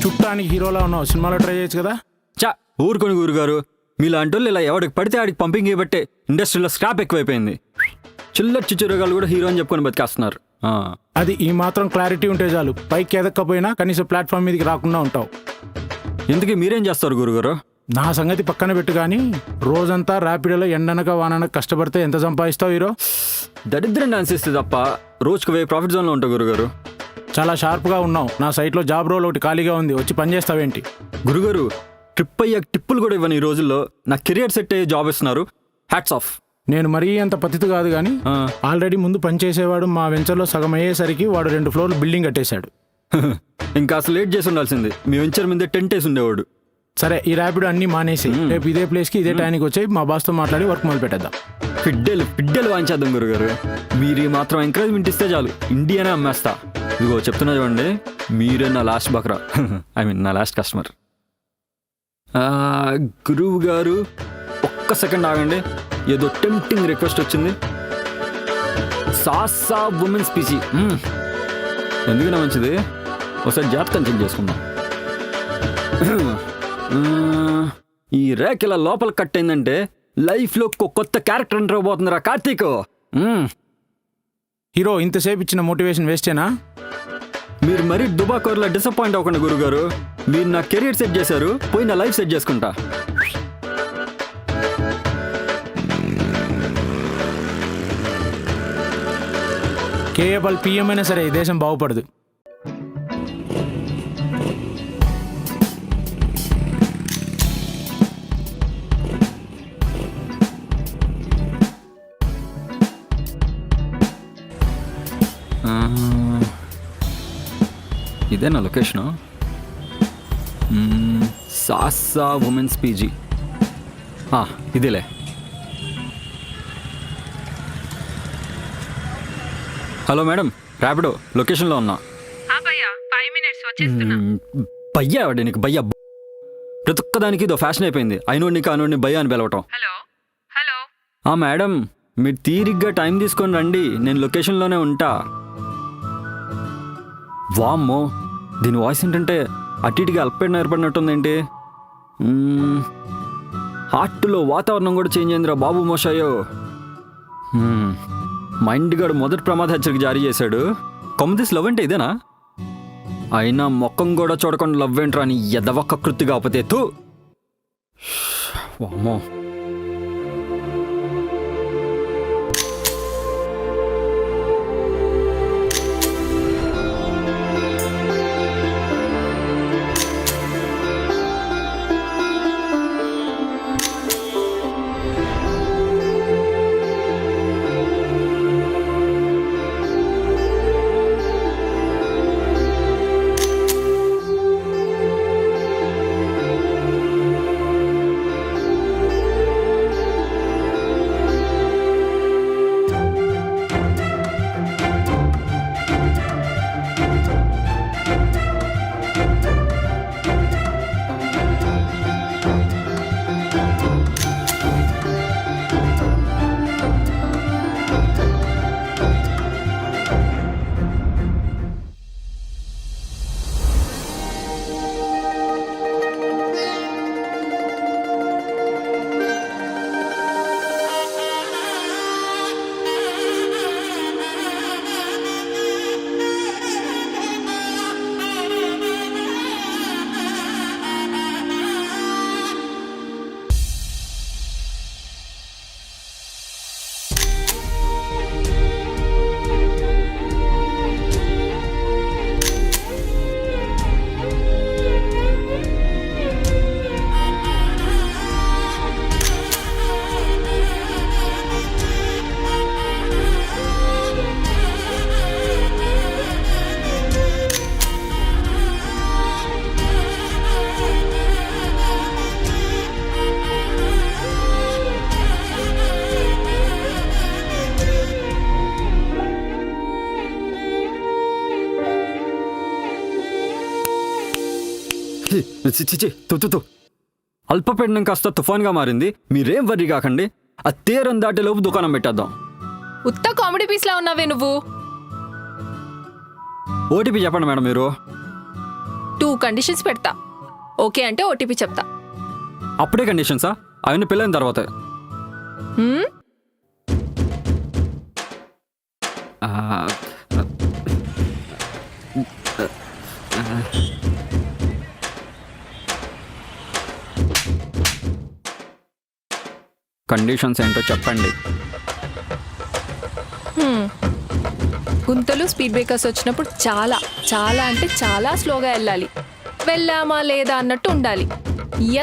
చుట్టానికి హీరోలా ఉన్నావు, సినిమాలో ట్రై చేయొచ్చు కదా. చా ఊరుకొని గురుగారు, మీలాంటి వాళ్ళు ఇలా ఎవడికి పడితే ఆడికి పంపింగ్ ఇవ్వబట్టే ఇండస్ట్రీలో స్క్రాప్ ఎక్కువైపోయింది. చిల్లర చిచ్చురగాలు కూడా హీరో అని చెప్పుకొని బతికేస్తున్నారు. అది ఈ మాత్రం క్లారిటీ ఉంటే చాలు, పైకి ఎదక్కపోయినా కనీసం ప్లాట్ఫామ్ మీదకి రాకుండా ఉంటావు. ఎందుకు మీరేం చేస్తారు గురుగారు? నా సంగతి పక్కన పెట్టు కానీ, రోజంతా ర్యాపిడోలో ఎండనక వాననక కష్టపడితే ఎంత సంపాదిస్తావు హీరో? దరిద్రం డాన్స్ ఇస్తే తప్ప రోజుకు 1000 ప్రాఫిట్ జోన్లో ఉంటావు గురుగారు. చాలా షార్ప్గా ఉన్నావు. నా సైట్లో జాబ్ రోల్ ఒకటి ఖాళీగా ఉంది, వచ్చి పని చేస్తావేంటి? గురుగారు ట్రిప్ అయ్యాక టిప్పులు కూడా ఇవ్వను. ఈ రోజుల్లో నా కెరియర్ సెట్ అయ్యే జాబ్ ఇస్తున్నారు. Hats off. నేను మరీ అంత పతిత కాదు కానీ ఆల్రెడీ ముందు పనిచేసేవాడు మా వెంచర్లో సగం అయ్యేసరికి వాడు 2 ఫ్లోర్లు బిల్డింగ్ కట్టేశాడు. ఇంకా అసలు లేట్ చేసి ఉండాల్సింది. మీ వెంచర్ మీద టెంట్ వేసి ఉండేవాడు. సరే, ఈ ర్యాపిడో అన్ని మానేసి రేపు ఇదే ప్లేస్కి ఇదే టైంకి వచ్చి మా బాస్తో మాట్లాడి వర్క్ మొదలు పెట్టేద్దాం. పిడ్డలు వాయించేద్దాం గురుగారు. మీరు ఈ మాత్రం ఎంకరేజ్మెంట్ ఇస్తే చాలు, ఇండియానే అమ్మేస్తా. ఇదిగో చెప్తున్నా చూడండి, మీరే నా లాస్ట్ బక్రా. ఐ మీన్ నా లాస్ట్ కస్టమర్. గురువు గారు ఒక్క సెకండ్ ఆగండి, ఏదో టెంప్టింగ్ రిక్వెస్ట్ వచ్చింది. సాసా ఉమెన్స్ పీసీ ఎందుకన్నా మంచిది, ఒకసారి జాతకం చెక్ చేసుకుందాం. ఈ రేక్ ఇలా లోపల కట్ అయిందంటే లైఫ్లో కొత్త క్యారెక్టర్ ఎంటర్ అవబోతుందిరా కార్తీక్. హీరో ఇంతసేపు ఇచ్చిన మోటివేషన్ వేస్టేనా? మీరు మరీ దుబాకూర్లో డిసప్పాయింట్ అవ్వకండి గురుగారు. మీరు నా కెరీర్ సెట్ చేశారు, పోయి నా లైఫ్ సెట్ చేసుకుంటా. కేవల్ పిఎం అయినా సరే ఈ దేశం బాగుపడదు. ఇదే నా లొకేషను. సాసా ఉమెన్స్ పీజీ ఇదేలే. హలో మేడం, ర్యాపిడో లొకేషన్లో ఉన్నా. భయ్యా వాడి నీకు భయ్యా. ప్రతి ఒక్కదానికి ఇదో ఫ్యాషన్ అయిపోయింది, అయినోడిని కానోడిని భయ్యా అని పిలవటం. మేడం, మీరు తీరిగ్గా టైం తీసుకొని రండి, నేను లొకేషన్లోనే ఉంటా. వామ్మో, దీని వాయిస్ ఏంటంటే అటు ఇటుగా అల్పేడిన ఏర్పడినట్టుందేంటి? హార్ట్లో వాతావరణం కూడా చేంజ్ అయిందిరా బాబు మోషాయో. మైండ్ గాడు మొదటి ప్రమాద హెచ్చరిక జారీ చేశాడు. కొమ్మదీసి లవ్ అంటే ఇదేనా? అయినా మొక్కం కూడా చూడకుండా లవ్ ఏంట్రా అని ఎదవక్క కృతి కాకపోతే తూ. వామ్మో, అల్పపీడనం కాస్త తుఫాన్గా మారింది. మీరేం వర్రీ కాకండి, ఆ తీరం దాటేలోపు దుకాణం పెట్టేద్దాం. ఉత్త కామెడీ పీస్ లా ఉన్నావే నువ్వు. ఓటీపీ చెప్పండి మేడం. మీరు 2 కండిషన్స్ పెడతా. ఓకే అంటే ఓటీపీ చెప్తా. అప్పుడే కండిషన్సా? అవన్నీ పెళ్ళైన తర్వాత. హ్మ్? కండిషన్స్ ఏంటో చెప్పండి. గుంతలు స్పీడ్ బ్రేకర్స్ వచ్చినప్పుడు చాలా చాలా అంటే చాలా స్లోగా వెళ్ళాలి. వెళ్ళామా లేదా అన్నట్టు ఉండాలి.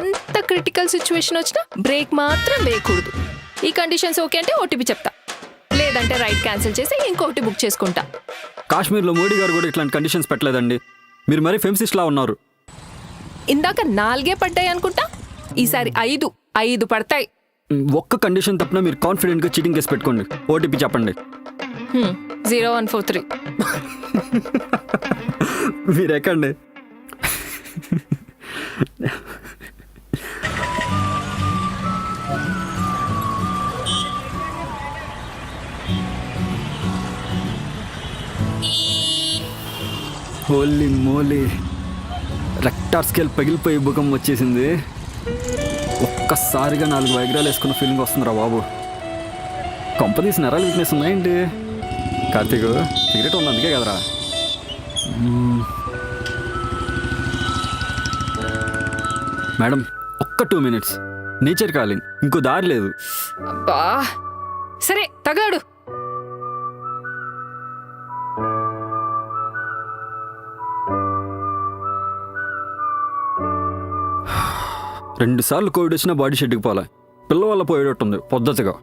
ఎంత క్రిటికల్ సిచ్యువేషన్ వచ్చినా బ్రేక్ మాత్రం వేయకూడదు. ఈ కండిషన్స్ ఓకే అంటే ఓటీపీ చెప్తా, లేదంటే రైడ్ క్యాన్సిల్ చేసి ఇంకొకటి బుక్ చేసుకుంటా. కాశ్మీర్లో మోడీ గారు కూడా ఇట్లాంటి కండిషన్స్ పెట్టలేదండి. మీరు మరీ ఫెమ్సిస్ట్లా ఉన్నారు. ఇందాక 4 పడ్డాయి అనుకుంటా, ఈసారి 5 పడతాయి. ఒక్క కండిషన్ తప్పన మీరు కాన్ఫిడెంట్గా చీటింగ్ కేసు పెట్టుకోండి. ఓటీపీ చెప్పండి. 0143. మీరు ఎక్కండి. హోలీ మోలీ, రెక్టార్ స్కేల్ పగిలిపోయి భూకంపం వచ్చేసింది. ఒక్కసారిగా 4 వైగ్రాలు వేసుకున్న ఫీలింగ్ వస్తుందిరా బాబు. కొంపదీసి నరాలు వీక్నెస్ ఉన్నాయండి. కార్తీక్, సిగరెట్ ఉంది అందుకే కదరా. మేడం, ఒక్క 2 minutes. నేచర్ కాలింగ్, ఇంకో దారి లేదు. అబ్బా సరే తగలడు. రెండు సార్లు కోవిడ్ వచ్చినా బాడీ షెడ్కి పోలే. పిల్ల వల్ల పోయేటట్టుంది పద్ధతిగా.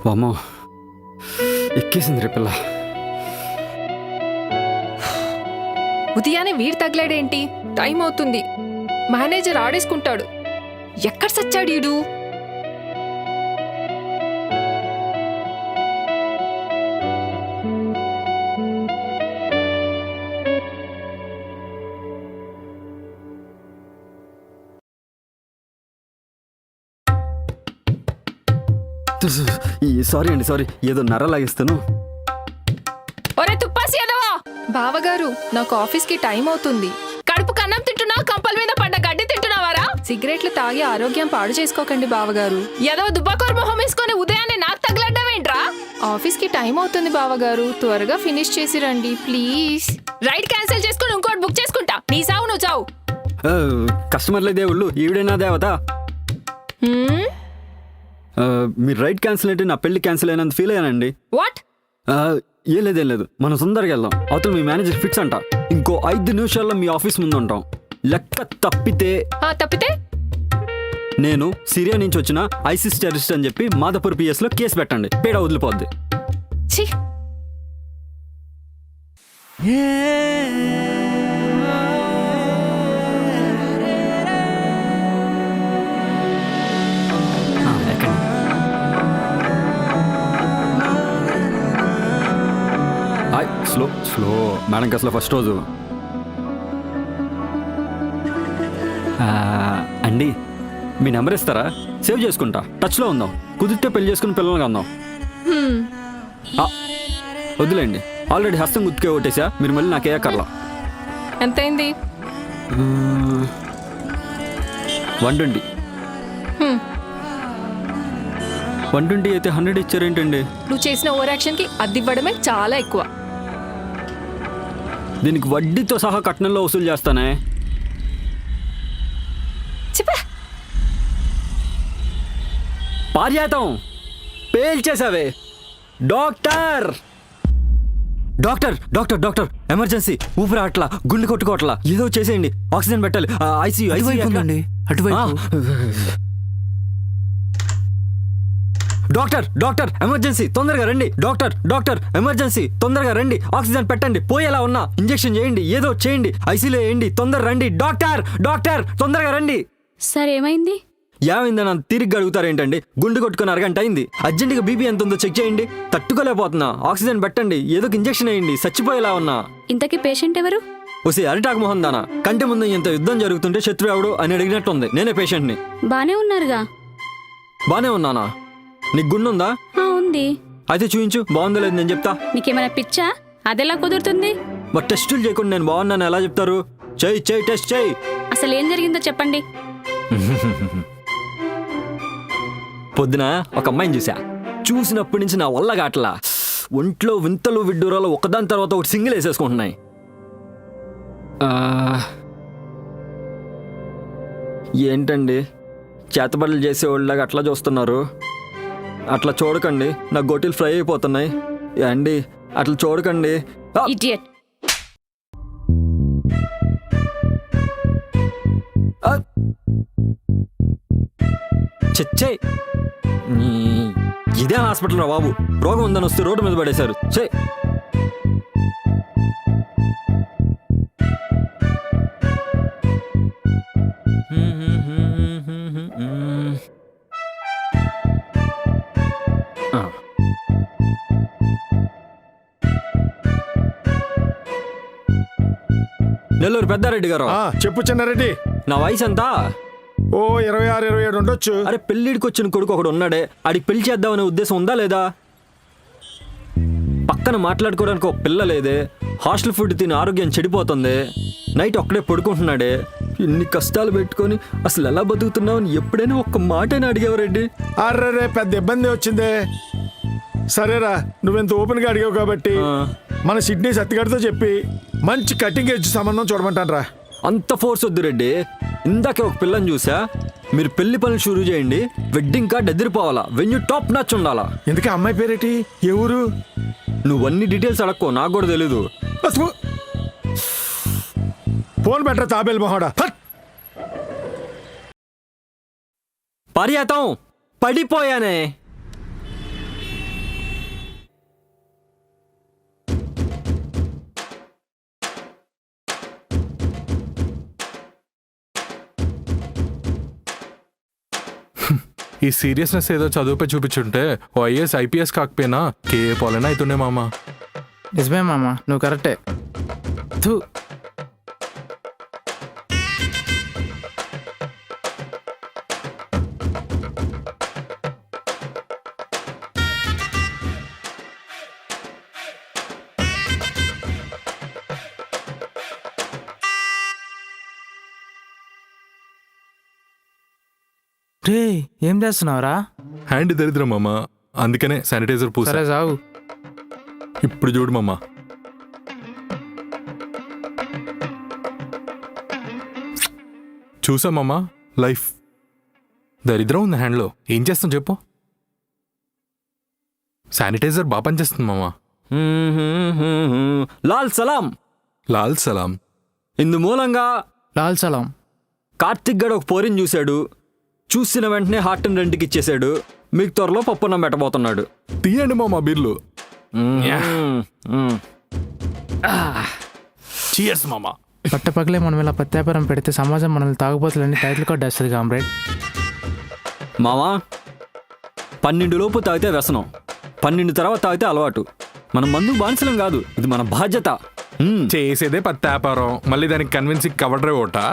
వామ్మో, ఎక్కేసింది రే పిల్ల. ఉదయాన్నే వీడు తగిలాడేంటి? టైం అవుతుంది. మేనేజర్ ఆడేసుకుంటాడు. ఎక్కడ సచ్చాడు ఈడు? సారీ అండి, సారీ. ఏదో నర లాగేస్తాను. ఒరే తుప్పాసి ఎదవా! బావగారు, నాకు ఆఫీస్కి టైం అవుతుంది. కడుపు కన్నం తింటున్నావు, కంపల మీద పడ్డ గడ్డి తింటున్నావారా? సిగరెట్లు తాగి ఆరోగ్యం పాడు చేసుకోకండి బావగారు. ఎదవ దుబ్బాకోరు మొహం వేసుకొని ఉదయాన్నే నాకు తగలడ్డావేంట్రా? ఆఫీస్కి టైం అవుతుంది బావగారు, త్వరగా ఫినిష్ చేసి రండి ప్లీజ్. రైడ్ క్యాన్సిల్ చేసుకుని ఇంకోటి బుక్ చేసుకుంటా. నీ సావు నువ్వు చావు. కస్టమర్లే దేవుళ్ళు, ఈవిడైనా దేవత. హ్మ్? మీరు రైడ్ క్యాన్సిల్ అంటే నా పెళ్లి క్యాన్సిల్ అయినంత ఫీల్ అయ్యానండి. వాట్? ఏం లేదు, మనం తొందరగా వెళ్దాం. అవతల మీ మేనేజర్ ఫిక్స్ అంట. ఇంకో 5 నిమిషాల్లో మీ ఆఫీస్ ముందు ఉంటాం. లెక్క తప్పితే నేను సిరియా నుంచి వచ్చిన ఐసిస్ టెర్రరిస్ట్ అని చెప్పి మాధపూర్ PS లో కేసు పెట్టండి. పేడ వదిలిపోద్ది. ఛీ! స్లో మేడంకి అసలు ఫస్ట్ రోజు. అండి, మీ నెంబర్ ఇస్తారా? సేవ్ చేసుకుంటా. టచ్లో ఉందాం. కుదిరితే పెళ్లి చేసుకుని పిల్లలుగా ఉందాం. వద్దులేండి, ఆల్రెడీ హస్తం గుర్తుకే ఓటేసా. మీరు మళ్ళీ నాకే కర్లా. ఎంతైంది? 120. 120 అయితే 100 ఇచ్చారేంటండి? నువ్వు చేసిన ఓవర్ యాక్షన్ కి అద్దె ఇవ్వడమే చాలా ఎక్కువ. దీనికి వడ్డీతో సహా కట్నంలో వసూలు చేస్తానే. పారిజాతం పేల్చేసావే. Doctor doctor doctor doctor emergency. ఊపిరి అట్లా, గుండె కొట్టుకోవట్లా. ఏదో చేసేయండి. ఆక్సిజన్ పెట్టాలి. ఐసీయూ అటువైపు. డాక్టర్ డాక్టర్ ఎమర్జెన్సీ, తొందరగా రండి. డాక్టర్ డాక్టర్ ఎమర్జెన్సీ, తొందరగా రండి. ఆక్సిజన్ పెట్టండి. పోయేలా ఉన్నా. ఇంజెక్షన్ చేయండి. ఏదో చేయండి. ఐసీలో వేయండి. తొందర రండి. డాక్టర్ డాక్టర్ తొందరగా రండి. సార్ ఏమైంది? ఏమైందని అంత తిరిగి అడుగుతారేంటండి? గుండు కొట్టుకుని అరగంట అయింది. అర్జెంటుగా బీపీ ఎంత ఉందో చెక్ చేయండి. తట్టుకోలేకపోతున్నా. ఆక్సిజన్ పెట్టండి. ఏదో ఇంజెక్షన్ వేయండి. చచ్చిపోయేలా ఉన్నా. ఇంతకీ పేషెంట్ ఎవరు? ఒసే అరిటాక్ మొహం దానా, కంటి ముందు ఎంత యుద్ధం జరుగుతుంటే శత్రు ఎవడు అని అడిగినట్టుంది. నేనే పేషెంట్ని. బానే ఉన్నారుగా. బానే ఉన్నానా? నీకు గుండుందా? ఉంది. అయితే చూయించు, బాగుందో లేదు నేను చెప్తా. నీకేమైనా పిచ్చా? అదెలా కుదురుతుంది? మరి టెస్టులు చేయకుండా నేను బాగున్నాను ఎలా చెప్తారు? చెయ్యి చెయ్యి, టెస్ట్ చెయ్యి. అసలు ఏం జరిగిందో చెప్పండి. పొద్దున ఒక అమ్మాయిని చూసినప్పటి నుంచి నా వల్ల కాట్లా. ఒంట్లో వింతలు విడ్డూరాలు ఒకదాని తర్వాత ఒకటి సింగిల్ వేసేసుకుంటున్నాయి. ఏంటండి చేతబడులు చేసేవాళ్ళగా అట్లా చూస్తున్నారు? అట్లా చూడకండి, నా గొట్టిలు ఫ్రై అయిపోతున్నాయి. అండి అట్లా చూడకండి. ఇడియట్. చెచ్చే ఇదే హాస్పిటల్ రా బాబు. రోగం ఉందని వస్తే రోడ్డు మీద పడేశారు. చే నెల్లూరు పెద్దారెడ్డి గారు. చెప్పు చిన్నారెడ్డి. నా వయసు ఎంత? ఓ 26, 27 ఉండొచ్చు. అరే పెళ్ళిడికి వచ్చిన కొడుకు ఒకడు ఉన్నాడే, ఆడికి పెళ్లి చేద్దామనే ఉద్దేశం ఉందా లేదా? పక్కన మాట్లాడుకోవడానికి ఒక పిల్ల లేదే, హాస్టల్ ఫుడ్ తిని ఆరోగ్యం చెడిపోతుంది, నైట్ ఒక్కడే పడుకుంటున్నాడే. ఇన్ని కష్టాలు పెట్టుకొని అసలు ఎలా బతుకుతున్నావు అని ఎప్పుడైనా ఒక్క మాటైనా అడిగేవారెడ్డి? అర్రే పెద్ద ఇబ్బంది వచ్చిందే. సరేరా, నువ్వెంత ఓపెన్గా అడిగావు కాబట్టి మన సిడ్నీ సత్తిగడితో చెప్పి మంచి కటింగ్ ఎడ్జ్ సంబంధం చూడమంటాను రా. అంత ఫోర్స్ వద్దు రెడ్డి. ఇందాకే ఒక పిల్లని చూసా. మీరు పెళ్లి పనులు షురూ చేయండి, వెడ్డింగ్ కార్డ్ ఎదిరిపోవాలా, వెన్యూ టాప్ నాచ్ ఉండాలా. ఎందుకే అమ్మాయి పేరేటి, ఏ ఊరు? నువ్వు అన్ని డీటెయిల్స్ అడక్కో, నాకు కూడా తెలీదు. ఫోన్ పెట్టరా తాబేలు మొహడా. పర్యాతం పడిపోయానే. ఈ సీరియస్నెస్ ఏదో చదువుపై చూపించుంటే ఓ ఐఏఎస్ ఐపీఎస్ కాకపోయినా కేఏ పాలైనా అవుతుండే మామ. నిజమే మామ, నువ్వు కరెక్టే. రే ఏం చేస్తున్నావురా? హ్యాండ్ దరిద్రం మామ, అందుకనే శానిటైజర్ పూసా. సరే సాగు. ఇప్పుడు చూడు మామ, చూసా మామ, లైఫ్ దరిద్రం ఉంది హ్యాండ్లో. ఏం చేస్తాం చెప్పు? శానిటైజర్ బాగా పనిచేస్తుంది మామ. లాల్ సలాం. లాల్ సలాం. ఇందు మూలంగా లాల్ సలాం. కార్తిక్ గడు ఒక పోరిని చూశాడు, చూసిన వెంటనే హార్ట్ అండ్ రెంట్కి ఇచ్చేశాడు. మీకు త్వరలో పప్పున్నం పెట్టబోతున్నాడు. తీయండి మామ బిర్లు. చీయర్స్ మామ. పట్టపగలే మనం ఇలా పత్యాపారం పెడితే సమాజం మనల్ని తాగుబోతులని టైటిల్ కార్డు వేస్తుంది కామ్రేడ్. మావా 12 లోపు తాగితే వ్యసనం, 12 తర్వాత తాగితే అలవాటు. మనం మందు బానిసలం కాదు, ఇది మన బాధ్యత. చేసేదే పత్యాపారం, మళ్ళీ దానికి కన్విన్సింగ్ కవర్ డ్రైవ్ ఓటా?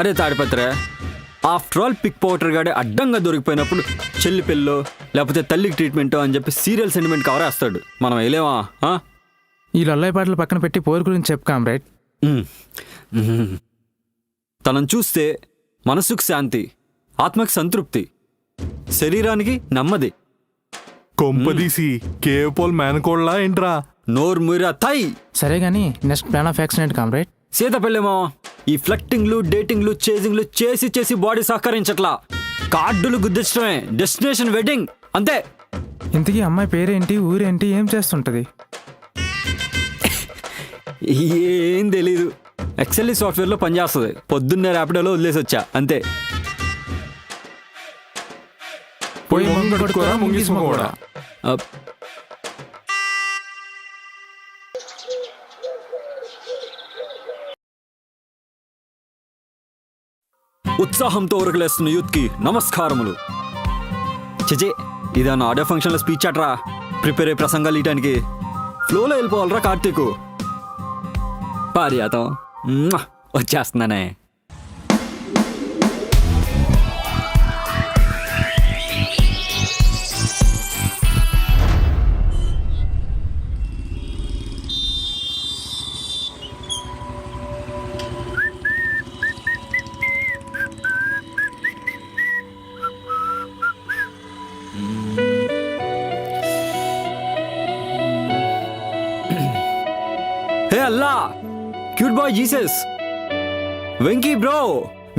అరే తాడిపత్రే, ఆఫ్టర్ ఆల్ పిక్ పౌడర్ గాడే అడ్డంగా దొరికిపోయినప్పుడు చెల్లి పెళ్ళో లేకపోతే తల్లికి ట్రీట్మెంటో అని చెప్పి సీరియల్ సెంటిమెంట్ కవర్ వేస్తాడు. మనం వేయలేమా? ఈ లొల్లాయి పాటలు పక్కన పెట్టి పోరు గురించి చెప్పు కామ్రేడ్. తనను చూస్తే మనసుకు శాంతి, ఆత్మకు సంతృప్తి, శరీరానికి నెమ్మది. కొంపదీసి కేపోల్ మేనకోళ్ళ ఏంట్రా? నోరు మురా తై. సరే గానీ నెక్స్ట్ ప్లాన్ ఆఫ్ యాక్షన్ ఏంటి కామ్రేడ్? సీత పెళ్ళేమో. ఈ ఫ్లక్టింగ్లు, డేటింగ్లు, చేజింగ్లు చేసి చేసి బాడీ సహకరించట్లా. కార్డులు గుద్దించడమే డెస్టినేషన్ వెడ్డింగ్, అంతే. ఇంతకీ అమ్మాయి పేరేంటి, ఊరేంటి, ఏం చేస్తుంటది? ఏం తెలీదు. ఎక్సెల్ సాఫ్ట్వేర్లో పనిచేస్తుంది. పొద్దున్నే ర్యాపిడోలో వదిలేసి వచ్చా, అంతే. పోయి ముందు కడుక్కోరా, ముంగిసుకోరా. ఉత్సాహంతో ఉరకలేస్తున్న యూత్కి నమస్కారములు. చచే, ఇదన్నా ఆడియో ఫంక్షన్లో స్పీచ్ అట్రా, ప్రిపేర్ అయ్యే ప్రసంగాలు ఇయటానికి. ఫ్లోలో వెళ్ళిపోవాలరా కార్తీకు. పారియాతం వచ్చేస్తున్నానే. Allah, cute boy Jesus, Venky bro,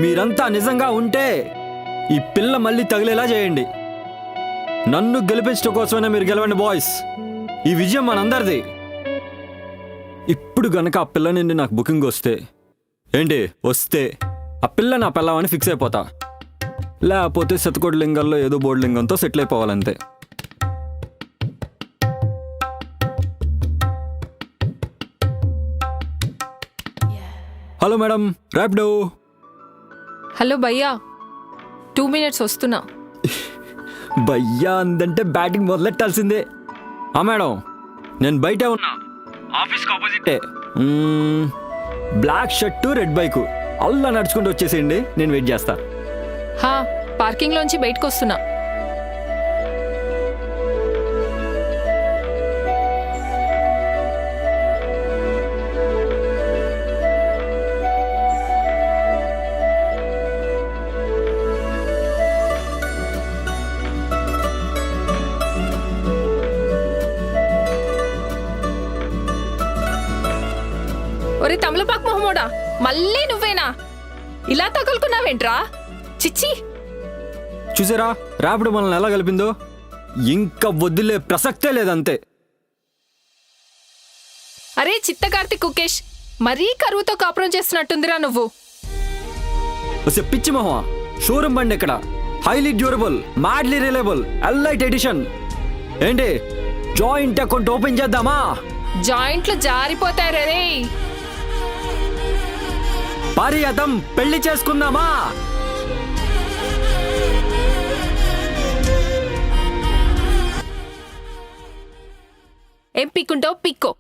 మీరంతా నిజంగా ఉంటే ఈ పిల్ల మళ్ళీ తగిలేలా చేయండి. నన్ను గెలిపించడం కోసమైనా మీరు గెలవండి బాయ్స్. ఈ విజయం మనందరిది. ఇప్పుడు గనక ఆ పిల్ల నుండి నాకు బుకింగ్ వస్తే ఆ పిల్ల నా పిల్లవని ఫిక్స్ అయిపోతా. లేకపోతే శతకోటి లింగాల్లో ఏదో బోర్డు లింగంతో సెటిల్ అయిపోవాలంతే. Hello madam, Rapido. హలో భయ్యా, 2 minutes వస్తున్నా. భయ్యా అందంటే బ్యాటింగ్ మొదలెట్టాల్సిందే. మేడం, నేను బయటే ఉన్నా, ఆఫీస్కి ఆపోజిటే. బ్లాక్ షర్టు, రెడ్ బైకు, అల్లా నడుచుకుంటూ వచ్చేసేయండి, నేను వెయిట్ చేస్తా. హా, పార్కింగ్ లోంచి బయటకు వస్తున్నా. ఒరే తమలపాకు మొహమోడా, మళ్ళీ నువ్వేనా? ఇలా తగులుకున్నావేంట్రా? చిచ్చి. చూసారా ర్యాపిడో మనల్ని ఎలా కలిపిందో? ఇంకా వదిలే ప్రసక్తే లేదంతే. అరే చిత్తకార్తి కుకేష్, మరీ కరువుతో కాపురం చేస్తున్నట్టుందిరా నువ్వు. వస్తే పిచ్చి మొహమా, షోరూమ్ బండి ఎక్కడ? Highly durable, madly reliable, elite edition. ఏంటి, జాయింట్ అకౌంట్ ఓపెన్ చేద్దామా? జాయింట్లు జారిపోతారు రే. పారియాతం, పెళ్లి చేసుకుందామా? ఏం పిక్కుంటావు పిక్కో.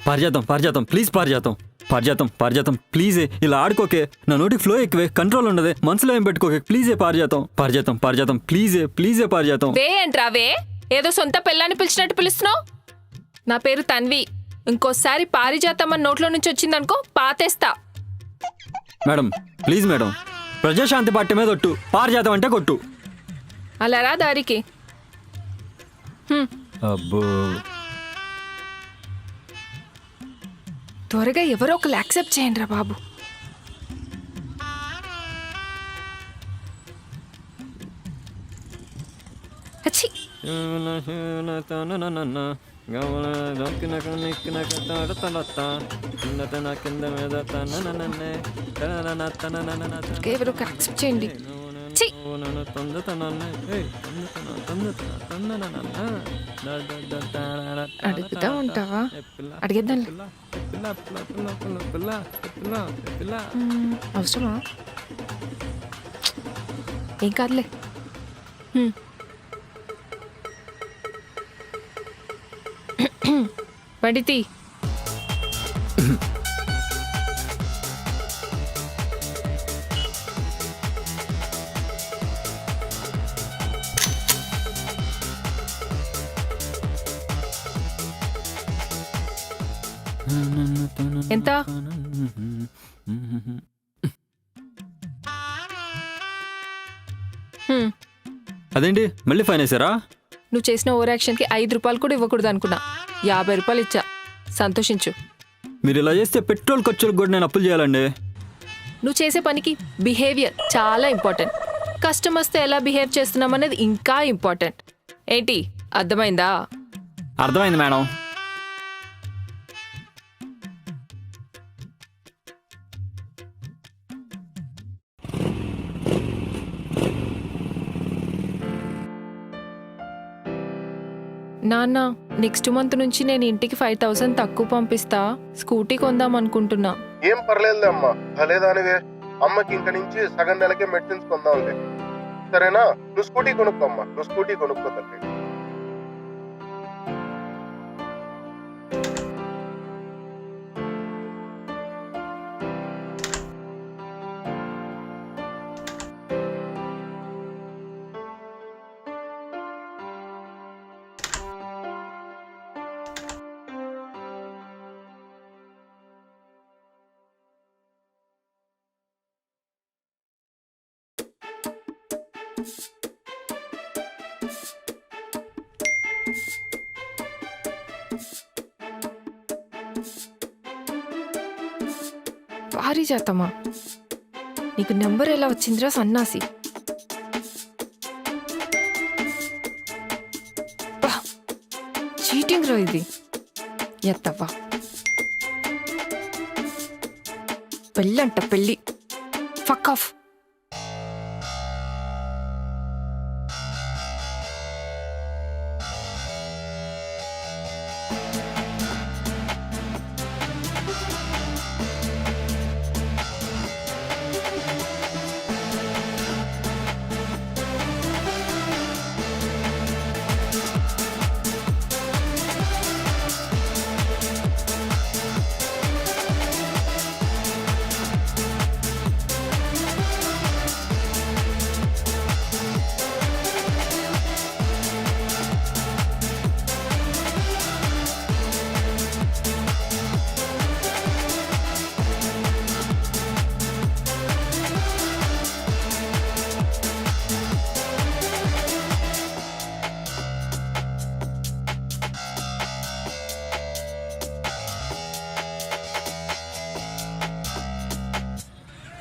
పారిజాతం ప్లీజ్, పారిజాతం ప్లీజే, ఇలా ఆడుకోకే. నా నోటికి ఫ్లో ఎక్కువే, కంట్రోల్ ఉండదే, మనసులో ఏం పెట్టుకోకే. ప్లీజే పారిజాతం ప్లీజే పారిజాతం. వే ఏంట్రా వే, ఏదో సొంత పిల్లాన్ని పిలిచినట్టు పిలుస్తున్నావు. నా పేరు తన్వి, ఇంకోసారి పారిజాతం అని నోట్లో నుంచి వచ్చిందనుకో పాతేస్తా. Madam please madam, Prajashanti party మీద ఒట్టు, పారిజాతం అంటే కొట్టు. అలా రా దారికి. అబ్బో, త్వరగా ఎవరో ఒకరు యాక్సెప్ట్ చేయండి రా బాబు. అచ్చి. ఎవరో ఒకరు యాక్సెప్ట్ చేయండి. ఛీ. అడుగుతా ఉంటావా? అడిగేద్దాం. అవసరమా? ఏం కాదులే. పడితి. ఎంత? అదేంటి మళ్ళీ ఫైన్ వేసారా? నువ్వు చేసిన ఓవర్ యాక్షన్కి 5 రూపాయలు కూడా ఇవ్వకూడదు అనుకున్నా. 50 రూపాయలు ఇచ్చా, సంతోషించు. మీరు ఇలా చేస్తే పెట్రోల్ ఖర్చులకు కూడా నేను అప్పులు చేయాలండి. నువ్వు చేసే పనికి బిహేవియర్ చాలా ఇంపార్టెంట్. కస్టమర్స్తో ఎలా బిహేవ్ చేస్తున్నాం అనేది ఇంకా ఇంపార్టెంట్. ఏంటి, అర్థమైందా? అర్థమైంది మేడం. నాన్న, నెక్స్ట్ మంత్ నుంచి నేను ఇంటికి 5000 తక్కువ పంపిస్తా. స్కూటీ కొందాం అనుకుంటున్నా. ఏం పర్లేదులే అమ్మా, భలేదానివే. అమ్మకి ఇంక నుంచి సగం నెలకే మెడిసిన్స్ కొందాంలే, సరేనా? నువ్వు స్కూటీ కొనుక్కో అమ్మా, నువ్వు స్కూటీ కొనుక్కో తల్లి. పారిజాతమా, నీకు నెంబర్ ఎలా వచ్చిందిరా సన్నాసి? బా, చీటింగ్ రా ఇది. ఎత్తవ్వా, పెళ్ళంట పెళ్ళి. Fuck off.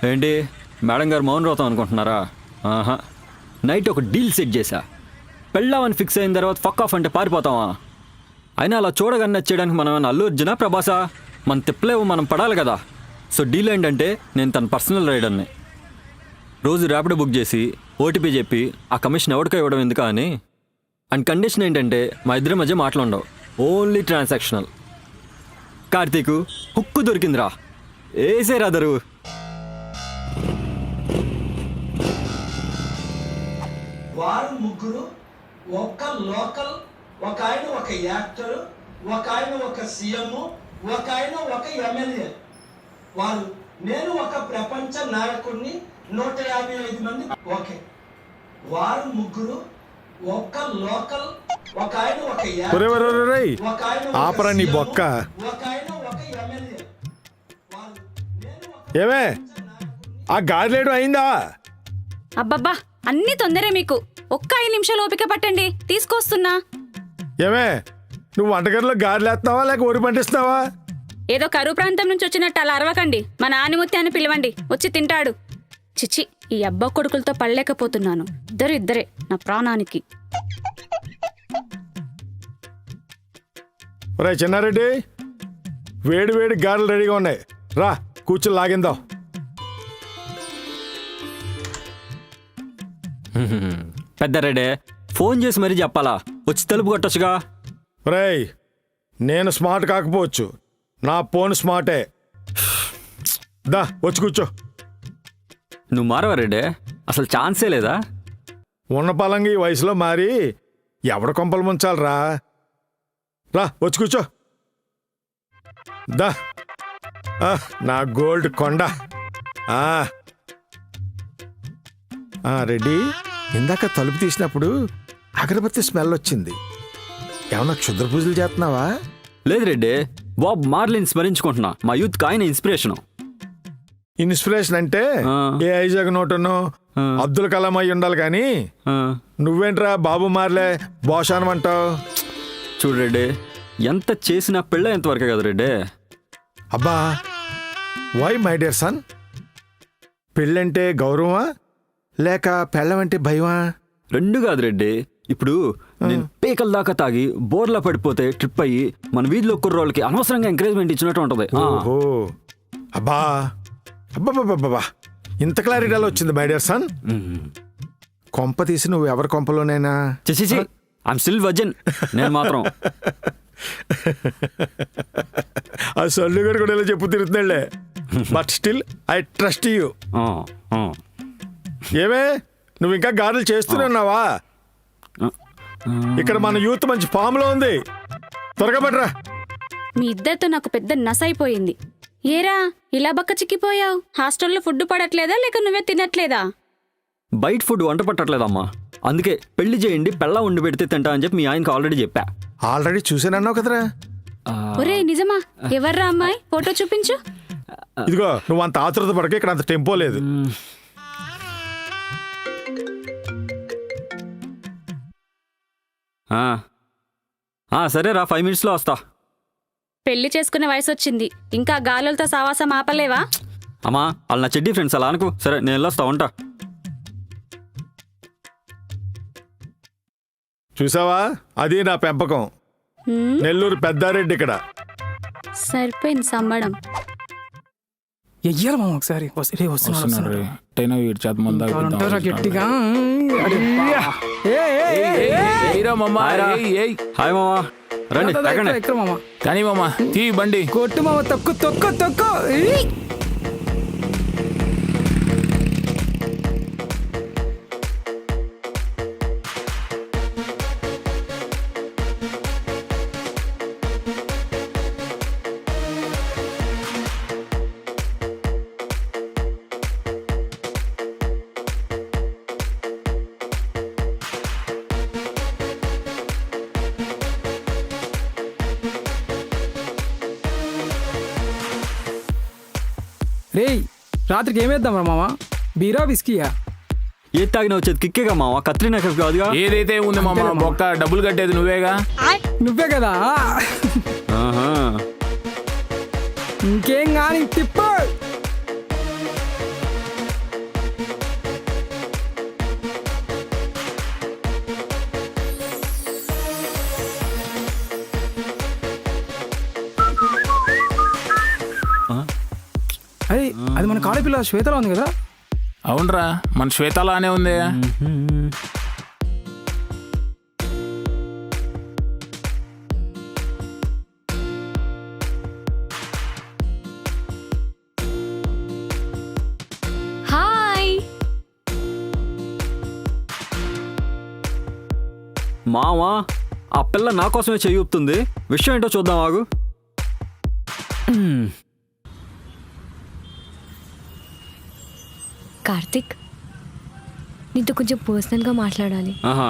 ఏంటి మేడం గారు మౌన వ్రతం అనుకుంటున్నారా? ఆహా, నైట్ ఒక డీల్ సెట్ చేశా. పెళ్ళామని ఫిక్స్ అయిన తర్వాత ఫక్ ఆఫ్ అంటే పారిపోతావా? అయినా అలా చూడగానే నచ్చేయడానికి మనం ఏమైనా అల్లు అర్జునా ప్రభాసా? మన తిప్పలేవు, మనం పడాలి కదా. సో డీల్ ఏంటంటే నేను తన పర్సనల్ రైడర్ని. రోజు ర్యాపిడో బుక్ చేసి ఓటీపీ చెప్పి ఆ కమిషన్ ఎవరికో ఇవ్వడం ఎందుకా అని. అండ్ కండిషన్ ఏంటంటే మా ఇద్దరి మధ్య మాటలుండవు, ఓన్లీ ట్రాన్సాక్షనల్. కార్తీకు హుక్కు దొరికిందిరా, ఏసేరా దరు. వారు ముగ్గురు, ఒక లోకల్, ఒక ఆయన ఒక యాక్టర్, ఒక ఆయన ఒక సీఎం, ఒక ఆయన ఒక ఎమ్మెల్యే. వారు నేను ఒక ప్రపంచ నాయకుడిని, 155 మంది. ఓకే, వారు ముగ్గురు, ఒక లోకల్, ఒక ఆయన ఒక ఒరే ఒరే ఒరే రేయ్, ఒక ఆయన ఆపరా నీ బొక్క. ఒక ఆయన ఒక ఎమ్మెల్యే. వారు నేను ఒక ఏమే ఆ గాలిలేడు అయిందా? అబ్బబ్బా, అన్ని తొందరే మీకు. ఒక్క 5 నిమిషాలు ఓపిక పట్టండి, తీసుకొస్తున్నా. ఏమే నువ్వు వంటగదిలో గాలిలేస్తున్నావా లేక ఒరి పండిస్తున్నావా? ఏదో కరువు ప్రాంతం నుంచి వచ్చినట్టు అలా అరవకండి. మా నానిముత్తి అని పిలవండి, వచ్చి తింటాడు. చిచి, ఈ అబ్బా కొడుకులతో పడలేకపోతున్నాను. ఇద్దరే నా ప్రాణానికి. రే చిన్నారెడ్డి, వేడి వేడి గారెలు రెడీగా ఉన్నాయి, రా కూర్చొని లాగిందాం. పెద్దరెడ్డే ఫోన్ చేసి మరీ చెప్పాలా? వచ్చి తలుపు కొట్టొచ్చుగా. రేయ్, నేను స్మార్ట్ కాకపోవచ్చు, నా ఫోన్ స్మార్టే. దా వచ్చి కూర్చో. నువ్వు మారవా రెడ్డే? అసలు ఛాన్సే లేదా? ఉన్న పలంగా ఈ వయసులో మారి ఎవడ కొంపలు ముంచాలరా? రా వచ్చి కూర్చో. దా నా గోల్డ్ కొండ. రెడ్డి, ఇందాక తలుపు తీసినప్పుడు అగరబత్తి స్మెల్ వచ్చింది. ఏమన్నా క్షుద్ర పూజలు చేస్తున్నావా? లేదు రెడ్డే, బాబ్ మార్లిన్ స్మరించుకుంటున్నా. మా యూత్కి ఆయన ఇన్స్పిరేషను. ఇన్స్పిరేషన్ అంటే ఆ. ఏ ఐజాగ్ నోటనో అబ్దుల్ కలాం అయి ఉండాలి కానీ నువ్వేంట్రా బాబు మార్లే బోషానం అంటావు? చూడు రెడ్డే, ఎంత చేసినా పెళ్ళ ఎంతవరకే కదా రెడ్డే. అబ్బా, వై మై డియర్ సన్? పెళ్ళంటే గౌరవమా లేక పెళ్ళమంటే భయమా? రెండు కాదు రెడ్డి. ఇప్పుడు నేను పేకల దాకా తాగి బోర్లా పడిపోతే ట్రిప్ అయ్యి మన వీధిలో కుర్రోళ్ళకి అనవసరంగా ఎంకరేజ్మెంట్ ఇచ్చినట్టు ఉంటది. ఓహో, అబ్బా అబ్బాబ్బాబ్బా, ఇంత క్లారిటీ ఎలా వచ్చింది మై డియర్ సన్? కొంప తీసి నువ్వు ఎవరి కొంపలోనైనా? చేసి ఐఎమ్ స్టిల్ వర్జిన్. నేను మాత్రం ఆ సొల్లుగడు కూడా ఇలా చెప్పు తిరుగుతున్నాళ్లే. But still I trust you. ఏమే నువ్వు ఇంకా గారెలు చేస్తూనే ఉన్నావా? ఇక్కడ మన యూత్ మంచి ఫామ్లో ఉంది, త్వరగా పడరా. మీ ఇద్దరితో నాకు పెద్ద నస అయిపోయింది. ఏరా ఇలా బక్క చిక్కిపోయావు? హాస్టల్లో ఫుడ్ పడట్లేదా లేక నువ్వే తినట్లేదా? బయట ఫుడ్ వంట పట్టట్లేదమ్మా, అందుకే పెళ్లి చేయండి, పెళ్ళ వండి పెడితే తింటా అని చెప్పి మీ ఆయనకి ఆల్రెడీ చెప్పా. ఆల్రెడీ చూసానన్నావు కదరా. ఒరే నిజమా? ఎవర్రా అమ్మాయి? ఫోటో చూపించు. ఇదిగో నువ్వు అంత ఆతృత పడక, ఇక్కడ అంత టెంపో లేదు. సరేరా, 5 minutesలో వస్తా. పెళ్లి చేసుకునే వయసు వచ్చింది, ఇంకా గాలులతో సావాసం ఆపలేవా? అమ్మా వాళ్ళు నా చెడ్డీ ఫ్రెండ్స్, అలా అనుకో. సరే నేను వెళ్ళొస్తా, ఉంటా. చూసావా, అది నా పెంపకం. హ్మ్, నెల్లూరు పెద్దారెడ్డి ఇక్కడ. సరిపోయింది సంబడం. ఎయ్యాలి మామ ఒకసారి వస్తున్నాడు టైనా వీడి చేత ముందు ఉంటారా గట్టిగా హాయ్ మామా, రండి ఎక్కండి. ఎక్కడ మామ కానీ మామ తీ బండి. కొట్టు మామ, తొక్కు రేయ్, రాత్రికి ఏమేద్దాం రా మామ? బీరా బిస్కీయా? ఏ తాగినా వచ్చేది కిక్కేగా మావా, కత్రినా కఫ్ కాదుగా. ఏదైతే ఉంది మామ, బొక్క డబ్బులు కట్టేది నువ్వేగా. నువ్వే కదా. ఆహా. ఇంకేం కానీ తిప్పు. అరే, అది మన కాలేజ్ పిల్ల శ్వేతలో ఉంది కదా. అవునరా, మన శ్వేతలానే ఉంది. హాయ్. మావా ఆ పిల్ల నా కోసమే చెయ్యి ఊపుతుంది. విషయం ఏంటో చూద్దాం, ఆగు. కార్తిక్, నీతో కొంచెం పర్సనల్గా మాట్లాడాలి. ఆహా,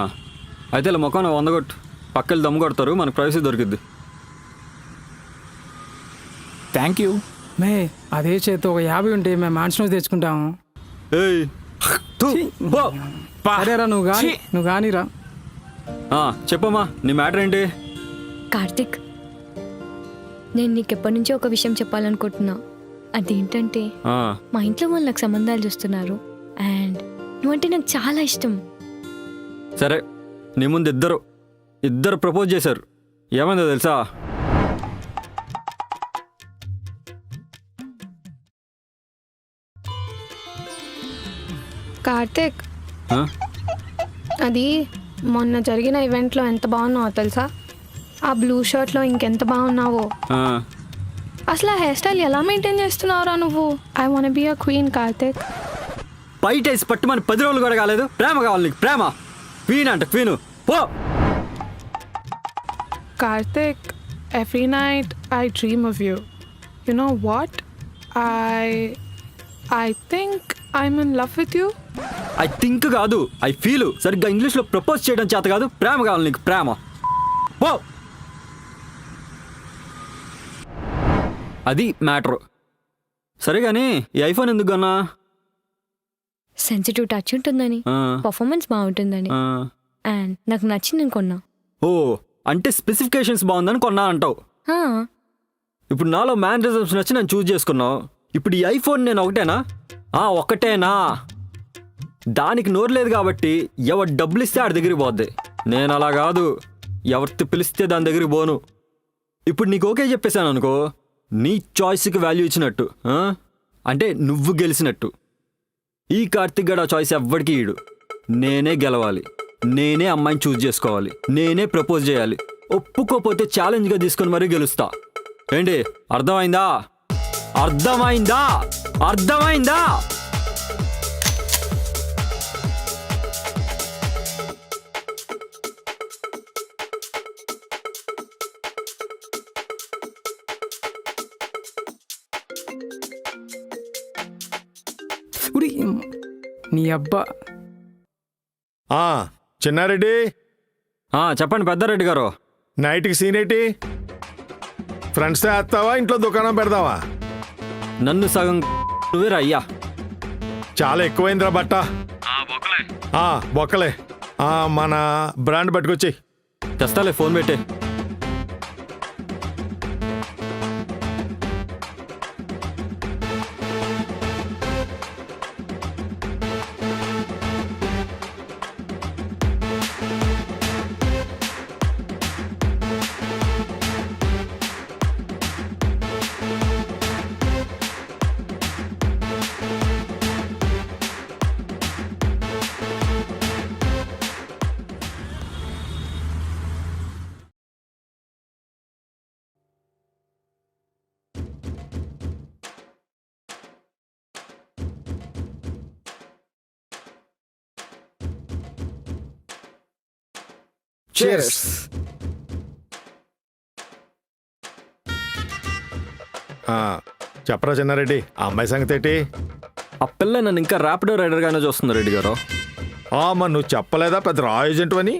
అయితే ఇలా ముఖం 100 కొట్టు, పక్కలు దమ్ము కొడతారు, మనకు ప్రైవసీ దొరికిద్ది. Thank you. మే అదే చేతి ఒక 50 ఉంటే మేము మ్యాన్షన్ తెచ్చుకుంటాము. ఏయ్ థు, పో. అరేరా, నువ్వు కానీరా. చెప్పమ్మా, నీ మ్యాటర్ ఏంటి? కార్తిక్, నేను నీకెప్పటి నుంచో ఒక విషయం చెప్పాలనుకుంటున్నా. అదేంటంటే, మా ఇంట్లో వాళ్ళు నాకు సంబంధాలు చూస్తున్నారు అండ్ నువ్వంటే నాకు చాలా ఇష్టం. సరే, నీ ముందు ఇద్దరు ప్రపోజ్ చేశారు. ఏమైందో తెలుసా? కార్తిక్, ఆ? అది మొన్న జరిగిన ఈవెంట్లో ఎంత బాగున్నావో తెలుసా? ఆ బ్లూ షర్ట్లో ఇంకెంత బాగున్నావో. ఆ. అసలు ఆ హెయిర్ స్టైల్ ఎలా మెయింటైన్ చేస్తున్నావురా నువ్వు? I want be a queen Karthik. బయటేసి పట్టుమని 10 రోజులు కూడా కాలేదు. ప్రేమ కావాలి నీకు, ప్రేమ. క్వీన్ అంట క్వీను, పో. Karthik, every night I dream of you. You know what? I think I'm in love with you. I think కాదు, ఐ ఫీల్. సరిగ్గా ఇంగ్లీష్లో ప్రపోజ్ చేయడం చేత కాదు. ప్రేమ కావాలి నీకు, ప్రేమ, పో. అది మ్యాటర్. సరే కానీ ఈ ఐఫోన్ ఎందుకు కొన్నా? సెన్సిటివ్ టచ్ ఉంటుందని, పర్ఫార్మెన్స్ బాగుంటుందని అండ్ నాకు నచ్చింది నేను కొన్నా. ఓ, అంటే స్పెసిఫికేషన్స్ బాగుందని కొన్నా అంటావు. ఇప్పుడు నాలో మ్యానరిజమ్స్ నచ్చి నేను చూస్ చేసుకున్నావు. ఇప్పుడు ఈ ఐఫోన్ నేను ఒకటేనా? దానికి నోరు లేదు కాబట్టి ఎవరు డబ్బులు ఇస్తే ఆడి దగ్గరికి పోద్ది. నేను అలా కాదు, ఎవరితో పిలిస్తే దాని దగ్గరికి పోను. ఇప్పుడు నీకు ఓకే చెప్పేశాను అనుకో, నీ చాయిస్కి వాల్యూ ఇచ్చినట్టు, అంటే నువ్వు గెలిచినట్టు. ఈ కార్తిక్ గడ చాయిస్ ఎవ్వడికి ఈడు. నేనే గెలవాలి, నేనే అమ్మాయిని చూస్ చేసుకోవాలి, నేనే ప్రపోజ్ చేయాలి. ఒప్పుకోపోతే ఛాలెంజ్గా తీసుకొని మరీ గెలుస్తా. ఏంటి, అర్థమైందా? అర్థమైందా? అర్థమైందా? నీ అబ్బా. చిన్నారెడ్డి, చెప్పండి పెద్దారెడ్డి గారు. నైట్కి సీన్ ఏంటి? ఫ్రెండ్స్తో వేస్తావా, ఇంట్లో దుకాణం పెడదావా? నన్ను సగం నువ్వేరా అయ్యా. చాలా ఎక్కువైందిరా బట్ట. బొక్కలే. మన బ్రాండ్ పట్టుకొచ్చి తెస్తాలే, ఫోన్ పెట్టే. Cheers. చెప్పరా చిన్నారెడ్డి, ఆ అమ్మాయి సంగతి ఏంటి? ఆ పిల్ల నన్ను ఇంకా ర్యాపిడో రైడర్గానే చూస్తుంది రెడ్డి గారు. మరి నువ్వు చెప్పలేదా పెద్ద రా ఏజెంట్ అని?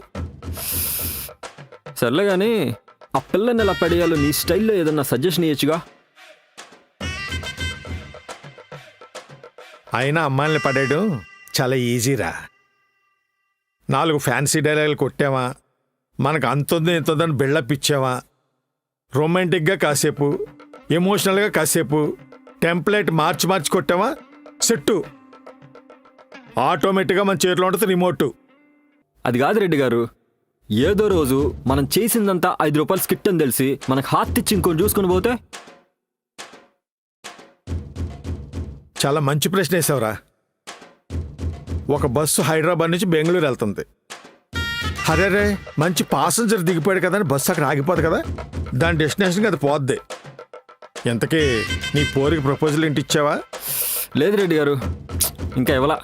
సర్లే కానీ ఆ పిల్లని ఎలా పడేయాలో నీ స్టైల్లో ఏదన్నా సజెషన్ ఇవ్వచ్చుగా. అయినా అమ్మాయిల్ని పడేయడం చాలా ఈజీరా. 4 ఫ్యాన్సీ డైలాగులు కొట్టావా, మనకు అంతుంది ఇంతుందని బిల్డప్ ఇచ్చావా, రొమాంటిక్గా కాసేపు, ఎమోషనల్గా కాసేపు, టెంప్లెట్ మార్చి కొట్టావా, సెట్టు ఆటోమేటిక్గా మన చేతిలో ఉంటుంది రిమోటు. అది కాదు రెడ్డి గారు, ఏదో రోజు మనం చేసిందంతా 5 రూపాయలు స్కిట్ అని తెలిసి మనకు హాత్ ఇచ్చి ఇంకొని చూసుకొని పోతే. చాలా మంచి ప్రశ్న వేసావురా. ఒక బస్సు హైదరాబాద్ నుంచి బెంగళూరు వెళ్తుంది. హరేరే మంచి పాసెంజర్ దిగిపోయాడు కదా అని బస్సు అక్కడ ఆగిపోదు కదా, దాని డెస్టినేషన్కి అది పోద్ది. ఎంతకీ నీ పోరికి ప్రపోజల్ ఏంటి ఇచ్చావా? లేదు రెడ్డి గారు, ఇంకా ఇవ్వలా.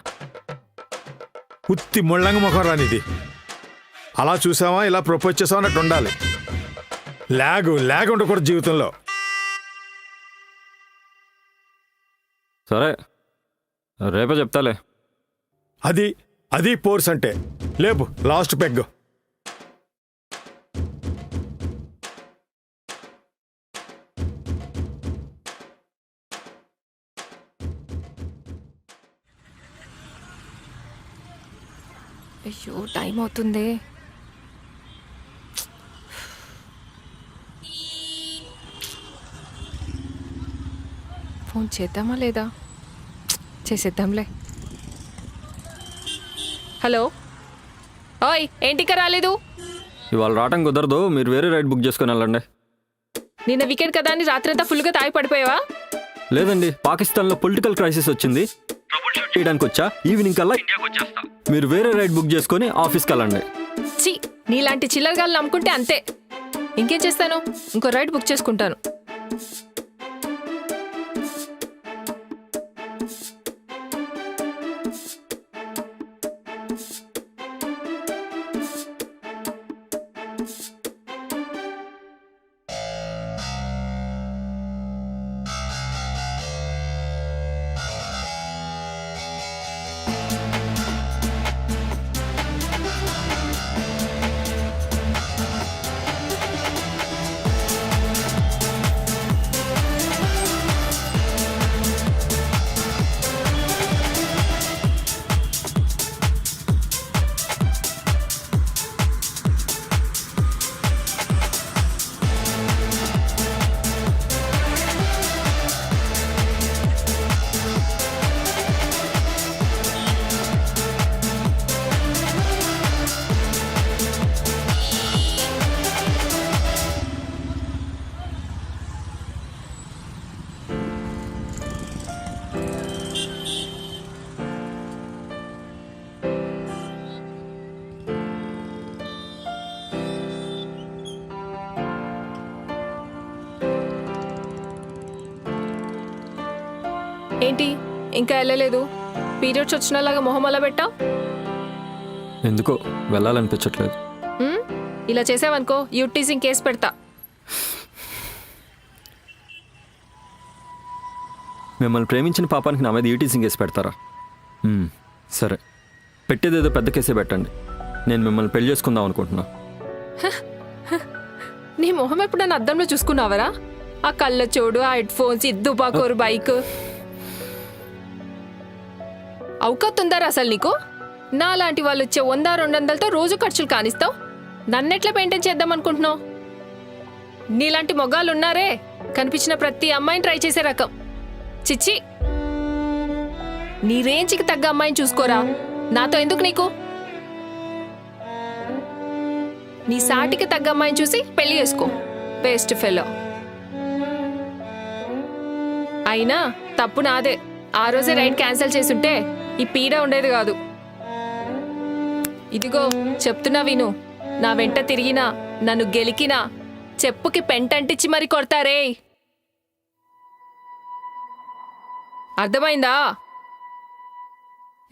ఉత్తి ముళ్ళంగ ముఖం రానిది. అలా చూసావా ఇలా ప్రపోజ్ చేసావా అన్నట్టు ఉండాలి. లాగ్ ఉండకూడదు జీవితంలో. సరే రేపే చెప్తాలే. అది పోర్స్ అంటే. లేపు లాస్ట్ పెగ్. అయ్యో టైం అవుతుంది. ఫోన్ చేద్దామా లేదా? చేసేద్దాంలే. హలో, ఓయ్ ఏంటికా రాలేదు? ఇవాళ రావటం కుదరదు, మీరు వేరే రైడ్ బుక్ చేసుకొని వెళ్ళండి. నిన్న వీకెండ్ కదా అని రాత్రంతా ఫుల్గా తాగి పడిపోయావా? లేదండి, పాకిస్తాన్లో పొలిటికల్ క్రైసిస్ వచ్చింది, ట్రబుల్ షూట్ చేయడానికి వచ్చా. ఈవినింగ్ కల్లా ఇండియాకి వచ్చేస్తా. మీరు వేరే రైడ్ బుక్ చేసుకొని ఆఫీస్కి వెళ్ళండి. చి, నీలాంటి చిల్లరగాళ్ళు నమ్ముకుంటే అంతే. ఇంకేం చేస్తాను, ఇంకో రైడ్ బుక్ చేసుకుంటాను. ఏంటి ఇంకా వెళ్ళలేదు? పీరియడ్స్ వచ్చినలాగా మొహం అలా పెట్టావు. ఎందుకో వెళ్ళాలనిపించట్లేదు. ఇలా చేసావనుకో యూటీజింగ్ కేసు పెడతా. మిమ్మల్ని ప్రేమించిన పాపానికి నా మీద యూటీజింగ్ కేసు పెడతారా? సరే, పెట్టేదేదో పెద్ద కేసే పెట్టండి. నేను మిమ్మల్ని పెళ్లి చేసుకుందాం అనుకుంటున్నా. నీ మొహం ఎప్పుడు నన్ను అద్దంలో చూసుకున్నావరా? ఆ కళ్ళ చూడు, ఆ హెడ్ ఫోన్స్, ఇద్దుబాకోరు బైక్. అవుకత్తుందారా అసలు నీకు? నాలాంటి వాళ్ళు వచ్చే 100-200తో రోజు ఖర్చులు కానిస్తావు. నన్నెట్లా పెయింటైన్ చేద్దాం అనుకుంటున్నావు? నీలాంటి మొగాళ్ళు ఉన్నారే, కనిపించిన ప్రతి అమ్మాయిని ట్రై చేసే రకం. చిచ్చి, నీ రేంజ్కి తగ్గ అమ్మాయిని చూసుకోరా. నాతో ఎందుకు నీకు? నీ సాటికి తగ్గ అమ్మాయిని చూసి పెళ్లి చేసుకో. Best fellow. అయినా తప్పు నాదే. ఆ రోజే రైడ్ క్యాన్సిల్ చేసుంటే ఈ పీడ ఉండేది కాదు. ఇదిగో చెప్తున్నా విను. నా వెంట తిరిగినా, నన్ను గెలికినా చెప్పుకి పెంటంటిచ్చి మరి కొడతారే. అర్థమైందా?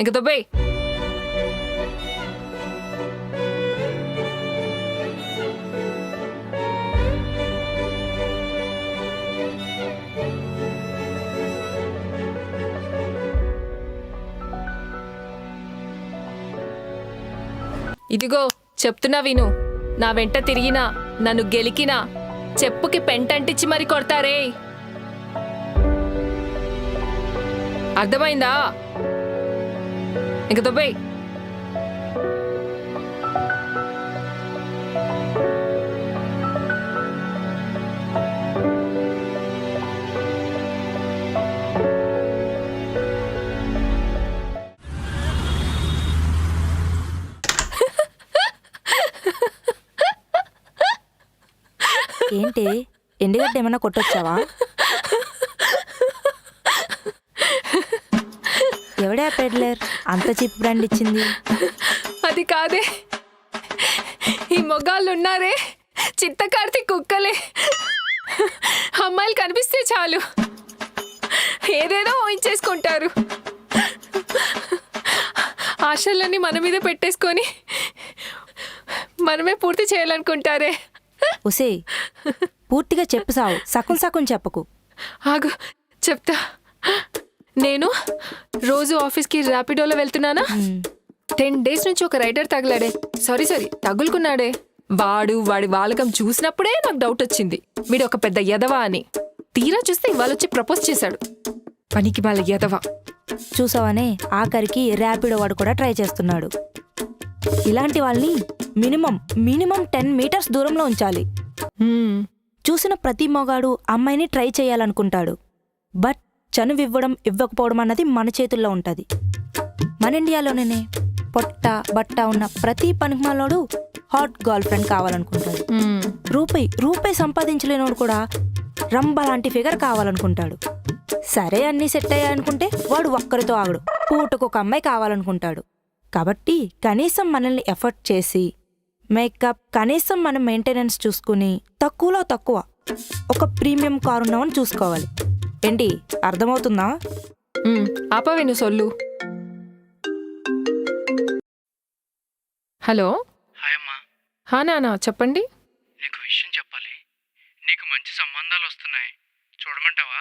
ఇంక దుబ్బయ్. ఇదిగో చెప్తున్నా విను, నా వెంట తిరిగినా నన్ను గెలికినా చెప్పుకి పెంటంటిచ్చి మరి కొడతారే. అర్థమైందా? ఇంక దుబ్బై. ఏంటి ఎండుగడ్డ ఏమన్నా కొట్టొచ్చావా? ఎవడే ఆ పెడ్లర్ అంత చీప్ బ్రాండ్ ఇచ్చింది? అది కాదే, ఈ మొగాళ్ళు ఉన్నారే చిత్తకార్తి కుక్కలే. అమ్మాయిలు కనిపిస్తే చాలు ఏదేదో ఊహించేసుకుంటారు. ఆశలన్నీ మన మీద పెట్టేసుకొని మనమే పూర్తి చేయాలనుకుంటారే. ఉసే పూర్తిగా చెప్పు సావు, సకుం సకుం చెప్పకు. ఆగు చెప్తా. నేను రోజు ఆఫీస్కి ర్యాపిడోలో వెళ్తున్నానా, 10 days నుంచి ఒక రైడర్ తగిలాడే. సారీ తగులుకున్నాడే. వాడి వాలకం చూసినప్పుడే నాకు డౌట్ వచ్చింది, వీడు ఒక పెద్ద ఎదవా అని. తీరా చూస్తే ఇవాళ వచ్చి ప్రపోజ్ చేశాడు. పనికి వాళ్ళ ఎదవా. చూసావనే ఆఖరికి ర్యాపిడో వాడు కూడా ట్రై చేస్తున్నాడు. ఇలాంటి వాళ్ళని మినిమం 10 meters దూరంలో ఉంచాలి. చూసిన ప్రతి మొగాడు అమ్మాయిని ట్రై చేయాలనుకుంటాడు. బట్ చనువివ్వడం ఇవ్వకపోవడం అన్నది మన చేతుల్లో ఉంటుంది. మన ఇండియాలోనే పొట్ట బట్ట ఉన్న ప్రతి పనికిమాలోడు హాట్ గర్ల్ ఫ్రెండ్ కావాలనుకుంటాడు. రూపాయి సంపాదించలేనోడు కూడా రంబ లాంటి ఫిగర్ కావాలనుకుంటాడు. సరే అన్నీ సెట్ అయ్యాయనుకుంటే వాడు ఒక్కరితో ఆగడు, పూటకు ఒక అమ్మాయి కావాలనుకుంటాడు. కాబట్టి కనీసం మనల్ని ఎఫర్ట్ చేసి మేకప్, కనీసం మన మెయింటెనెన్స్ చూసుకుని తక్కువలో తక్కువ ఒక ప్రీమియం కారు ఉన్నామని చూసుకోవాలి. ఏంటి అర్థమవుతుందా? ఆపవే నువ్వు సొల్లు. హలో. హా నానా చెప్పండి. నీకు విషయం చెప్పాలి. నీకు మంచి సంబంధాలు వస్తున్నాయి, చూడమంటావా?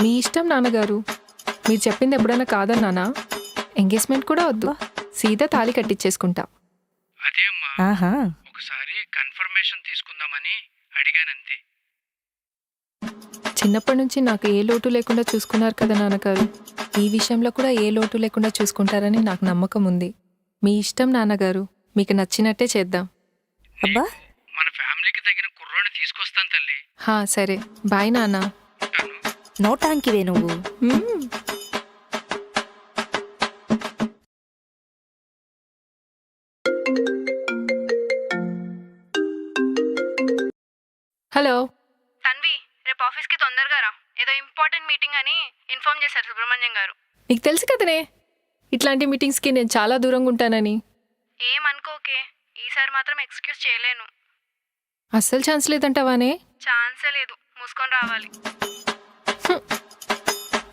మీ ఇష్టం నాన్నగారు, మీరు చెప్పింది ఎప్పుడైనా కాదన్నానా? ఎంగేజ్మెంట్ కూడా వద్దు, సీదా తాళి కట్టించేసుకుంటా. అదే అమ్మా, ఆహా, ఒకసారి కన్ఫర్మేషన్ తీసుకుందామని అడిగానంతే. చిన్నప్పటి నుంచి నాకు ఏ లోటు లేకుండా చూసుకున్నారు కదా నాన్నగారు, ఈ విషయంలో కూడా ఏ లోటు లేకుండా చూసుకుంటారని నాకు నమ్మకం ఉంది. మీ ఇష్టం నాన్నగారు, మీకు నచ్చినట్టే చేద్దాం. అబ్బా మన ఫ్యామిలీకి తగిన కుర్రోని తీసుకొస్తాను తల్లి. హా సరే, బాయ్ నాన్న. నోటాంకివే నువ్వు. హలో. తన్వి, రేపు ఆఫీస్కి తొందరగా రా, ఏదో ఇంపార్టెంట్ మీటింగ్ అని ఇన్ఫార్మ్ చేశారు సుబ్రహ్మణ్యం గారు. నీకు తెలుసు కదనే ఇట్లాంటి మీటింగ్స్కి నేను చాలా దూరంగా ఉంటానని. ఏమనుకోకే, ఈసారి మాత్రం ఎక్స్క్యూజ్ చేయలేను. అస్సలు ఛాన్స్ లేదంటావానే? ఛాన్సే లేదు, మూసుకొని రావాలి.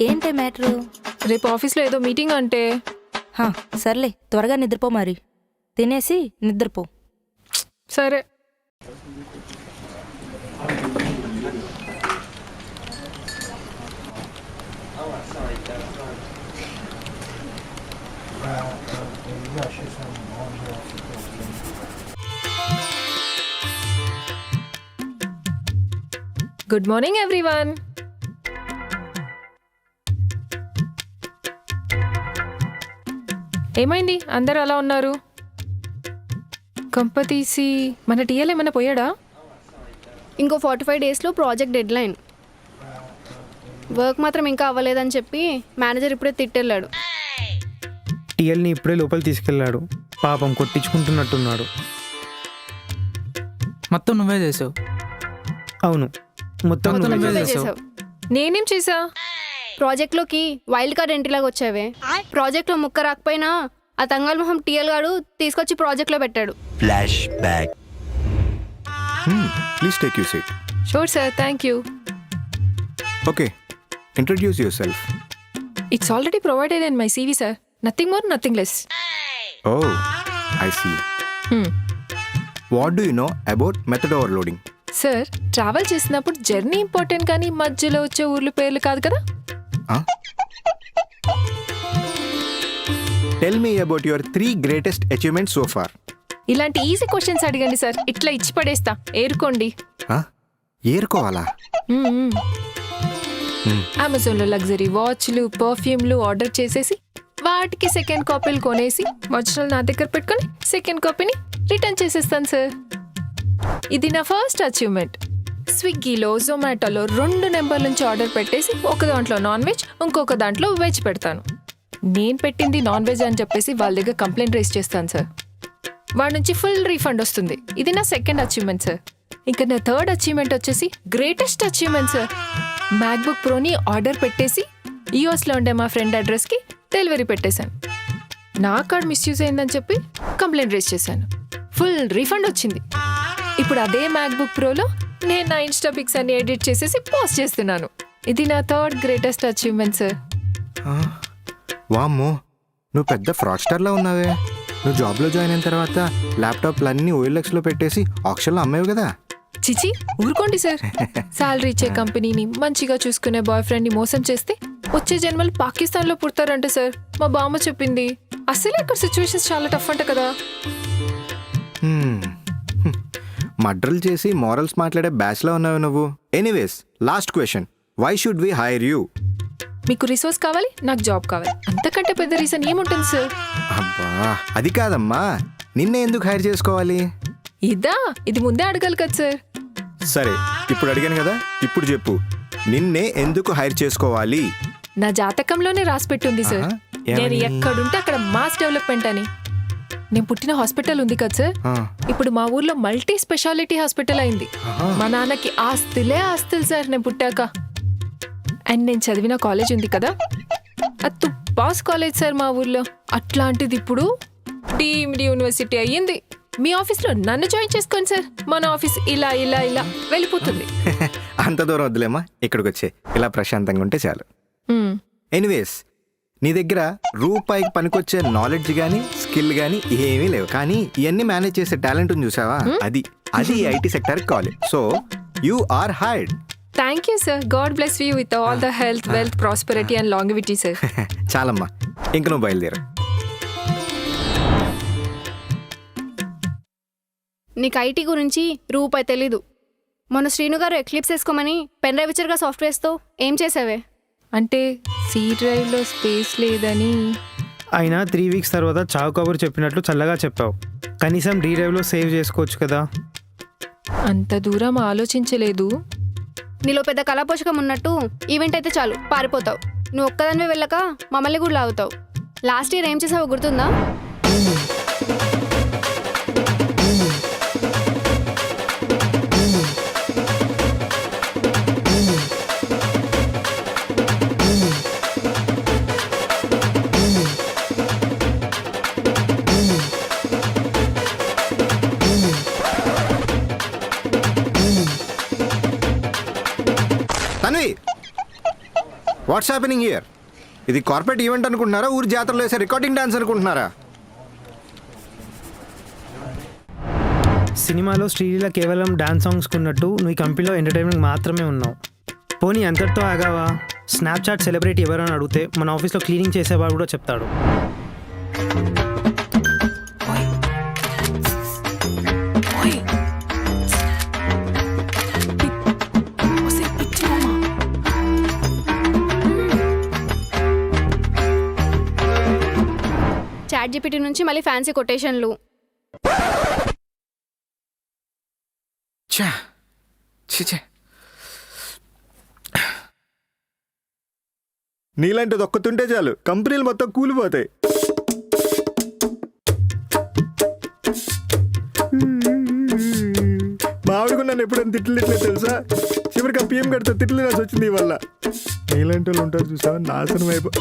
ఏంటే మ్యాటరు? రేపు ఆఫీస్లో ఏదో మీటింగ్ అంటే. సర్లే త్వరగా నిద్రపో, మరి తినేసి నిద్రపో. సరే. Good morning everyone. ఏమైంది అందరు అలా ఉన్నారు? కంపతీసి మన టీఎల్ ఏమైనా పోయాడా? ఇంకో 45 daysలో ప్రాజెక్ట్ డెడ్లైన్. వర్క్ మాత్రం ఇంకా అవ్వలేదని చెప్పి మేనేజర్ ఇప్పుడే తిట్టెళ్ళాడు. టీఎల్ని ఇప్పుడే లోపల తీసుకెళ్ళాడు, పాపం కొట్టించుకుంటున్నట్టున్నాడు. మొత్తం నువ్వే చేసావు. అవును, మొత్తం నువ్వే చేసావు. నేనేం చేసా? ప్రాజెక్ట్లోకి వైల్డ్ కార్డ్ ఎంట్రీ లాగా వచ్చావే. ప్రాజెక్ట్లో ముక్క రాకపోయినా ఆ తంగాల్ మొహం టీఎల్ గాడు తీసుకొచ్చి ప్రాజెక్ట్లో పెట్టాడు. Flash back. Please take you seat. Sure sir, thank you. Okay, introduce yourself. It's already provided in my CV sir, nothing more nothing less. Oh I see. What do you know about method overloading? Sir, travel చేసినప్పుడు journey important కానీ మధ్యలో వచ్చే ఊర్ల పేర్లు కాదు కదా. Tell me about your 3 greatest achievements so far. ఇలాంటి easy questions అడగండి సార్, ఇట్లా ఇచ్చి పడేస్తా, ఏరుకోండి. ఏరుకోవాలా? అమెజాన్లో లగ్జరీ వాచ్లు, పర్ఫ్యూమ్లు ఆర్డర్ చేసేసి వాటికి సెకండ్ కాపీలు కొనేసి ఒరిజినల్ నా దగ్గర పెట్టుకొని సెకండ్ కాపీని రిటర్న్ చేసేస్తాను సార్. ఇది నా ఫస్ట్ అచీవ్మెంట్. స్విగ్గీలో, జొమాటోలో 2 నెంబర్ల నుంచి ఆర్డర్ పెట్టేసి ఒక దాంట్లో నాన్ వెజ్, ఇంకొక దాంట్లో వెజ్ పెడతాను. నేను పెట్టింది నాన్ వెజ్ అని చెప్పేసి వాళ్ళ దగ్గర కంప్లైంట్ రేస్ చేస్తాను సార్. వాడి నుంచి ఫుల్ రీఫండ్ వస్తుంది. ఇది నా సెకండ్ అచీవ్మెంట్ సార్. ఇంకా నా థర్డ్ అచీవ్మెంట్ వచ్చేసి గ్రేటెస్ట్ అచీవ్మెంట్ సార్. మ్యాక్బుక్ ప్రోని ఆర్డర్ పెట్టేసి యూఎస్లో ఉండే మా ఫ్రెండ్ అడ్రస్కి డెలివరీ పెట్టేశాను. నా కార్డ్ మిస్యూజ్ అయిందని చెప్పి కంప్లైంట్ రేస్ చేశాను. ఫుల్ రీఫండ్ వచ్చింది. ఇప్పుడు అదే మ్యాక్బుక్ ప్రోలో నేను నా ఇన్స్టా పిక్స్ అన్ని ఎడిట్ చేసేసి పోస్ట్ చేస్తున్నాను. ఇది నా థర్డ్ గ్రేటెస్ట్ అచీవ్మెంట్ సార్. వామ్మో, నువ్వు పెద్ద ఫ్రాడ్స్టర్లా ఉన్నావే. నువ్వు జాబ్లో జాయిన్ అయిన తర్వాత ల్యాప్టాప్లన్నీ OLXలో పెట్టేసి ఆక్షన్లో అమ్మేవు కదా. చిచి ఊరుకోండి సార్. శాలరీ ఇచ్చే కంపెనీని, మంచిగా చూసుకునే బాయ్ ఫ్రెండ్ని మోసం చేస్తే వచ్చే జన్మలు పాకిస్తాన్లో పుడతారంట సార్. మా బామ్మ చెప్పింది. అసలే అక్కడ సిచ్యువేషన్స్ చాలా టఫ్ అంట కదా. మర్డర్లు చేసి మోరల్స్ మాట్లాడే బ్యాచ్లో ఉన్నావు నువ్వు. Anyways, last question, why should we hire you? మీకు రిసోర్స్ కావాలి, నాకు జాబ్ కావాలి, అంతకంటే పెద్ద రీజన్ ఏముంటుంది సార్? అబ్బా, అది కాదమ్మా, నిన్నే ఎందుకు హైర్ చేసుకోవాలి? ఇది ముందే అడగాలి కదా సార్. సరే, ఇప్పుడు అడిగాను కదా, ఇప్పుడు చెప్పు, నిన్నే ఎందుకు హైర్ చేసుకోవాలి? నా జాతకంలోనే రాసి పెట్టుంది సార్. నేను ఎక్కడుంటే అక్కడ మాస్ డెవలప్మెంట్ అని. నేను పుట్టిన హాస్పిటల్ ఉంది కదా సార్, ఇప్పుడు మా ఊర్లో మల్టీ స్పెషాలిటీ హాస్పిటల్ అయింది. మా నాన్నకి ఆస్తులే ఆస్తులు సార్ నేను పుట్టాక. అండ్ నేను చదివిన కాలేజ్ ఉంది కదా, అది పాస్ కాలేజ్ సార్ మా ఊర్లో. అట్లాంటిది ఇప్పుడు డీమ్డ్ యూనివర్సిటీ అయ్యింది. మీ ఆఫీస్లో నన్ను జాయిన్ చేసుకోండి సార్. మన ఆఫీస్ ఇలా ఇలా ఇలా వెళ్ళిపోతుంది. అంత దూరం వద్దులేమ్మా, ఇక్కడికి వచ్చే ఇలా ప్రశాంతంగా ఉంటే చాలు. ఎనీవేస్, నీ దగ్గర రూపాయికి పనికొచ్చే నాలెడ్జ్ కానీ స్కిల్ కానీ ఏమీ లేవు, కానీ ఇవన్నీ మేనేజ్ చేసే టాలెంట్ ఉంది చూసావా, అది ఐటీ సెక్టర్కి కావాలి. So you are hired. Thank you sir. God bless you with all the health, wealth, prosperity and longevity sir. చాలమ్మా, ఇంక నువ్వు బయలుదేరు. నీకు ఐటీ గురించి రూపాయి తెలీదు. మొన్న శ్రీను గారు ఎక్లిప్స్ వేసుకోమని పెన్ డ్రైవ్ ఇచ్చరుగా సాఫ్ట్వేర్స్తో ఏం చేసావే? అంటే C డ్రైవ్లో స్పేస్ లేదని. అయినా 3 వీక్స్ తర్వాత చావు కబురు చెప్పినట్లు చల్లగా చెప్పావు. కనీసం D డ్రైవ్లో సేవ్ చేసుకోవచ్చు కదా. అంత దూరం ఆలోచించలేదు. నీలో పెద్ద కళాపోషకం ఉన్నట్టు ఈవెంట్ అయితే చాలు పారిపోతావు. నువ్వు ఒక్కదానివే వెళ్ళక మమ్మల్ని కూడా లాగుతావు. లాస్ట్ ఇయర్ ఏం చేసావో గుర్తుందా? Tanvi, what's happening here? ఇది కార్పొరేట్ ఈవెంట్ అనుకుంటున్నారా, ఊరి జాతరలో వేసే రికార్డింగ్ డాన్స్ అనుకుంటున్నారా? సినిమాలో శ్రీలీల కేవలం డాన్స్ సాంగ్స్ ఉన్నట్టు నువ్వు ఈ కంపెనీలో ఎంటర్టైన్మెంట్ మాత్రమే ఉన్నావు. పోనీ అంతటితో ఆగావా? స్నాప్చాట్ సెలబ్రిటీ ఎవరైనా అడిగితే మన ఆఫీస్లో క్లీనింగ్ చేసేవాడు కూడా చెప్తాడు. ChatGPT నుంచి మళ్ళీ ఫ్యాన్సీ కొటేషన్లు. నీలాంటిది ఒక్కతుంటే చాలు, కంపెనీలు మొత్తం కూలిపోతాయి. మావిడిగా నన్ను ఎప్పుడైనా తిట్లు తెలుసా? చివరికి ఆ PM గడితో తిట్లు రాసి వచ్చింది వల్ల. నీలాంటి వాళ్ళు ఉంటారు చూసా, నాశనం అయిపో.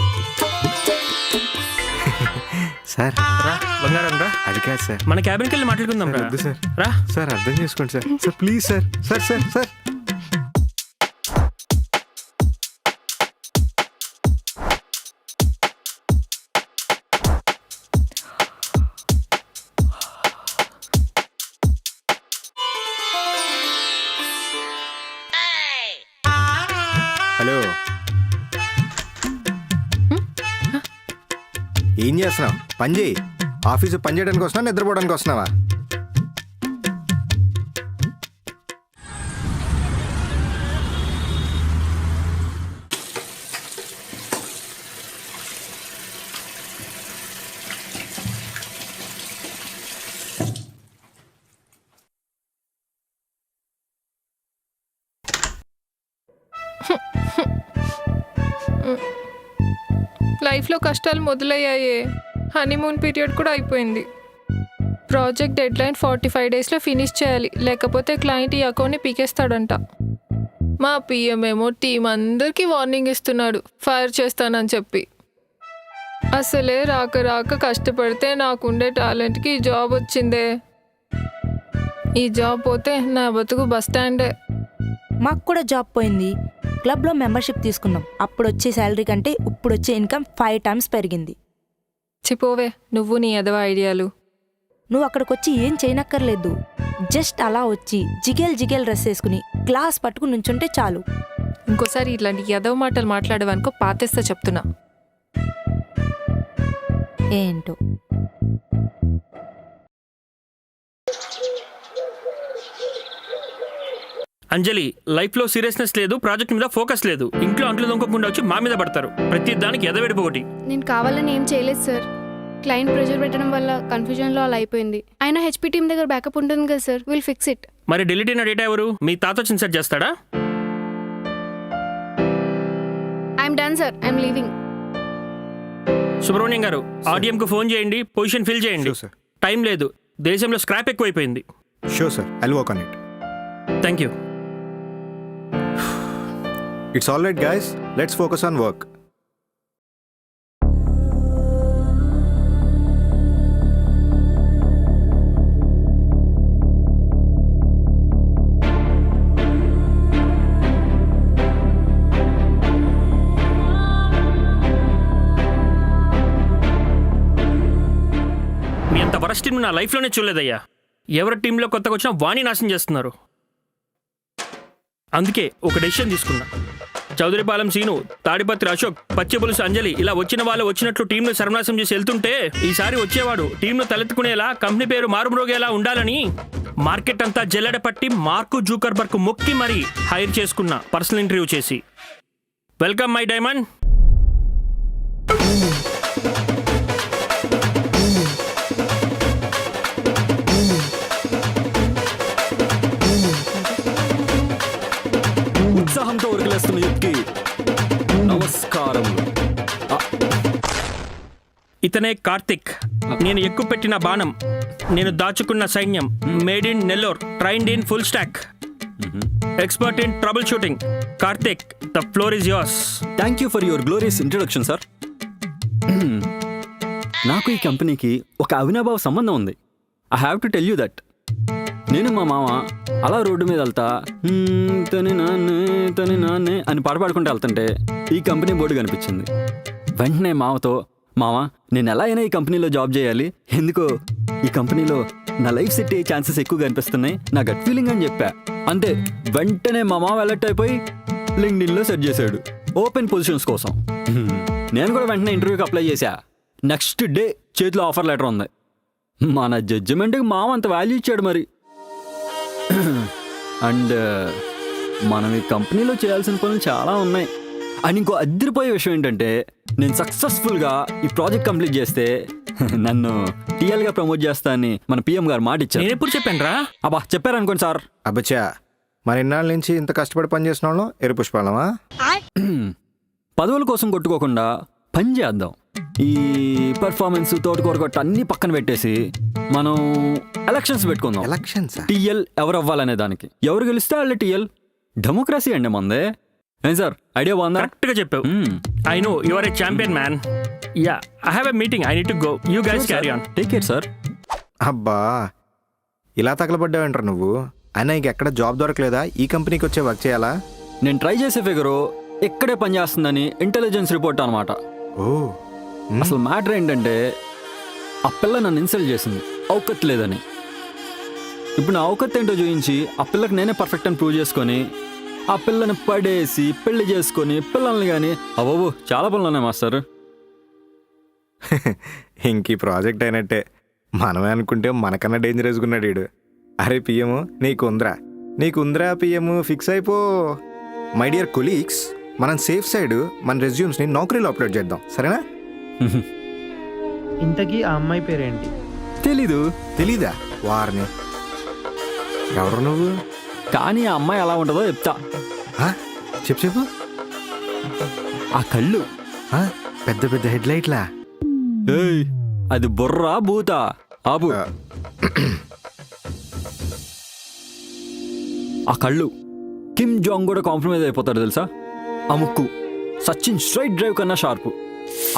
సార్ బంగారం రా, అది కాదు సార్, మన క్యాబిన్కి వెళ్ళి మాట్లాడుకుందాం. వద్దు సార్, రా సార్ అర్థం చేసుకోండి sir. Sir please sir. Sir sir sir hello, ఏం చేస్తున్నావు? పని చేయి. ఆఫీసు పని చేయడానికి వస్తున్నావా, నిద్రపోవడానికి వస్తున్నావా? లైఫ్లో కష్టాలు మొదలయ్యాయే. హనీమూన్ పీరియడ్ కూడా అయిపోయింది. ప్రాజెక్ట్ డెడ్లైన్ 45 డేస్లో ఫినిష్ చేయాలి, లేకపోతే క్లయింట్ ఈ అకౌంట్ని పీకేస్తాడంట. మా పిఎం ఏమో టీం అందరికీ వార్నింగ్ ఇస్తున్నాడు ఫైర్ చేస్తానని చెప్పి. అసలే రాక రాక కష్టపడితే నాకుండే టాలెంట్కి ఈ జాబ్ వచ్చిందే. ఈ జాబ్ పోతే నా బతుకు బస్ స్టాండే. మాకు కూడా జాబ్ పోయింది. క్లబ్లో మెంబర్షిప్ తీసుకున్నాం. అప్పుడు వచ్చే శాలరీ కంటే ఇప్పుడు వచ్చే ఇన్కమ్ 5 times పెరిగింది. చిపోవే నువ్వు నీ ఎదవ ఐడియాలు. నువ్వు అక్కడికి వచ్చి ఏం చేయనక్కర్లేదు. జస్ట్ అలా వచ్చి జిగేల్ జిగేల్ డ్రెస్ వేసుకుని గ్లాస్ పట్టుకుని నుంచుంటే చాలు. ఇంకోసారి ఇట్లాంటి ఎదవ మాటలు మాట్లాడేవనుకో పాతేస్తా చెప్తున్నా. ఏంటో అంజలి, లైఫ్లో సీరియస్నెస్ లేదు, ప్రాజెక్ట్ మీద ఫోకస్ లేదు. ఇంట్లో అంట్లు దొంగకుండా వచ్చి మా మీద పడతారు. ప్రతి దానికి ఎదవెడిపోటి. నేను కావాలని ఏం చేయలేదు సార్. క్లయింట్ ప్రెషర్ పెట్టడం వల్ల కన్ఫ్యూజన్లో అలా అయిపోయింది. అయినా హెచ్పీ టీమ్ దగ్గర బ్యాకప్ ఉంటుంది కదా సార్, విల్ ఫిక్స్ ఇట్. మరి డిలీట్ అయిన డేటా ఎవరు? మీ తాత వచ్చి ఇన్సర్ట్ చేస్తాడా? I'm done sir, I'm leaving. Subrahmanyam గారు, ఆర్డీఎంకు ఫోన్ చేయండి, పొజిషన్ ఫిల్ చేయండి. టైం లేదు, దేశంలో స్క్రాప్ ఎక్కువైపోయింది. Sure sir, I'll work on it. Thank you. It's all right, guys. Let's focus on work. మీ అంత వరస్ట్ టీం నా లైఫ్లోనే చూడలేదయ్యా. ఎవరి టీంలో కొత్తగా వచ్చినా వాణి నాశనం చేస్తున్నారు. అందుకే ఒక డెసిషన్ తీసుకున్నా. చౌదరిపాలెం సీను, తాడిపత్రి అశోక్, పచ్చిపులుసు అంజలి ఇలా వచ్చిన వాళ్ళు వచ్చినట్లు టీంను సర్వనాశం చేసి వెళ్తుంటే ఈసారి వచ్చేవాడు టీంను తలెత్తుకునేలా, కంపెనీ పేరు మారుమ్రోగేలా ఉండాలని మార్కెట్ అంతా జల్లెడ పట్టి మార్కు జూకర్బర్గ్ మొక్కి మరీ హైర్ చేసుకున్నా, పర్సనల్ ఇంటర్వ్యూ చేసి. Welcome my diamond. ఉత్సాహంతో ఉరకలేస్తున్న యుక్కి నమస్కారం. ఇతనే కార్తిక్, నేను ఎక్కుపెట్టిన బాణం, నేను దాచుకున్న సైన్యం. Made in Nellore, trained in full stock, expert in trouble shooting. Karthik, the floor is yours. Thank you for your glorious introduction sir. నాకు ఈ కంపెనీకి ఒక అవినాభావ సంబంధం ఉంది. I have to tell you that. నేను మా మామ అలా రోడ్డు మీద వెళ్తా తని నాన్నే అని పాట పాడుకుంటూ వెళ్తుంటే ఈ కంపెనీ బోర్డు కనిపించింది. వెంటనే మామతో, మామ నేను ఎలా అయినా ఈ కంపెనీలో జాబ్ చేయాలి, ఎందుకో ఈ కంపెనీలో నా లైఫ్ సెట్ అయ్యే ఛాన్సెస్ ఎక్కువగా అనిపిస్తున్నాయి, నా గట్ ఫీలింగ్ అని చెప్పా. అంతే, వెంటనే మా మామ అలర్ట్ అయిపోయి లింక్డ్ఇన్లో సెర్చ్ చేశాడు ఓపెన్ పొజిషన్స్ కోసం. నేను కూడా వెంటనే ఇంటర్వ్యూకి అప్లై చేశా. నెక్స్ట్ డే చేతిలో ఆఫర్ లెటర్ ఉంది. మన జడ్జిమెంట్కి మామ అంత వాల్యూ ఇచ్చాడు మరి. అండ్ మనం ఈ కంపెనీలో చేయాల్సిన పనులు చాలా ఉన్నాయి. అండ్ ఇంకో అదిరిపోయే విషయం ఏంటంటే, నేను సక్సెస్ఫుల్గా ఈ ప్రాజెక్ట్ కంప్లీట్ చేస్తే నన్ను టీఎల్గా ప్రమోట్ చేస్తా అని మన పిఎం గారు మాట ఇచ్చారు. నేను ఎప్పుడు చెప్పాను రా? అబ్బా చెప్పారనుకోండి సార్. అబ్బచ్చా, మరి ఇన్నాళ్ళ నుంచి ఇంత కష్టపడి పని చేసిన వాళ్ళం ఎరు పుష్పాలమా? పదవుల కోసం కొట్టుకోకుండా పని చేద్దాం. ఈ పర్ఫార్మెన్స్ తోటకూర కొట్ట అన్ని పక్కన పెట్టేసి మనం ఎలక్షన్స్ పెట్టుకుందాం. ఎలక్షన్స్? టీఎల్ ఎవరు అవ్వాలనే దానికి. ఎవరు గెలిస్తే వాళ్ళే టీఎల్. డెమోక్రసీ అండి మందే. ఏం సార్, ఐడియా బాగుందా? కరెక్ట్ గా చెప్పావు. I know you are a champion man. Ya, I have a meeting, I need to go. You guys carry on. Take care sir. అబ్బా, ఇలా తగలబడ్డావంటారు నువ్వు. అయినా ఇంకెక్కడ జాబ్ దొరకలేదా? ఈ కంపెనీకి వచ్చే వర్క్ చేయాలా? నేను ట్రై చేసే ఫిగరు ఎక్కడే పనిచేస్తుందని ఇంటెలిజెన్స్ రిపోర్ట్ అనమాట. ఓ, అసలు మ్యాటర్ ఏంటంటే, ఆ పిల్ల నన్ను ఇన్సల్ట్ చేసింది ఔకత్ లేదని. ఇప్పుడు నా ఔకత్ ఏంటో చూపించి ఆ పిల్లకి నేనే పర్ఫెక్ట్ అని ప్రూవ్ చేసుకొని ఆ పిల్లని పడేసి పెళ్లి చేసుకొని పిల్లల్ని కానీ అవ్వవు చాలా పనులు ఉన్నాయి మాస్టర్. ఇంక ఈ ప్రాజెక్ట్ అయినట్టే. మనమే అనుకుంటే మనకన్నా డేంజరస్గా ఉన్నాడు వీడు. అరే పిఎం, నీకుందిరా పిఎం, ఫిక్స్ అయిపో. మై డియర్ కొలీగ్స్, మనం సేఫ్ సైడ్ మన రెజ్యూమ్స్ని నౌకరీలో అప్లోడ్ చేద్దాం, సరేనా? ఇంతకీ ఆ అమ్మాయి పేరేంటి? తెలీదా? వారిని ఎవరు నువ్వు? కానీ ఆ అమ్మాయి ఎలా ఉంటుందో చెప్తా. ఆ? చెప్పు. ఆ కళ్ళు, పెద్ద పెద్ద హెడ్ లైట్లా? ఏయ్, అది బుర్రా బూతా? ఆపు. ఆ కళ్ళు కిమ్ జాంగ్ కూడా కాంప్రమైజ్ అయిపోతాడు తెలుసా? ఆ ముక్కు సచిన్ స్ట్రైట్ డ్రైవ్ కన్నా షార్పు.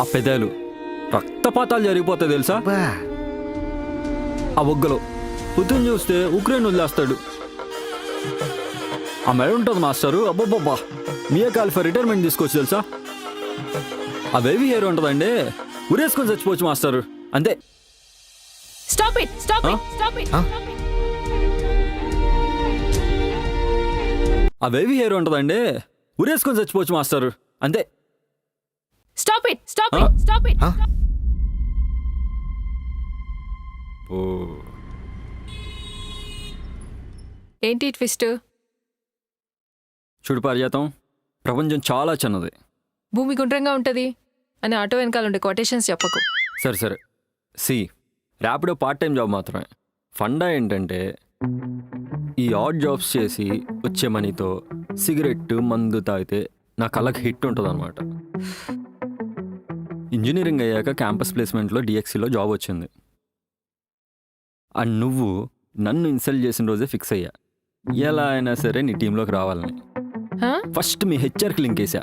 ఆ పెదాలు రక్తపాతాలు జరిగిపోతాయి తెలుసా? ఆ బొగ్గలో పుతిన్ చూస్తే ఉక్రెయిన్ వదిలేస్తాడు. ఆ మెడ ఉంటుంది మాస్టరు, అబ్బబ్బబ్బా, మియా ఖలీఫా రిటైర్మెంట్ తీసుకోవచ్చు తెలుసా? ఆ బేబీ హెయిర్ ఉంటుందండి, ఉరేసుకొని చచ్చిపోవచ్చు మాస్టరు, అంతే. Stop it, stop it, stop it. ఆ బేబీ హెయిర్ ఉంటుందండి, ఉరేసుకొని చచ్చిపోవచ్చు మాస్టరు, అంతే. Stop it, stop it, stop it. ఓ, ఏంటి ట్విస్ట్? చూడు పారిజాతం, ప్రపంచం చాలా చిన్నది. భూమి గుండ్రంగా ఉంటది అని ఆటో వెనకాల ఉండే కొటేషన్స్ చెప్పకు. సరే సి, ర్యాపిడో పార్ట్ టైం జాబ్ మాత్రమే. ఫండా ఏంటంటే ఈ ఆడ్ జాబ్స్ చేసి వచ్చే మనీతో సిగరెట్ మందు తాగితే నా కళ్ళకి హిట్ ఉంటుంది అనమాట. ఇంజనీరింగ్ అయ్యాక క్యాంపస్ ప్లేస్మెంట్లో డిఎక్సీలో జాబ్ వచ్చింది. అండ్ నువ్వు నన్ను ఇన్సల్ట్ చేసిన రోజే ఫిక్స్ అయ్యా, ఎలా అయినా సరే నీ టీంలోకి రావాలని. ఫస్ట్ మీ హెచ్ఆర్కి లింక్ వేసా,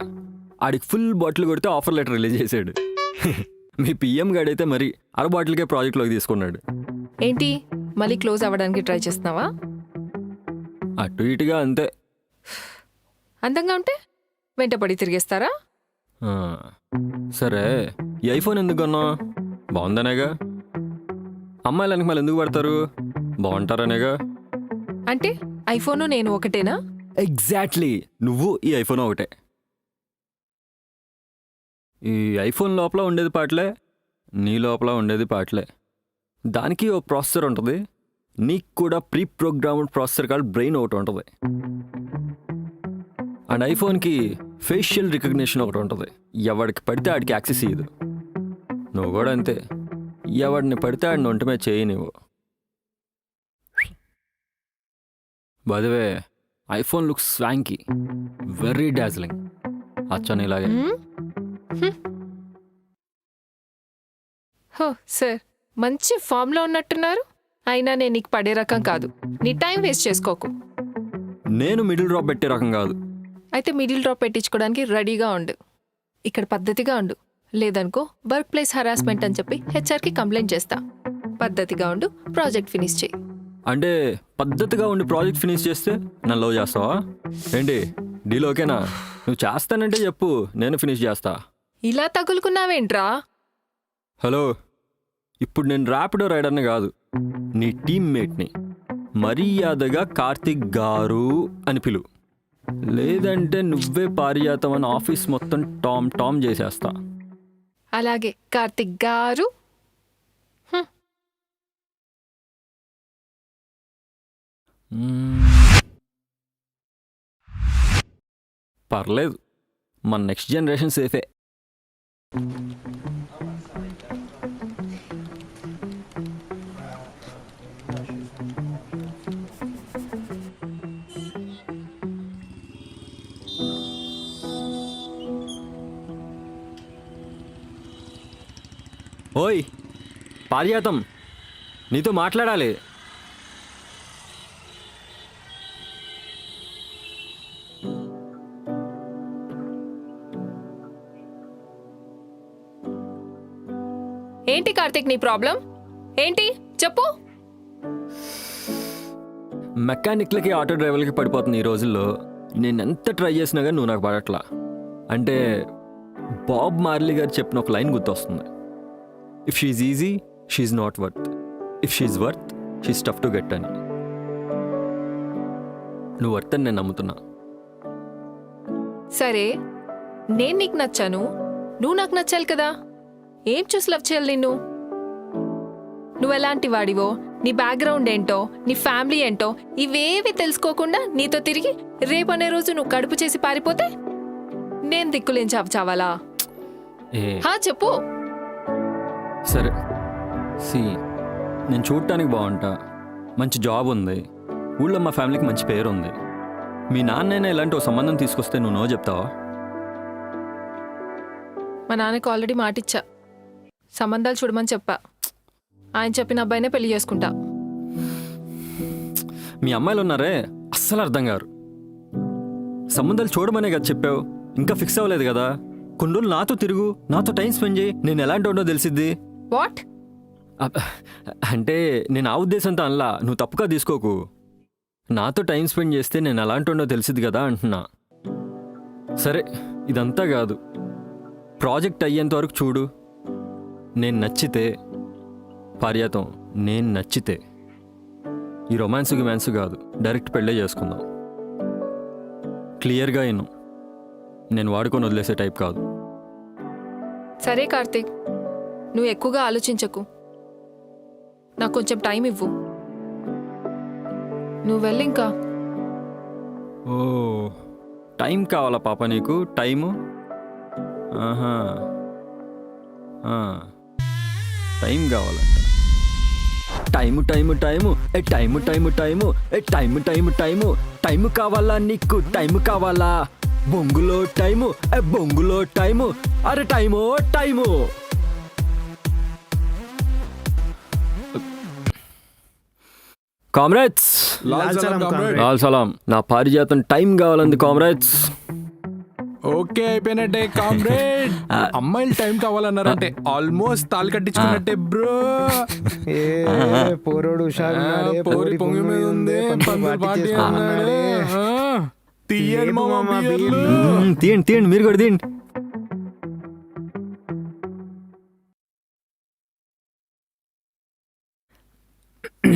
ఆడికి ఫుల్ బాటిల్ కొడితే ఆఫర్ లెటర్ రిలీజ్ చేశాడు. మీ పిఎం గాడైతే మరి అర బాటిల్కే ప్రాజెక్ట్లోకి తీసుకున్నాడు. ఏంటి మళ్ళీ క్లోజ్ అవ్వడానికి ట్రై చేస్తున్నావా? అటు ఇటుగా అంతే. అందంగా ఉంటే వెంటపడి తిరిగేస్తారా? ఆ, సరే, ఈ ఐఫోన్ ఎందుకు కొన్నావు? బాగుందనేగా. అమ్మాయిలు వెనక మళ్ళీ ఎందుకు పడతారు? బాగుంటారనేగా. అంటే ఐఫోను నేను ఒకటేనా? ఎగ్జాక్ట్లీ, నువ్వు ఈ ఐఫోన్ ఒకటే. ఈ ఐఫోన్ లోపల ఉండేది పాటలే, నీ లోపల ఉండేది పాటలే. దానికి ఓ ప్రాసెసర్ ఉంటుంది, నీకు కూడా ప్రీ ప్రోగ్రామ్డ్ ప్రాసెసర్ కాదు బ్రెయిన్ ఒకటి ఉంటుంది. అండ్ ఐఫోన్కి ఫేషియల్ రికగ్నిషన్ ఒకటి ఉంటుంది, ఎవడికి పడితే ఆడికి యాక్సెస్ ఇయ్యదు. నువ్వు కూడా అంతే, ఎవడిని పడితే ఆడిని ఒంటి మీద చేయి నువ్వు. By the way, iPhone looks swanky, very dazzling, అచ్చని ఇలాగే. హో సార్, మంచి ఫామ్లో ఉన్నట్టున్నారు. అయినా నేను నీకు పడే రకం కాదు, నీ టైం వేస్ట్ చేసుకోకు. నేను మిడిల్ డ్రాప్ పెట్టే రకం కాదు. అయితే మిడిల్ డ్రాప్ పెట్టించుకోవడానికి రెడీగా ఉండు. ఇక్కడ పద్ధతిగా ఉండు, లేదనుకో వర్క్ ప్లేస్ హరాస్మెంట్ అని చెప్పి హెచ్ఆర్కి కంప్లైంట్ చేస్తా. పద్ధతిగా ఉండు, ప్రాజెక్ట్ ఫినిష్ చేయి. అంటే పద్ధతిగా ఉండి ప్రాజెక్ట్ ఫినిష్ చేస్తే నన్ను లవ్ చేస్తావా ఏంటి? డీల్ ఓకేనా? నువ్వు చేస్తానంటే చెప్పు, నేను ఫినిష్ చేస్తా. ఇలా తగులుకున్నావేంట్రా? హలో, ఇప్పుడు నేను ర్యాపిడో రైడర్ని కాదు, నీ టీమ్మేట్ని. మర్యాదగా కార్తిక్ గారు అని పిలు, లేదంటే నువ్వే పారిజాతం అని ఆఫీస్ మొత్తం టామ్ టామ్ చేసేస్తా. అలాగే కార్తిక్ గారు. పర్లేదు, మన నెక్స్ట్ జనరేషన్ సేఫే. ఓయ్ పారిజాతం, నీతో మాట్లాడాలి. ఏంటి కార్తిక్ నీ ప్రాబ్లం ఏంటి చెప్పు. మెకానిక్లకి ఆటో డ్రైవర్లకి పడిపోతుంది ఈ రోజుల్లో. నేను ఎంత ట్రై చేసినా కానీ నువ్వు నాకు పడట్లా. అంటే బాబ్ మార్లీ గారు చెప్పిన ఒక లైన్ గుర్తొస్తుంది, if she's easy she's not worth, if she's worth she's tough to get అని. నువ్వు వర్త్ అని నేను నమ్ముతున్నా. సరే, నేను నీకు నచ్చాను, నువ్వు నాకు నచ్చాలి కదా. ఏం చూసి లవ్ చేయాలి నిన్ను? నువ్వెలాంటి వాడివో, నీ బ్యాక్గ్రౌండ్ ఏంటో, నీ ఫ్యామిలీ ఏంటో ఇవేవి తెలుసుకోకుండా నీతో తిరిగి రేపనే రోజు నువ్వు కడుపు చేసి పారిపోతే నేను దిక్కులేం చావాలా? చెప్పు. సరే సి, నేను చూడటానికి బాగుంటా, మంచి జాబ్ ఉంది, ఊళ్ళో మా ఫ్యామిలీకి మంచి పేరు ఉంది. మీ నాన్నైనా ఇలాంటి ఓ సంబంధం తీసుకొస్తే నువ్వు నో చెప్తావా? మా నాన్నకి ఆల్రెడీ మాటిచ్చా, సంబంధాలు చూడమని చెప్పా. ఆయన చెప్పిన అబ్బాయినే పెళ్లి చేసుకుంటా. మీ అమ్మాయిలు ఉన్నారే అస్సలు అర్థం కారు. సంబంధాలు చూడమనే కదా చెప్పావు, ఇంకా ఫిక్స్ అవ్వలేదు కదా. కొన్ని రోజులు నాతో తిరుగు, నాతో టైం స్పెండ్ చేయి, నేను ఎలాంటి వాడినో తెలిసిద్ది. వాట్? అంటే నేను ఆ ఉద్దేశంతో అనలా, నువ్వు తప్పుగా తీసుకోకు. నాతో టైం స్పెండ్ చేస్తే నేను ఎలాంటి వాడినో తెలిసిద్ది కదా అంటున్నా. సరే ఇదంతా కాదు, ప్రాజెక్ట్ అయ్యేంత వరకు చూడు. నేను నచ్చితే పార్యాతం, నేను నచ్చితే ఈ రొమాన్స్ కాదు, డైరెక్ట్ పెళ్ళే చేసుకుందాం. క్లియర్గా అయినా నేను వాడుకొని వదిలేసే టైప్ కాదు. సరే కార్తీక్, నువ్వు ఎక్కువగా ఆలోచించకు, నాకు కొంచెం టైం ఇవ్వు. నువ్వు వెళ్ళి ఇంకా. ఓ టైం కావాలా పాప నీకు? టైము? ఆహా, టైం కావాలంట. టైము టైము టైము ఏ టైము టైము టైము ఏ టైము టైము టైము టైము కావాలా నీకు? టైము కావాలా? బొంగులో టైము ఏ బొంగులో టైము, అరే టైమో టైము. కామ్రేడ్స్, లాల్ సలాం. నా పారిజాతం టైం కావాలంది కామ్రేడ్స్. ఓకే అయిపోయినట్టే కామ్రేడ్. అమ్మాయిలు టైం కావాలన్నారంటే ఆల్మోస్ట్ తాళి కట్టించుకున్నట్టే బ్రో. పోరోడు పోరి పొంగి మీద ఉంది, పందులు పార్టీ అన్నాడే. తీయండి మామ బీర్లు. తీయండి తీయండి, మీరు కూడా తీయండి.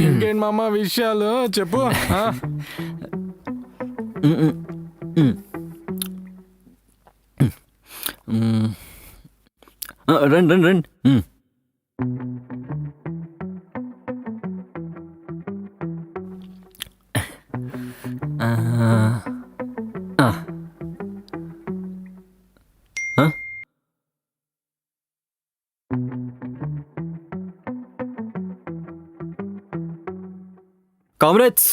ఇంకేంటి మామ విషయాలు చెప్పు. రండి రండి రండి. కామ్రేడ్స్,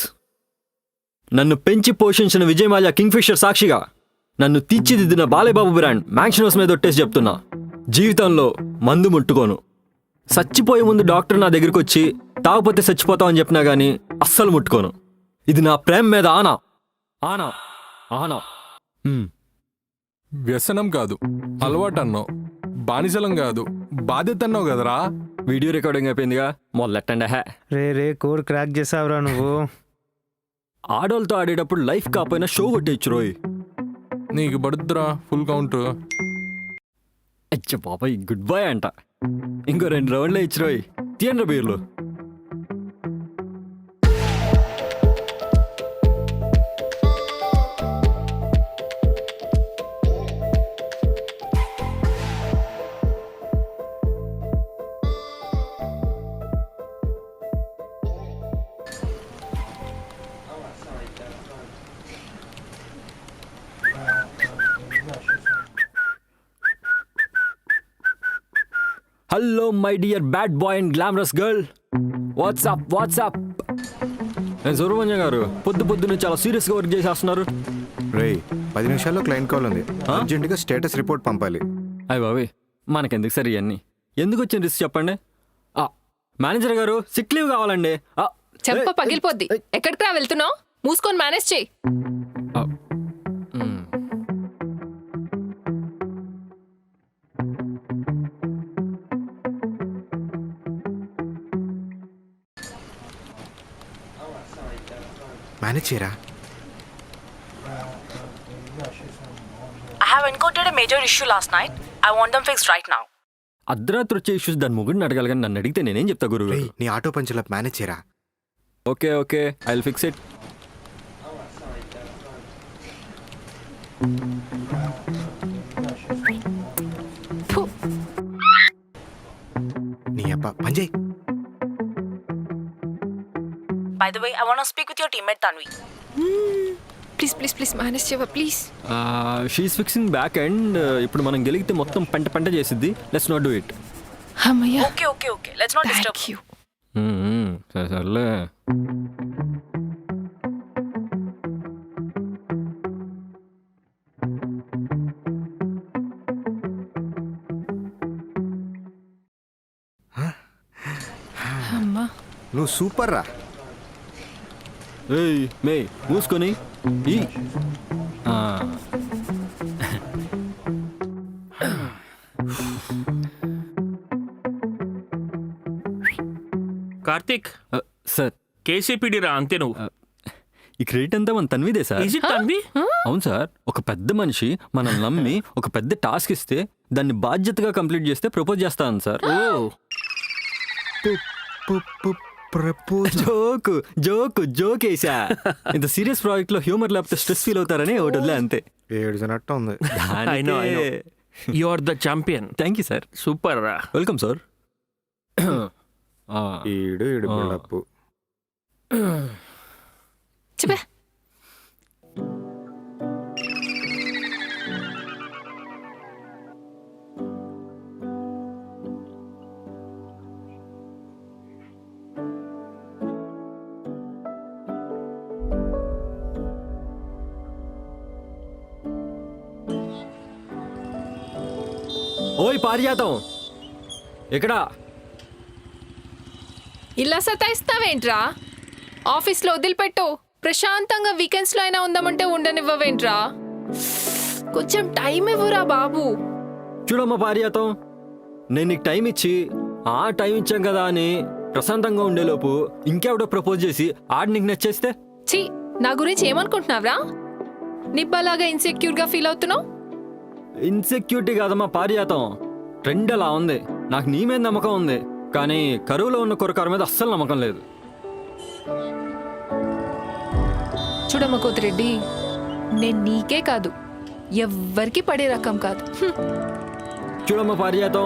నన్ను పెంచి పోషించిన విజయమాల్య కింగ్ఫిషర్ సాక్షిగా, నన్ను తీర్చిదిద్దిన బాలేబాబు బ్రాండ్ మ్యాక్సినోస్ మీద ఒట్టేసి చెప్తున్నా, జీవితంలో మందు ముట్టుకోను. చచ్చిపోయే ముందు డాక్టర్ నా దగ్గరికి వచ్చి తాగపోతే చచ్చిపోతామని చెప్పినా గానీ అస్సలు ముట్టుకోను. ఇది నా ప్రేమ మీద ఆనా ఆనా ఆనా. వ్యసనం కాదు, అలవాటు అన్నావు. బానిసలం కాదు, బాధ్యత అన్నావు కదరా. వీడియో రికార్డింగ్ అయిపోయిందిగా, మొదలెట్టండి. రే కోడ్ క్రాక్ చేసావురా నువ్వు. ఆడోళ్ళతో ఆడేటప్పుడు లైఫ్ కాపోయినా షో కొట్టేచ్చు రోయ్. నీకు పడుద్దురా ఫుల్ కౌంట్. అచ్చ బాబాయ్, గుడ్ బాయ్ అంట. ఇంకో 2 రౌండ్లే ఇచ్చు రోయ్. తీయండి బీర్లు. Hello my dear bad boy and glamorous girl, WhatsApp WhatsApp. నేను సుబ్రహ్మణ్యం గారు, పొద్దున్న చాలా సీరియస్గా వర్క్ చేసేస్తున్నారు. రే 10 నిమిషాల్లో క్లయింట్ కాల్ ఉంది, అర్జెంటుగా స్టేటస్ రిపోర్ట్ పంపాలి. అయ్య బాబే, మనకెందుకు సరే ఇవన్నీ? ఎందుకు వచ్చిన రిస్క్ చెప్పండి. మేనేజర్ గారు సిక్ లీవ్ కావాలండి. చెంప పగిలిపోద్ది. ఎక్కడికి రా వెళ్తున్నావు? మూసుకొని మేనేజ్ చేయి. మేనేజ్ చేయరా. I have encountered a major issue last night. I want them fixed right now. అర్ధరాత్రి వచ్చే ఇష్యూస్ దాని ముగ్గురిని అడగాలి, కానీ నన్ను అడిగితే నేనేం చెప్తా గురువు. నీ ఆటో పంచుల మేనేజ్ చేయరా. Okay okay, I will fix it. పని చేయి. By the way, I want to speak with your teammate Tanvi. Please please please manage చేయవా please. She is fixing back and ఇప్పుడు మనం గెలిగితే మొత్తం పెంట పెంట చేసిద్ది. Let's not do it. అమ్మయ్యా. Okay. Let's not disturb. Thank you. సరే సర్లే. అమ్మా. నువ్వు సూపర్ రా. ఏయ్ మే మూసుకొని ఈ కార్తిక్ సార్ కేసీపీడి రా అంతే నువ్వు. ఈ క్రెడిట్ అంతా మన తన్విదే సార్. Is it Tanvi? అవును సార్. ఒక పెద్ద మనిషి మనల్ని నమ్మి ఒక పెద్ద టాస్క్ ఇస్తే దాన్ని బాధ్యతగా కంప్లీట్ చేస్తే ప్రపోజ్ చేస్తాను సార్. జోకు జోకు జోకేసా. ఇంత సీరియస్ ప్రాజెక్ట్ లో హ్యూమర్ లేకపోతే స్ట్రెస్ ఫీల్ అవుతారని ఒకటి వదిలే అంతే. ఏడుచినట్టు ఉంది. I know. You are the champion. Thank you sir. Super రా. Welcome sir. ఈడు బిల్డప్. చెప్పే. ఓయ్ పారిజాతం ఎక్కడా? ఇలా సతాయిస్తావేంట్రా? ఆఫీస్లో వదిలిపెట్టు. ప్రశాంతంగా వీకెండ్స్లో అయినా ఉందామంటే ఉండనివ్వవేంట్రా? కొంచెం టైం ఇవ్వరా బాబు. చూడమ్మా పారిజాతం, నేను నీకు టైం ఇచ్చి ఆ టైం ఇచ్చాం కదా అని ప్రశాంతంగా ఉండేలోపు ఇంకెవడో ప్రపోజ్ చేసి ఆడు నీకు నచ్చేస్తే? ఛీ, నా గురించి ఏమనుకుంటున్నావురా? నిబ్బలాగా ఇన్సెక్యూర్గా ఫీల్ అవుతున్నావు? ఇన్సెక్యూరిటీ కాదమ్మా పారిజాతం, ట్రెండ్ అలా ఉంది. నాకు నీ మీద నమ్మకం ఉంది, కానీ కరువులో ఉన్న కురకారు మీద అస్సలు నమ్మకం లేదు. చూడమ్మ కోతిరెడ్డి, నేను నీకే కాదు ఎవ్వరికి పడే రకం కాదు. చూడమ్మా పారిజాతం,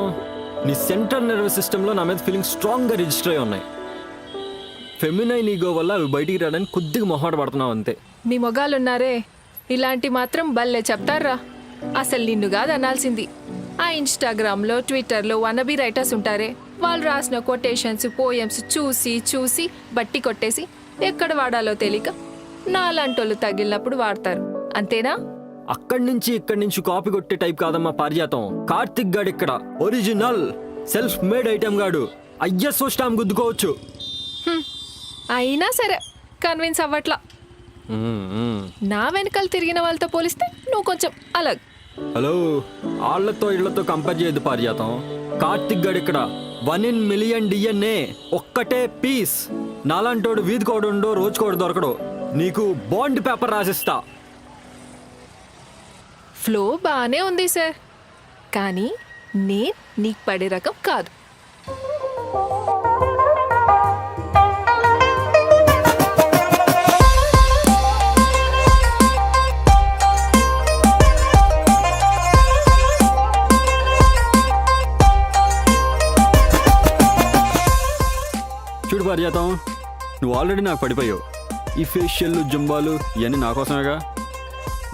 నీ సెంట్రల్ నర్వస్ సిస్టంలో నా మీద ఫీలింగ్ స్ట్రాంగ్గా రిజిస్టర్ అయి ఉన్నాయి. ఫెమినైన్ ఈగో వల్ల అవి బయటికి రావడానికి కొద్దిగా మొహాట పడుతున్నావు అంతే. మీ మొగాలున్నారే, ఇలాంటి మాత్రం భలే చెప్తారా. అసలు నిన్ను కాదు అనాల్సింది. ఆ ఇన్స్టాగ్రామ్లో ట్విట్టర్లో వనబీ రైటర్స్ ఉంటారే, వాళ్ళు రాసిన కొటేషన్స్ పోయమ్స్ చూసి చూసి బట్టి కొట్టేసి ఎక్కడ వాడాలో తెలియక నాలాంటోళ్ళు తగిలినప్పుడు వాడతారు. అంతేనా? అక్కడి నుంచి ఇక్కడి నుంచి కాపీ కొట్టే టైప్ కాదమ్మా పారిజాతం. కార్తిక్ గాడు ఇక్కడ ఒరిజినల్ సెల్ఫ్ మేడ్ ఐటమ్ గాడు. ఐఎస్ఓ స్టాంప్ గుద్దుకోవచ్చు. అయినా సరే కన్విన్స్ అవ్వట్లా. నా వెనకాల తిరిగిన వాళ్ళతో పోలిస్తే నువ్వు కొంచెం అలగ్. హలో, వాళ్ళతో ఇళ్లతో కంపేర్ చేయదు పారిజాతం. కార్తిక్ గాడు ఇక్కడ 1 in million DNA, ఒక్కటే పీస్. నాలాంటోడు వీధికోడుండో రోజుకోడు దొరకడు. నీకు బాండ్ పేపర్ రాసిస్తా. ఫ్లో బాగానే ఉంది సార్, కానీ నేను నీకు పడే రకం కాదు. చూడు పారిజాతం, నువ్వు ఆల్రెడీ నాకు పడిపోయావు. ఈ ఫేషియల్ జంబాలు ఇవన్నీ నా కోసమేగా.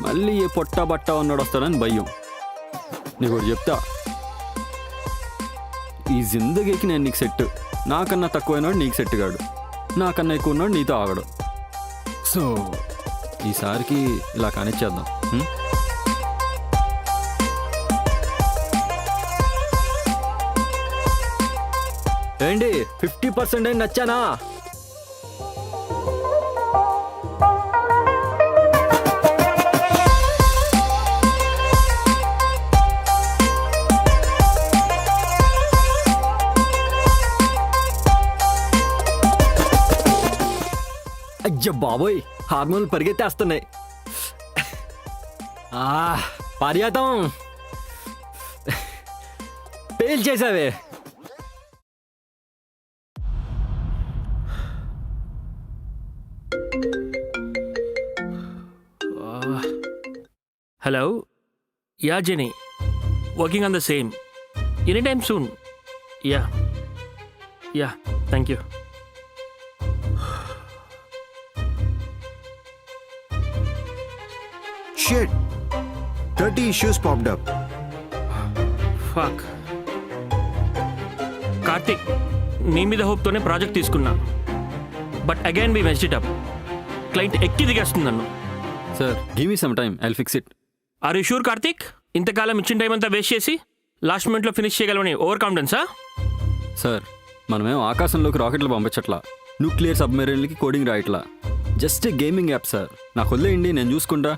మళ్ళీ ఏ పొట్టా బట్ట ఉన్నాడు వస్తాడని భయం. నీకు ఒకటి చెప్తా, ఈ జిందగీకి నేను నీకు సెట్. నాకన్నా తక్కువైనాడు నీకు సెట్ కాడు, నాకన్నా ఎక్కువ ఉన్నాడు నీతో ఆగడు. సో ఈసారికి ఇలా కానిచ్చేద్దాం. ఏంటి 50% అయినా నచ్చానా? అయ్యో బాబోయ్, హార్మోన్లు పరిగెత్తేస్తున్నాయి. పారిజాతం pale Chesave. Hello? Yeah, Jenny. Working on the same. Anytime soon. Yeah. Ya thank you. Shit 30 issues popped up. Fuck. Karthik, నీ మీద హోప్తోనే ప్రాజెక్ట్ తీసుకున్నా, but again we messed it up. Client ఎక్కి దిగేస్తుంది నన్ను. Sir give me some time, I'll fix it. Are you sure Karthik? ఇంతకాలం ఇచ్చిన time అంతా వేస్ట్ చేసి లాస్ట్ మినిట్లో ఫినిష్ చేయగలమని ఓవర్ కాన్ఫిడెన్సా? సార్ మనమేం ఆకాశంలోకి రాకెట్లు పంపించట్లా, న్యూక్లియర్ సబ్మెరీన్లకి కోడింగ్ రాయట్లా, జస్ట్ గేమింగ్ యాప్ సార్. నాకు వదిలేయండి, నేను చూసుకుంటా.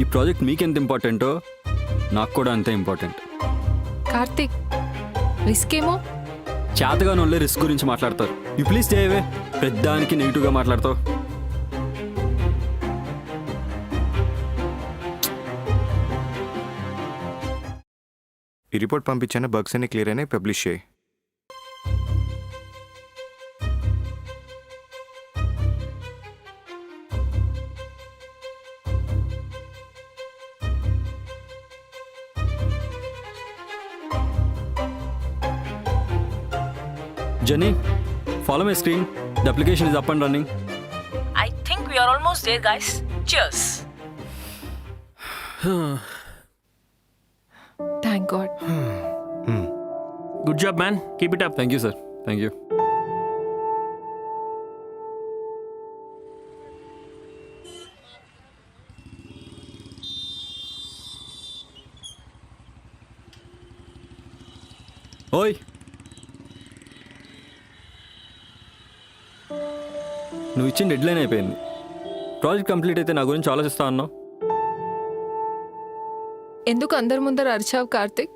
ఈ ప్రాజెక్ట్ మీకెంత ఇంపార్టెంటో నాకు కూడా అంతే ఇంపార్టెంట్. కార్తిక్, రిస్క్ ఏమో. చేతగా నోళ్ళే రిస్క్ గురించి మాట్లాడతారు. You please stay away. పెద్దానికి నెగిటివ్గా మాట్లాడతావు. ఈ రిపోర్ట్ పంపించాను, బగ్స్ అన్ని క్లియర్ అయినాయి, పబ్లిష్ చేయి. Jenny, follow my screen. The application is up and running. I think we are almost there, guys. Cheers. Thank God. Good job man, keep it up. Thank you, sir. Thank you. ఓయ్, నువ్వు ఇచ్చిన deadline అయిపోయింది. Project complete అయితే నా గురించి ఆలోచిస్తా అన్నావు. ఎందుకు అందరి ముందర అరిచావు కార్తిక్?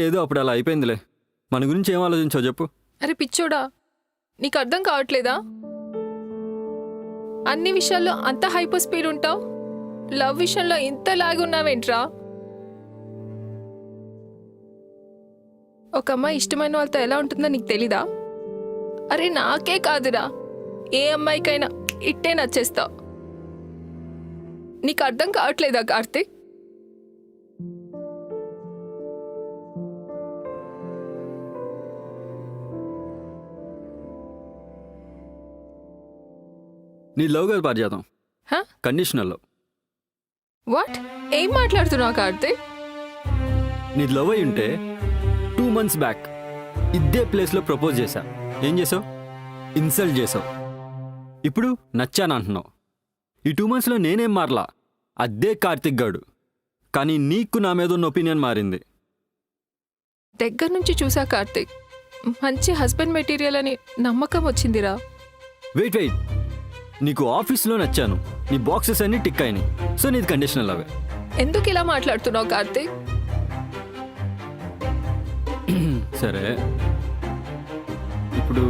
ఏదో అప్పుడు అలా అయిపోయిందిలే. మన గురించి ఏం ఆలోచించావు చెప్పు. అరే పిచ్చోడా, నీకు అర్థం కావట్లేదా? అన్ని విషయాల్లో అంత హైపర్ స్పీడ్ ఉంటావు, లవ్ విషయంలో ఇంత లాగున్నావేంట్రా? ఒక అమ్మాయి ఇష్టమైన వాళ్ళతో ఎలా ఉంటుందో నీకు తెలీదా? అరే నాకే కాదురా, ఏ అమ్మాయికైనా ఇట్టే నచ్చేస్తావు. నీకు అర్థం కావట్లేదా కార్తిక్? నీ లవ్ కాదు పారిజాతం, కండిషనల్ లవ్. వాట్? ఏం మాట్లాడుతున్నావు కార్తిక్? నీ లవ్ అయి ఉంటే 2 months బ్యాక్ ఇదే ప్లేస్లో ప్రపోజ్ చేశా. ఏం చేసావు? ఇన్సల్ట్ చేసావు. ఇప్పుడు నచ్చాను అంటున్నావు. ఈ 2 monthsలో నేనేం మారలా, అదే కార్తిక్ గాడు. కానీ నీకు నా మీద ఉన్న ఒపీనియన్ మారింది. దగ్గర నుంచి చూసా కార్తిక్, మంచి హస్బెండ్ మెటీరియల్ అని నమ్మకం వచ్చిందిరా. వెయిట్, నీకు ఆఫీస్లో నచ్చాను, నీ బాక్సెస్ అన్ని టిక్ అయినాయి, సో నీది కండిషనల్ అవే. ఎందుకు ఇలా మాట్లాడుతున్నావు కార్తిక్? సరే, ఇప్పుడు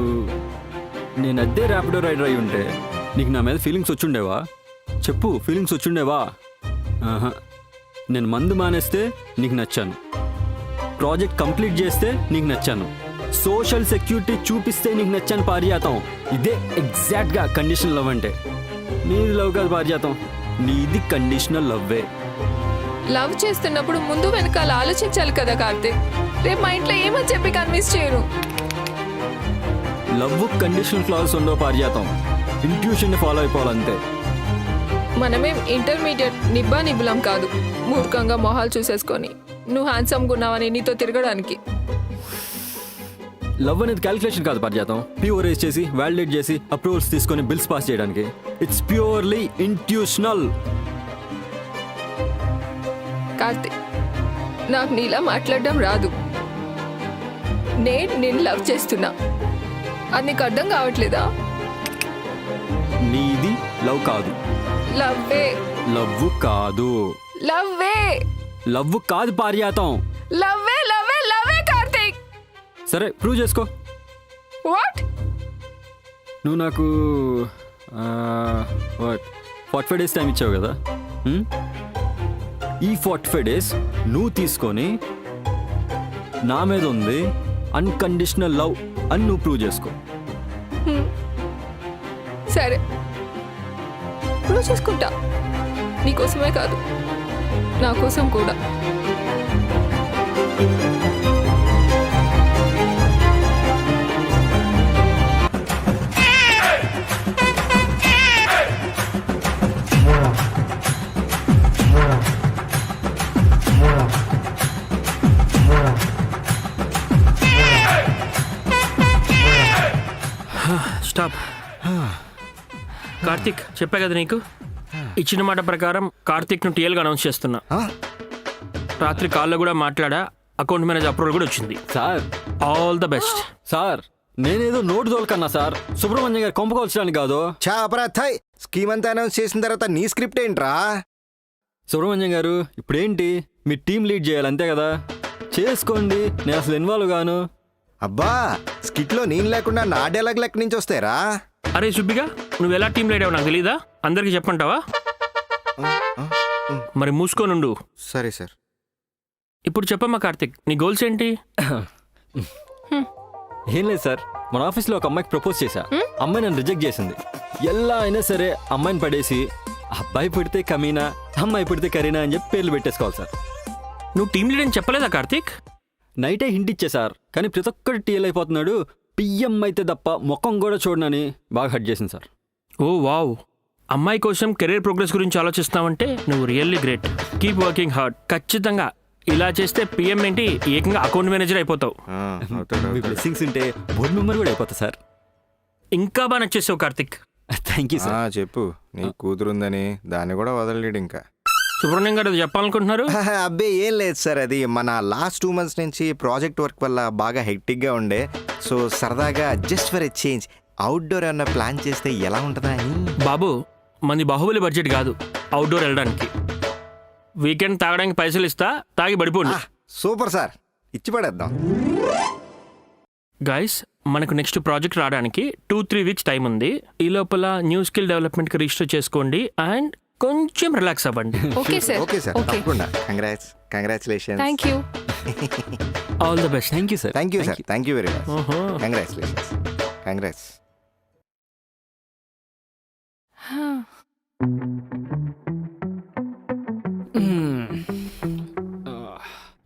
నేను అదే ర్యాపిడో రైడర్ అయి ఉంటే నీకు నా మీద ఫీలింగ్స్ వచ్చుండేవా? చెప్పు, ఫీలింగ్స్ వచ్చుండేవా? ఆహా. నేను మందు మానేస్తే నీకు నచ్చాను, ప్రాజెక్ట్ కంప్లీట్ చేస్తే నీకు నచ్చాను, సోషల్ సెక్యూరిటీ చూపిస్తే నీకు నచ్చాను పారిజాతం. ఇదే ఎగ్జాక్ట్గా కండిషనల్ లవ్ అంటే. నీది లవ్ కాదు పారిజాతం, నీది కండిషనల్ లవ్వే. లవ్ చేస్తున్నప్పుడు ముందు వెనకాల ఆలోచించాలి కదా కార్తిక్. రేపు మా ఇంట్లో ఏమని చెప్పి కన్విన్స్ చేయరు. లవ్ కండిషనల్ క్లాస్ ఉండవు పారిజాతం, ఇంట్యూషన్ ఫాలో అయిపోవాలంతే. మనమేం ఇంటర్మీడియట్ నిబ్బా నిబ్బులం కాదు, మూర్ఖంగా మొహాలు చూసేసుకొని నువ్వు హ్యాండ్సమ్గా ఉన్నావని నీతో తిరగడానికి. లవ్ అనేది క్యాలిక్యులేషన్ కాదు పారిజాతం, ప్యూరైజ్ చేసి వ్యాలిడేట్ చేసి అప్రూవల్స్ తీసుకొని బిల్స్ పాస్ చేయడానికి. It's purely intuitional. కార్తిక్, నాకు నీలా మాట్లాడడం రాదు. నేను నిన్ను లవ్ చేస్తున్నా, అది నీకు అర్థం కావట్లేదా? నీది లవ్ కాదు. లవ్వే. లవ్ కాదు. లవ్వే. లవ్ కాదు పారిజాతం. లవ్వే లవ్వే లవ్వే కార్తిక్. సరే, ప్రూవ్ చేసుకో. వాట్? నువ్వు నాకు 45 days టైం ఇచ్చావు కదా. ఈ 45 days నువ్వు తీసుకొని నా మీద ఉంది అన్కండిషనల్ లవ్ అని నువ్వు ప్రూవ్ చేసుకో. సరే, ప్రూవ్ చేసుకుంటా. నీకోసమే కాదు, నా కోసం కూడా. కార్తిక్ చెప్పా కదా నీకు, ఇచ్చిన మాట ప్రకారం కార్తిక్ను టీఎల్గా అనౌన్స్ చేస్తున్నా. రాత్రి కాల్లో కూడా మాట్లాడా, అకౌంట్ మేనేజర్ అప్రూవల్ కూడా వచ్చింది. Sir all the best. Sir నేనేదో నోటు తోలుకన్నా సార్, సుబ్రహ్మణ్యం గారు కొంపకొచ్చడానికి కాదు. చాపరాథాయ్ స్కీమ్ అంతా అనౌన్స్ చేసిన తర్వాత నీ స్క్రిప్ట్ ఏంట్రా? సుబ్రహ్మణ్యం గారు ఇప్పుడేంటి, మీ టీం లీడ్ చేయాలి అంతే కదా, చేసుకోండి. నేను అసలు ఇన్వాల్వ్ గాను. అబ్బా స్కిట్లో నేను లేకుండా నా డైలాగ్ లెక్క నుంచి వస్తాయరా? అరే సుబ్బిగా, నువ్వు ఎలా టీం లీడ్ అయ్యావు నాకు తెలీదా? అందరికీ చెప్పంటావా? మరి మూసుకోనుండు. సరే సార్. ఇప్పుడు చెప్పమ్మా కార్తిక్, నీ గోల్స్ ఏంటి? ఏం లేదు సార్, మన ఆఫీస్లో ఒక అమ్మాయికి ప్రపోజ్ చేశా. అమ్మాయి నన్ను రిజెక్ట్ చేసింది. ఎలా అయినా సరే అమ్మాయిని పడేసి అబ్బాయి పుడితే కమీనా, అమ్మాయి పుడితే కరీనా అని చెప్పి పేర్లు పెట్టేసుకోవాలి సార్. నువ్వు టీం లీడ్ అని చెప్పలేదా కార్తిక్? నైటే హింట్ ఇచ్చే సార్, కానీ ప్రతి ఒక్కటి టీఎల్ అయిపోతున్నాడు. పిఎం అయితే తప్ప ముఖం కూడా చూడనని బాగా హట్ చేసింది సార్. ఓ వావ్, అమ్మాయి కోసం కెరీర్ ప్రోగ్రెస్ గురించి ఆలోచిస్తావంటే నువ్వు really great. Keep working hard. ఖచ్చితంగా ఇలా చేస్తే పిఎం ఏంటి, ఏకంగా అకౌంట్ మేనేజర్ అయిపోతావు. మీ బ్లెస్సింగ్స్ ఉంటే బోర్డు మెంబర్ కూడా అయిపోతా సార్. ఇంకా బాగా నచ్చేసావు కార్తిక్. Thank you sir. చెప్పు, నీ కూతురుందని దాన్ని కూడా వదలలేడు ఇంకా. సుబ్రహ్మణ్యం గారు చెప్పాలనుకుంటున్నారు? అబ్బే ఏం లేదు సార్, అది మన లాస్ట్ 2 months నుంచి ప్రాజెక్ట్ వర్క్ వల్ల బాగా హెక్టిక్గా ఉండే. సో సరదాగా just for a change outdoor ఏమన్నా ప్లాన్ చేస్తే ఎలా ఉంటుందా అని. బాబు, మంది బాహుబలి బడ్జెట్ కాదు అవుట్డోర్ వెళ్ళడానికి. వీకెండ్ తాగడానికి పైసలు ఇస్తా, తాగి పడిపోండి. సూపర్ సార్, ఇచ్చి పడేద్దాం. గైస్, మనకు నెక్స్ట్ ప్రాజెక్ట్ రావడానికి 2-3 weeks టైం ఉంది. ఈ లోపల న్యూ స్కిల్ డెవలప్మెంట్కి రిజిస్టర్ చేసుకోండి అండ్ కొంచెం రిలాక్స్ అవ్వండి. Okay sir. ఓకే సార్, తప్పకుండా. Congratulations. Thank you. All the best. Thank you sir. Thank you sir, thank you very much. Congratulations. Congrats.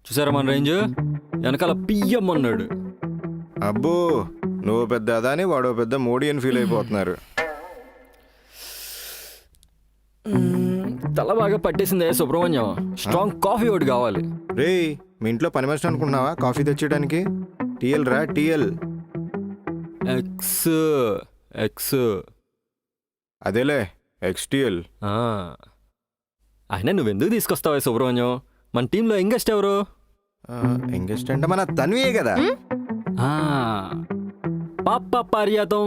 చూసారా మన రేంజ్, వెనకాల పిఎం అన్నాడు. అబ్బో, నువ్వు పెద్ద అదాని, వాడు పెద్ద మోడీ అని ఫీల్ అయిపోతున్నారు. తల బాగా పట్టేసిందే సుబ్రహ్మణ్యం, స్ట్రాంగ్ కాఫీ ఒకటి కావాలి. రే, మీ ఇంట్లో పని మనిషి అనుకుంటున్నావా కాఫీ తెచ్చేయడానికి? టీఎల్ రా, టీఎల్. ఎక్స్ ఎక్స్ అదేలే, ఎక్స్టీఎల్. అయినా నువ్వెందుకు తీసుకొస్తావా సుబ్రహ్మణ్యం? మన టీంలో యంగెస్ట్ ఎవరు? యంగెస్ట్ అంటే మన తన్వియే కదా. పాప పారియాతం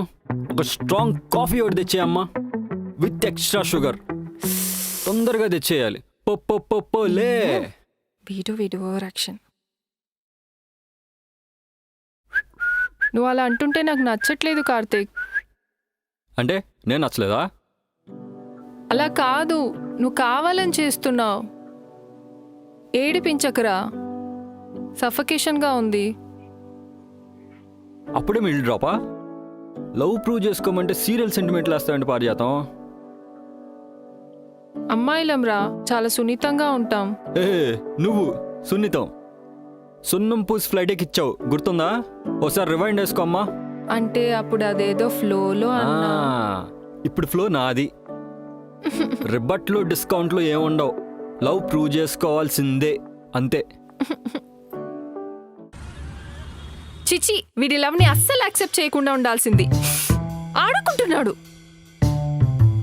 ఒక స్ట్రాంగ్ కాఫీ ఒకటి తెచ్చేయమ్మా, విత్ ఎక్స్ట్రా షుగర్. తొందరగా తెచ్చేయాలి. లే వీడు ఓవర్ యాక్షన్. నువ్వు అలా అంటుంటే నాకు నచ్చట్లేదు కార్తీక్. అంటే నేను నచ్చలేదా? అలా కాదు, నువ్వు కావాలని చేస్తున్నావు. ఏడిపించకరా, సఫకేషన్గా ఉంది. అప్పుడే మిడిల్ డ్రాపా? లవ్ ప్రూవ్ చేసుకోమంటే సీరియల్ సెంటిమెంట్లు వేస్తాయండి పారిజాతం. అమ్మాయిలంరా చాలా సున్నితంగా ఉంటాం. నువ్వు సున్నితం, సున్నం పూసి ఫ్లైట్ ఎక్కిచ్చావు, గుర్తుందా? ఒకసారి రివైండ్ వేసుకో అమ్మా. అంటే అప్పుడు అదేదో ఫ్లోలో అన్నా. ఇప్పుడు ఫ్లో నాది. రిబట్లు డిస్కౌంట్లు ఏముండవు, లవ్ ప్రూవ్ చేసుకోవాల్సిందే అంతే. చిచి, వీడి లవ్ని అస్సలు యాక్సెప్ట్ చేయకుండా ఉండాల్సింది. ఆడుకుంటున్నాడు.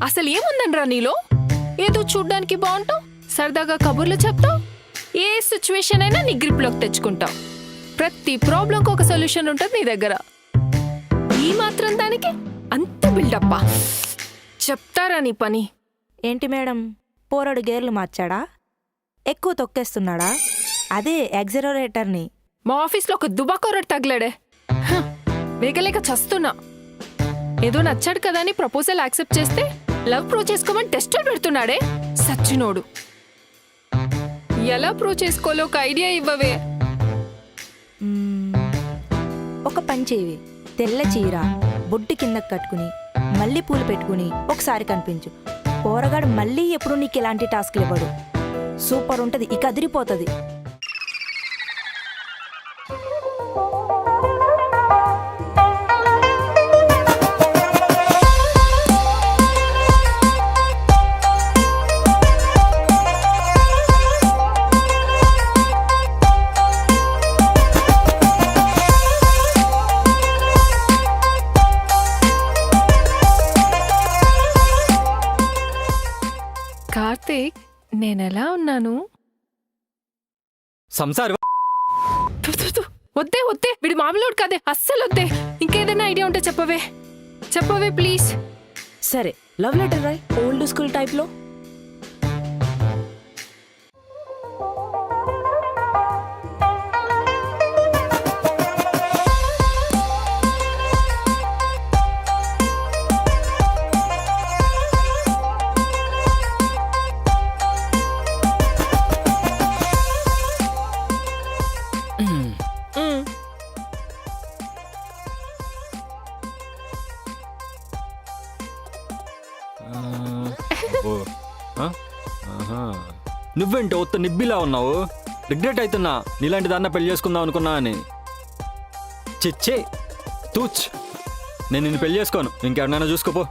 అసలు ఏముందనరా నీలో? ఏదో చూడ్డానికి బాగుంటావు, సరదాగా కబుర్లు చెప్తావు, ఏ సిచ్యువేషన్ అయినా నీ గ్రిప్లోకి తెచ్చుకుంటావు. ప్రతి ప్రాబ్లంకి ఒక సొల్యూషన్ ఉంటుంది నీ దగ్గర. ఈ మాత్రం దానికి అంత బిల్డప్పా? చెప్తారా నీ పని? ఏంటి మేడం, పోరడు గేర్లు మార్చాడా? ఎక్కువ తొక్కేస్తున్నాడా? అదే యాక్సిలరేటర్ని. మా ఆఫీస్లో ఒక దుబాకోరడ్ తగిలాడే, వేగలేక చస్తున్నా. ఏదో నచ్చాడు కదా అని ప్రపోజల్ యాక్సెప్ట్ చేస్తే లవ్ ప్రూవ్ చేసుకోమని టెస్టర్ పెడుతున్నాడే సచ్చినోడు. ఎలా ప్రూవ్ చేసుకోలో ఒక ఐడియా ఇవ్వవే. ఒక పని చేయి, తెల్ల చీర బొడ్డు కిందకు కట్టుకుని మళ్ళీ పూలు పెట్టుకుని ఒకసారి కనిపించు. పోరగాడు మళ్ళీ ఎప్పుడు నీకు ఇలాంటి టాస్క్లు ఇవ్వడు. సూపర్ ఉంటది, ఇక అదిరిపోతుంది. చెప్తున్నాను. సంసారి థు, థు, థు. వద్దే వద్దే, వీడి మామూలు కాదే, అస్సలు వద్దే. ఇంకేదైనా ఐడియా ఉంటే చెప్పవే, చెప్పవే ప్లీజ్. సరే, లవ్ లెటర్ రాయ్ ఓల్డ్ స్కూల్ టైప్లో. నువ్వేంటి ఒత్త నిబ్బిలా ఉన్నావు? రిగ్రెట్ అవుతున్నా, నీలాంటి దాన్న పెళ్లి చేసుకుందాం అనుకున్నా అని. చిచ్చే తూచ్, నేను నిన్ను పెళ్లి చేసుకోను, ఇంకెవరినైనా చూసుకోపో.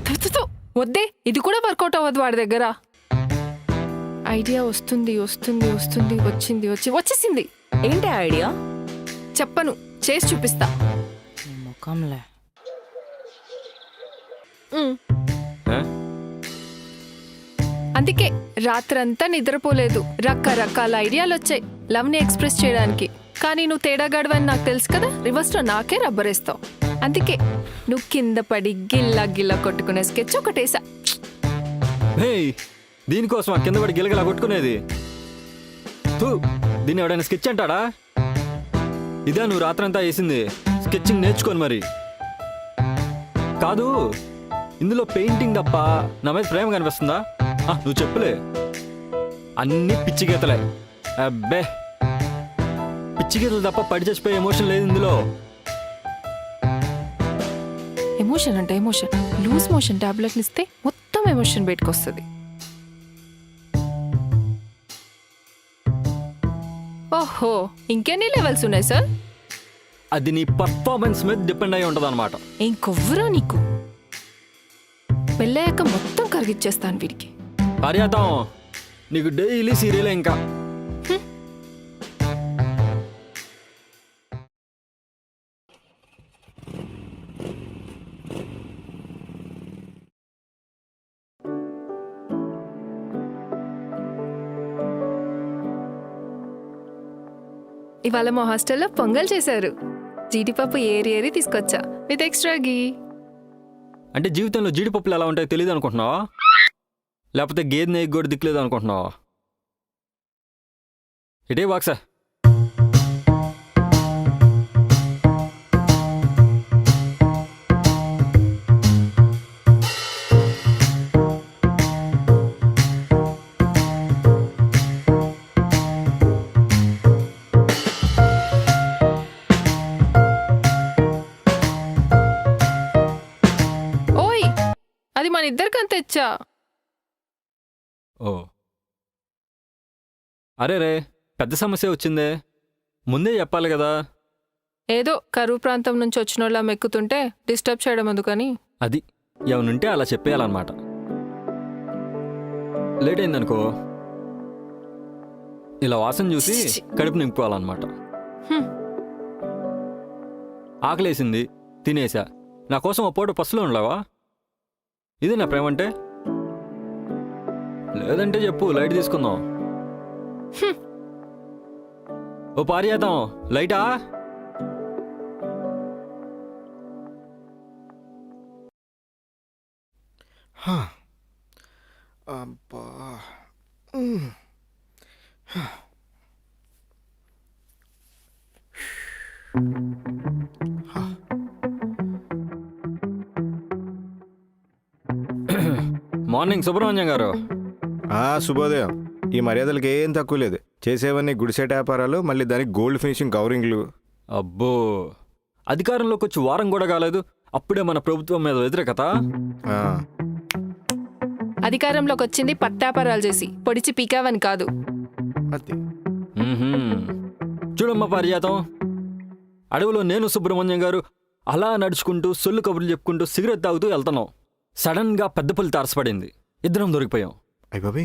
థు, థు, థు. వద్దే, ఇది కూడా వర్కౌట్ అవ్వదు వాడి దగ్గర. ఐడియా వస్తుంది వస్తుంది వస్తుంది, వచ్చేసింది. ఏంటి ఐడియా? చెప్పను, చేసి చూపిస్తా. ముఖంలే. అందుకే రాత్రంతా నిద్రపోలేదు. రకరకాల ఐడియాలు వచ్చాయి లవ్ని ఎక్స్ప్రెస్ చేయడానికి. కానీ నువ్వు తేడాగాడవని నాకు తెలుసు కదా, రివర్స్లో నాకే రబ్బరేస్తావు. అందుకే నువ్వు కింద పడి గిల్లా గిల్లా కొట్టుకునే స్కెచ్ ఒకటేసా. హే, దీనికోసం కింద పడి గిలగలా కొట్టుకునేది? దీన్ని ఎవడైనా స్కెచ్ అంటాడా? ఇదే నువ్వు రాత్రంతా వేసింది? స్కెచ్చింగ్ నేర్చుకోని మరి. కాదు, ఇందులో పెయింటింగ్ తప్ప నా మీద ప్రేమ కనిపిస్తుందా? నువ్వు చెప్పులే, అన్ని పిచ్చి గీతలే. అబ్బే, పిచ్చి గీతలు తప్ప పడి చచ్చిపోయే ఎమోషన్ లేదు ఇందులో. ఎమోషన్ అంటే ఎమోషన్, లూజ్ మోషన్ టాబ్లెట్లు ఇస్తే మొత్తం ఎమోషన్ బయటకు వస్తుంది. ఓహో, ఇంకెన్ని లెవెల్స్ ఉన్నాయి సార్? అది నీ పర్ఫార్మెన్స్ మీద డిపెండ్ అయి ఉంటుంది అనమాట. ఏం కొవ్వురా నీకు? పెళ్ళయ్యాక మొత్తం కరిగిచ్చేస్తాను వీడికి. పర్యాతం, నీకు డైలీ సీరియల్ ఇంకా. ఇవాళ మా హాస్టల్లో పొంగల్ చేశారు. జీడిపప్పు ఏరి తీసుకొచ్చా విత్ ఎక్స్ట్రా గీ. అంటే జీవితంలో జీడిపప్పులు ఎలా ఉంటాయో తెలియదు అనుకుంటున్నావా? లేకపోతే గేదె నెయ్యి కూడా దిక్కులేదు అనుకుంటున్నావా? ఇటే బాక్సా. ఓయ్, అది మన ఇద్దరికని తెచ్చా. ఓ, అరే రే, పెద్ద సమస్య వచ్చిందే, ముందే చెప్పాలి కదా. ఏదో కరువు ప్రాంతం నుంచి వచ్చిన వాళ్ళ మెక్కుతుంటే డిస్టర్బ్ చేయడం ఎందుకని. అది ఎవనుంటే అలా చెప్పేయాలన్నమాట. లేట్ అయిందనుకో, ఇలా వాసన చూసి కడుపు నింపుకోవాలన్నమాట. ఆకలేసింది, తినేసా, నా కోసం ఓ పూట పసులో ఉండలేవా? ఇది నా ప్రేమంటే? లేదంటే చెప్పు, లైట్ తీసుకుందాం. ఓ పారియాతం, లైటా? అబ్బా, మార్నింగ్ సుబ్రహ్మణ్యం గారు. శుభోదయం. ఈ మర్యాదలకి ఏం తక్కువ లేదు. చేసేవన్నీ గుడిసెట్ వ్యాపారాలు, మళ్ళీ దానికి గోల్డ్ ఫినిషింగ్ కవరింగ్లు. అబ్బో, అధికారంలోకి వచ్చి వారం కూడా కాలేదు, అప్పుడే మన ప్రభుత్వం మీద వ్యతిరేకత. అధికారంలోకి వచ్చింది పత్తాపారాలు చేసి, పొడిచి పీకావని కాదు. చూడమ్మా పారిజాతం, అడవిలో నేను సుబ్రహ్మణ్యం గారు అలా నడుచుకుంటూ సొల్లు కబుర్లు చెప్పుకుంటూ సిగరెట్ తాగుతూ వెళ్తున్నాం. సడన్ గా పెద్ద పులి తారసపడింది, ఇద్దరం దొరికిపోయాం. అయ్యబాబీ,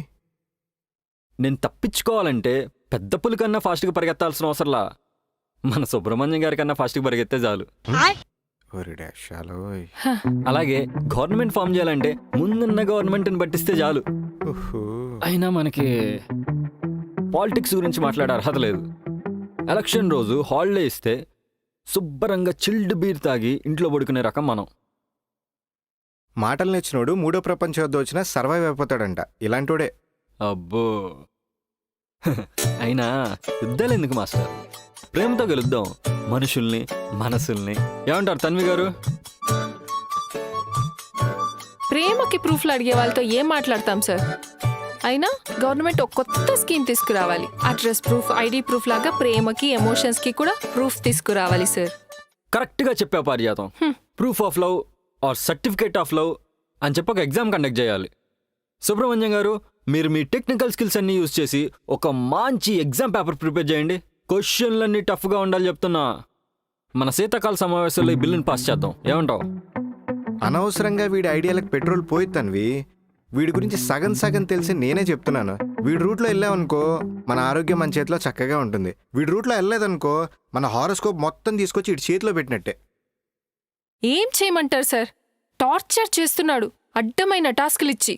నేను తప్పించుకోవాలంటే పెద్ద పులి కన్నా ఫాస్ట్గా పరిగెత్తాల్సిన అవసరంలా మన సుబ్రహ్మణ్యం గారి కన్నా ఫాస్ట్గా పరిగెత్తే చాలు. ఒరి డాషాలో. అలాగే గవర్నమెంట్ ఫామ్ చేయాలంటే ముందున్న గవర్నమెంట్ని పట్టిస్తే చాలు. అయినా మనకి పాలిటిక్స్ గురించి మాట్లాడే అర్హత లేదు. ఎలక్షన్ రోజు హాలిడే ఇస్తే శుభ్రంగా చిల్డ్ బీర్ తాగి ఇంట్లో పడుకునే రకం మనం. మాటలు నేర్చినోడు మూడో ప్రపంచ యుద్ధం వచ్చినా సర్వైవ్ అయిపోతాడంట. ఇలాంటోడే. అబ్బో. అయినా యుద్ధాలు ఎందుకు మాస్టర్? ప్రేమతో గెలుద్దాం మనుషుల్ని, మనసుల్ని. ఏమంటారు తన్వి గారు? ప్రేమకి ప్రూఫ్లు అడిగే వాళ్ళతో ఏం మాట్లాడతాం సార్? అయినా గవర్నమెంట్ ఒక కొత్త స్కీమ్ తీసుకురావాలి. అడ్రస్ ప్రూఫ్, ఐడి ప్రూఫ్ లాగా ప్రేమకి, ఎమోషన్స్ కి కూడా ప్రూఫ్ తీసుకురావాలి సార్. కరెక్ట్గా చెప్పా పారిజాతం. Proof of love or certificate of love అని చెప్పి ఒక ఎగ్జామ్ కండక్ట్ చేయాలి. సుబ్రహ్మణ్యం గారు, మీరు మీ టెక్నికల్ స్కిల్స్ అన్నీ యూజ్ చేసి ఒక మంచి ఎగ్జామ్ పేపర్ ప్రిపేర్ చేయండి. క్వశ్చన్లన్నీ టఫ్గా ఉండాలి చెప్తున్నా. మన శీతాకాల సమావేశంలో ఈ బిల్లుని పాస్ చేద్దాం. ఏమంటావు? అనవసరంగా వీడి ఐడియాలకు పెట్రోల్ పోయిద్దన్వి. వీడి గురించి సగం సగం తెలిసి నేనే చెప్తున్నాను. వీడి రూట్లో వెళ్ళామనుకో మన ఆరోగ్యం మన చేతిలో చక్కగా ఉంటుంది. వీడి రూట్లో వెళ్ళలేదనుకో మన హారోస్కోప్ మొత్తం తీసుకొచ్చి ఇటు చేతిలో పెట్టినట్టే. ఏం చేయమంటారు సార్? టార్చర్ చేస్తున్నాడు అడ్డమైన టాస్క్లు ఇచ్చి.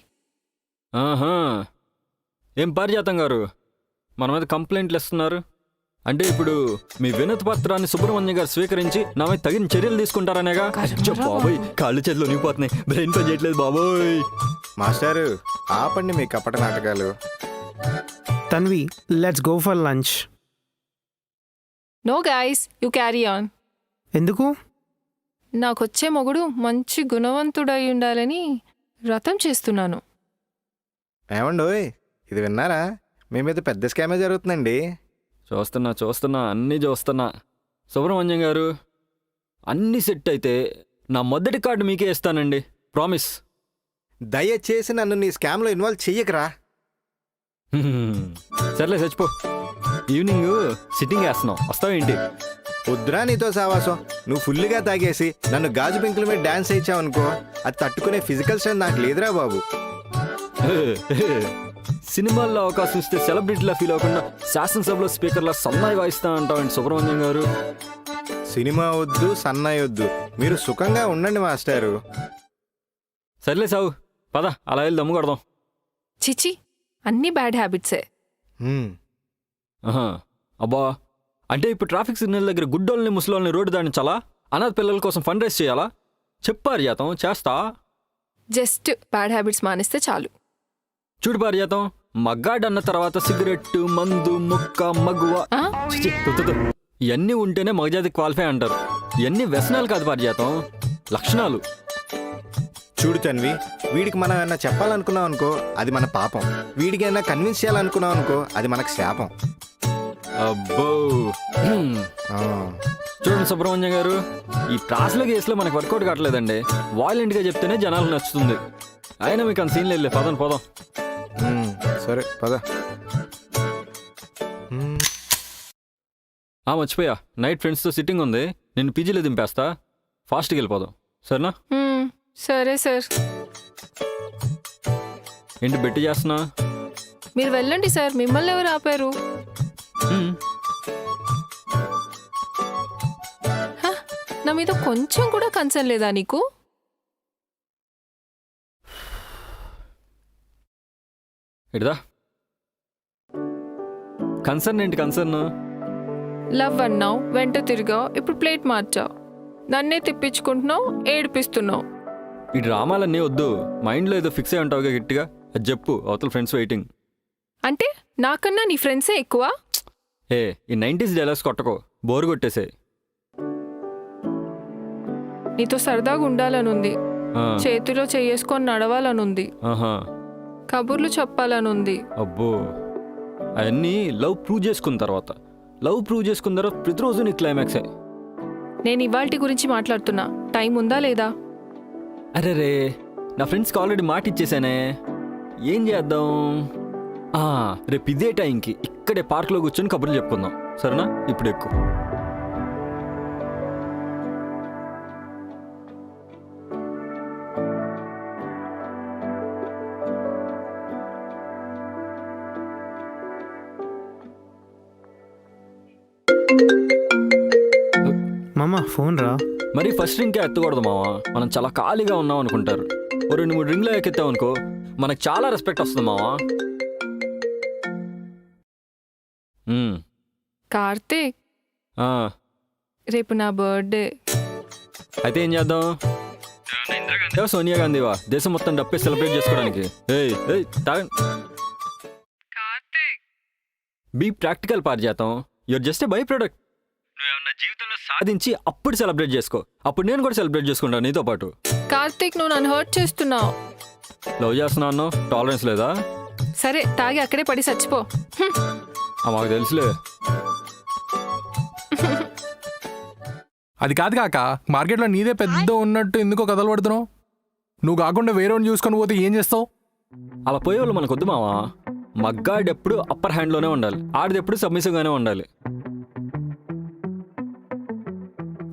ఆహా, ఏం పారిజాతం గారు మన మీద కంప్లైంట్లు ఇస్తున్నారు అంటే ఇప్పుడు మీ వినతి పత్రాన్ని సుబ్రహ్మణ్యం గారు స్వీకరించి నా మీద తగిన చర్యలు తీసుకుంటారనేగా? బాబోయ్, కాళ్ళు చేతులు ఉనిగిపోతున్నాయి, బ్రెయిన్ పని చేయట్లేదు బాబోయ్. మాస్టారు ఆపండి మీ కపట నాటకాలు. Tanvi, let's go for lunch. No guys, you carry on. ఎందుకు? నాకొచ్చే మొగుడు మంచి గుణవంతుడై ఉండాలని వ్రతం చేస్తున్నాను. ఏమండోయ్, ఇది విన్నారా? మీ మీద పెద్ద స్కామే జరుగుతుందండి. చూస్తున్నా అన్నీ చూస్తున్నా. సుబ్రహ్మణ్యం గారు, అన్నీ సెట్ అయితే నా మొదటి కార్డు మీకే ఇస్తానండి, ప్రామిస్. దయచేసి నన్ను నీ స్కామ్లో ఇన్వాల్వ్ చెయ్యకరా. సర్లే చచ్చిపో. ఈవినింగ్ సిట్టింగ్ వేస్తున్నాం, వస్తావేంటి? వద్దురా నీతో సావాసం. నువ్వు ఫుల్గా తాగేసి నన్ను గాజు పెంకుల మీద డాన్స్ వేయించావనుకో, అది తట్టుకునే ఫిజికల్ స్ట్రెంత్ నాకు లేదురా బాబు. సినిమాల్లో అవకాశం ఇస్తే సెలబ్రిటీలా ఫీల్ అవ్వకుండా శాసనసభలో స్పీకర్లా సన్నాయి వాయిస్తా అంటామండి సుబ్రహ్మణ్యం గారు. సినిమా వద్దు, సన్నాయి వద్దు, మీరు సుఖంగా ఉండండి మాస్టారు. సర్లే సావు, పద అలా వెళ్ళి దమ్ము కొడదాం. చిచి, అన్నీ బ్యాడ్ హ్యాబిట్సే. ఆహా, అబ్బా, అంటే ఇప్పుడు ట్రాఫిక్ సిగ్నల్ దగ్గర గుడ్డోళ్ళని ముసలోళ్ళని రోడ్డు దాటించాలా? అనాథ పిల్లల కోసం ఫండ్ రైజ్ చేయాలా? చెప్పారిజాతం, చేస్తా. జస్ట్ బ్యాడ్ హ్యాబిట్స్ మానేస్తే చాలు. చూడు పారిజాతం, మగ్గాడన్న తర్వాత సిగరెట్, మందు, ముక్క, మగువ ఇవన్నీ ఉంటేనే మగజాతి క్వాలిఫై అంటారు. ఇవన్నీ వ్యసనాలు కాదు పారిజాతం, లక్షణాలు. చూడు తన్వి, వీడికి మనం ఏమన్నా చెప్పాలనుకున్నాం అనుకో అది మన పాపం. వీడికి ఏమన్నా కన్విన్స్ చేయాలనుకున్నాం అనుకో అది మనకు శాపం. అబ్బో. చూడండి సుబ్రహ్మణ్యం గారు, ఈ ప్రాసల కేసులో మనకు వర్కౌట్ కావట్లేదండి. వాయిలెంట్గా చెప్తేనే జనాలు నచ్చుతుంది. అయినా మీకు అంత సీన్లు వెళ్ళే, పదం పోదాం. సరే పద. మర్చిపోయా, నైట్ ఫ్రెండ్స్తో సిట్టింగ్ ఉంది, నేను పీజీలో దింపేస్తా, ఫాస్ట్గా వెళ్ళిపోదాం, సరేనా? సరే సార్. ఏంటి బెట్టి చేస్తున్నా? మీరు వెళ్ళండి సార్, మిమ్మల్ని ఎవరు ఆపారు? నా మీద కొంచెం కూడా కన్సర్న్ లేదా నీకు? ఇడదా కన్సర్న్ ఏంటి? కన్సర్న్ లవ్ అన్నావు, వెంట తిరిగావు, ఇప్పుడు ప్లేట్ మార్చావు, నన్నే తిప్పించుకుంటున్నావు, ఏడిపిస్తున్నావు. ఈ డ్రామాలన్నీ వద్దు, మైండ్లో ఏదో ఫిక్స్ అయి ఉంటావుగా గట్టిగా, అది చెప్పు. అవతల ఫ్రెండ్స్ వెయిటింగ్. అంటే నాకన్నా నీ ఫ్రెండ్సే ఎక్కువ? ఈ 90s డైలాగ్స్ కొట్టకో, బోర్ కొట్టేసే. నీతో సరదాగా ఉండాలనుంది, చేతిలో చేసుకొని నడవాలనుంది, కబుర్లు చెప్పాలనుంది. అబ్బో, అవన్నీ లవ్ ప్రూవ్ చేసుకున్న తర్వాత ప్రతిరోజు నీ క్లైమాక్సే. నేను ఇవాల్టి గురించి మాట్లాడుతున్నా, టైం ఉందా లేదా? అరే రే, నా ఫ్రెండ్స్కి ఆల్రెడీ మాట ఇచ్చేసానే, ఏం చేద్దాం? రేపు ఇదే టైంకి ఇక్కడే పార్క్లో కూర్చొని కబుర్లు చెప్పుకుందాం, సరేనా? ఇప్పుడు ఎక్కువ. మామ ఫోన్ రా. మరి ఫస్ట్ రింగ్కే ఎత్తకూడదు మావా, మనం చాలా ఖాళీగా ఉన్నాం అనుకుంటారు. ఓ 2-3 రింగ్లో ఎక్కిస్తాం అనుకో, మనకు చాలా రెస్పెక్ట్ వస్తుంది మావా. కార్తీక్, ఆ, రేపు నా బర్త్డే. అయితే ఏం చేద్దాం? సోనియా గాంధీవా దేశం మొత్తం డప్పే సెలబ్రేట్ చేసుకోవడానికి? ఏయ్ ఏయ్ తాగండి. బీ ప్రాక్టికల్ పార్ట్ చేద్దాం. You're just a byproduct. నువ్వేమన్నా జీవితంలో సాధించి అప్పుడు సెలబ్రేట్ చేసుకో. అప్పుడు నేను కూడా సెలబ్రేట్ చేసుకుంటాను నీతో పాటు. కార్తీక్, నువ్వు నన్ను హర్ట్ చేస్తున్నావు. లవ్ చేస్తున్నాను, టాలరెన్స్ లేదా? సరే, తాగి అక్కడే పడి చచ్చిపో. మాకు తెలుసులే. అది కాదు కాక, మార్కెట్లో నీదే పెద్ద ఉన్నట్టు ఎందుకో కథలు పడుతున్నావు? నువ్వు కాకుండా వేరే చూసుకొని పోతే ఏం చేస్తావు? అలా పోయేవాళ్ళు మనకు వద్దు మావా. మగ్గాడెప్పుడు అప్పర్ హ్యాండ్లోనే ఉండాలి, ఆడిదెప్పుడు సబ్మిసివ్గానే ఉండాలి.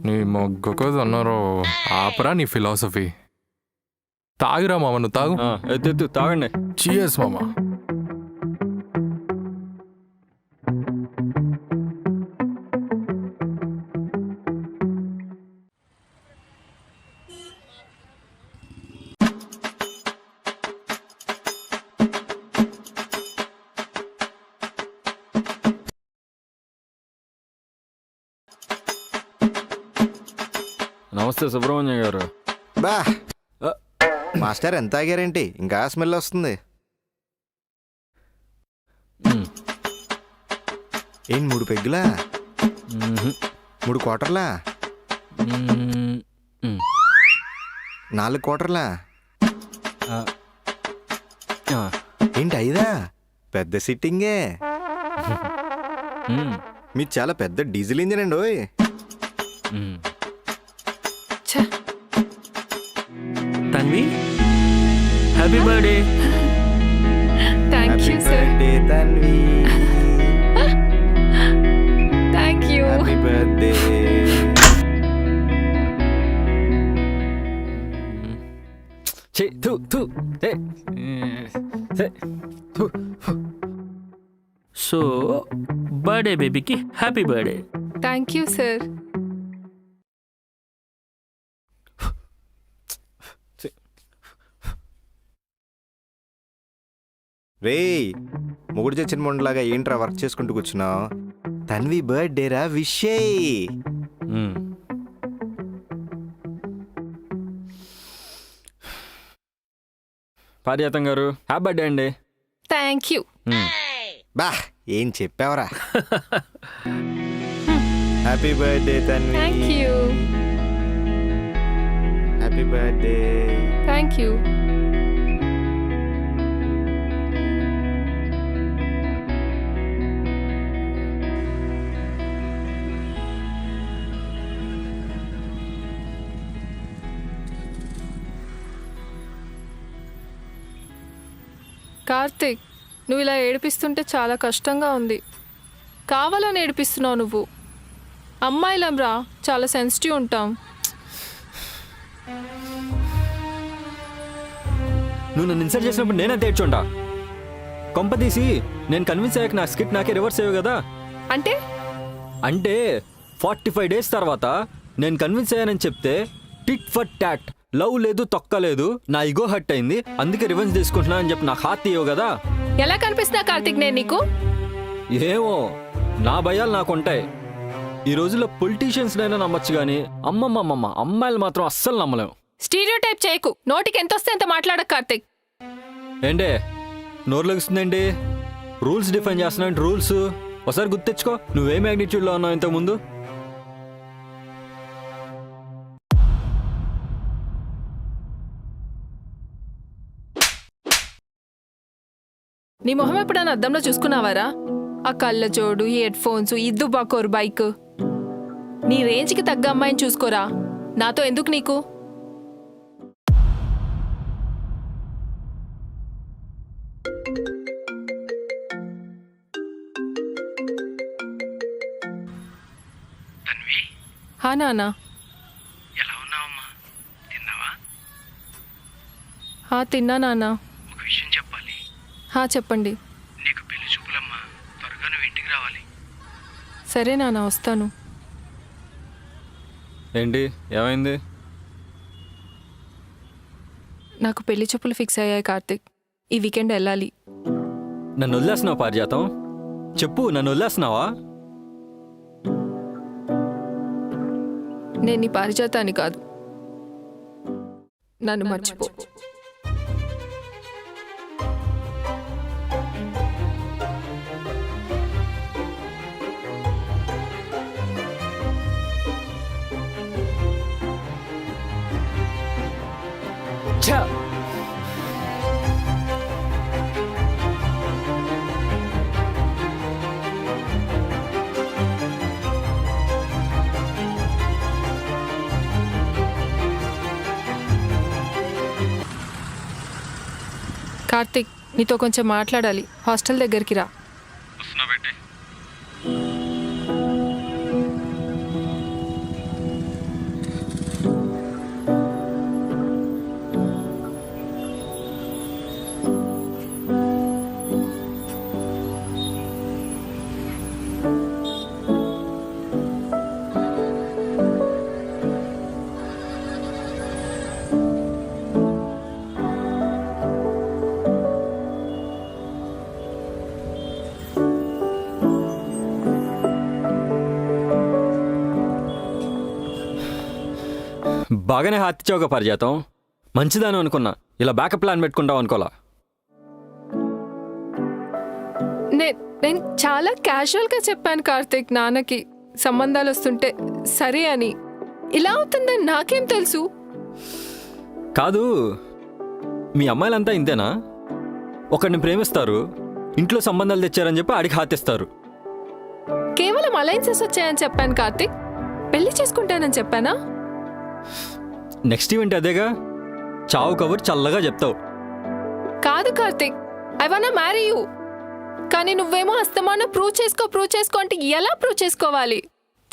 నీ మొగ్గకు అన్నారు. ఆపరా నీ ఫిలాసఫీ. తాగిరా మామ, నువ్వు తాగు. ఎత్తు తాగండి. చీయర్స్ మామ. నమస్తే సుబ్రహ్మణ్యం గారు. బా మాస్టర్ ఎంత తాగారేంటి? ఇంకా స్మెల్ వస్తుంది. ఏం 3 పెగ్గులా? 3 క్వార్టర్లా? 4 క్వార్టర్లా? ఏంటి 5? పెద్ద సిట్టింగే. మీరు చాలా పెద్ద డీజిల్ ఇంజిన్ అండి. ఓయ్ Tanvi, happy birthday. Thank you sir. Tanvi, thank you. Happy birthday. So birthday బేబీకి happy birthday. Thank you sir. రేయ్, మొగుడు చచ్చిన మొండలాగా ఏంట్రా వర్క్ చేసుకుంటూ కూర్చున్నావు? తన్వి బర్త్డేరా, విషయ్. పారిజాతం గారు, హ్యాపీ బర్త్డే అండి. Thank you. బా ఏం చెప్పావరా? Happy birthday Tanvi. Thank you. Happy birthday. Thank you. Karthik, నువ్వు ఇలా ఏడిపిస్తుంటే చాలా కష్టంగా ఉంది. కావాలని ఏడిపిస్తున్నావు నువ్వు. అమ్మాయిలంరా, చాలా సెన్సిటివ్ ఉంటాం. నువ్వు నన్ను ఇన్సల్ట్ చేసినప్పుడు నేనే తేడ్చుంటా. కొంప తీసి నేను కన్విన్స్ అయ్యాక నా స్కిట్ నాకే రివర్స్ అయ్యావు కదా. అంటే 45 days తర్వాత నేను కన్విన్స్ అయ్యానని చెప్తే టిట్ ఫర్ టాట్, లవ్ లేదు తొక్క లేదు, నా ఇగో హర్ట్ అయింది, అందుకే రివెంజ్ తీసుకుంటున్నా అని చెప్పి నాకు హాత్ తీయవు కదా. ఎలా కనిపిస్తున్నా కార్తీక్ నేను నీకు? ఏమో, నా భయాలు నాకుంటాయి. ఈ రోజుల్లో పొలిటీషియన్స్ నైనా నమ్మచ్చు కానీ అమ్మమ్మమ్మ అమ్మాయిలు మాత్రం అస్సలు నమ్మలేం. స్టీరియోటైప్ చేయకు. నోటికి ఎంత వస్తే ఎంత మాట్లాడకు కార్తీక్. ఏంటే నోరు లెగుస్తుందండి? రూల్స్ డిఫైన్ చేస్తున్నాయంటే రూల్స్ ఒకసారి గుర్తెచ్చుకో. నువ్వే మ్యాగ్నిట్యూడ్లో ఉన్నావు ఇంతకుముందు? నీ మొహం ఎప్పుడైనా అద్దంలో చూసుకున్నావారా? ఆ కళ్ళ జోడు, ఈ హెడ్ ఫోన్స్, ఇద్దు బాకోరు బైక్. నీ రేంజ్కి తగ్గ అమ్మాయిని చూసుకోరా. నాతో ఎందుకు నీకు? హా నానా. ఎలా ఉన్నావమ్మా? తిన్నావా? హా తిన్నా నానా. ఒక విషయం చెప్పాలి. హా చెప్పండి. నీకు పెళ్లి చూపులమ్మా, త్వరగా నువ్వు ఇంటికి రావాలి. సరే నానా, వస్తాను. ఏంటి ఏమైంది? నాకు పెళ్లి చూపులు ఫిక్స్ అయ్యాయి కార్తిక్. ఈ వీకెండ్ వెళ్ళాలి. నన్ను వదిలేస్తున్నావు పారిజాతం? చెప్పు, నన్ను వదిలేస్తున్నావా? నేను నీ పారిజాతాన్ని కాదు. నన్ను మర్చిపో. ఛా! కార్తిక్, నీతో కొంచెం మాట్లాడాలి. హాస్టల్ దగ్గరికి రా. బాగానే హాతిచ్చావుగా పారిజాతం. మంచిదాను అనుకున్నా, ఇలా బ్యాకప్ ప్లాన్ పెట్టుకుంటావు అనుకోలా. నేను చాలా క్యాజువల్గా చెప్పాను కార్తిక్ నాన్నకి సంబంధాలు వస్తుంటే సరే అని. ఇలా అవుతుందని నాకేం తెలుసు? కాదు, మీ అమ్మాయిలంతా ఇంతేనా? ఒకరిని ప్రేమిస్తారు, ఇంట్లో సంబంధాలు తెచ్చారని చెప్పి ఆడికి హాతిస్తారు. కేవలం అలయన్సెస్ వచ్చాయని చెప్పాను కార్తిక్. పెళ్లి చేసుకుంటానని చెప్పానా? నెక్స్ట్ ఈవెంట్ అదేగా, చావు కబుర్ చల్లగా చెప్తావు. కాదు Karthik, I want marry you. కానీ నువ్వేమో అస్తమానం ప్రూవ్ చేసుకో అంటే ఎలా ప్రూవ్ చేసుకోవాలి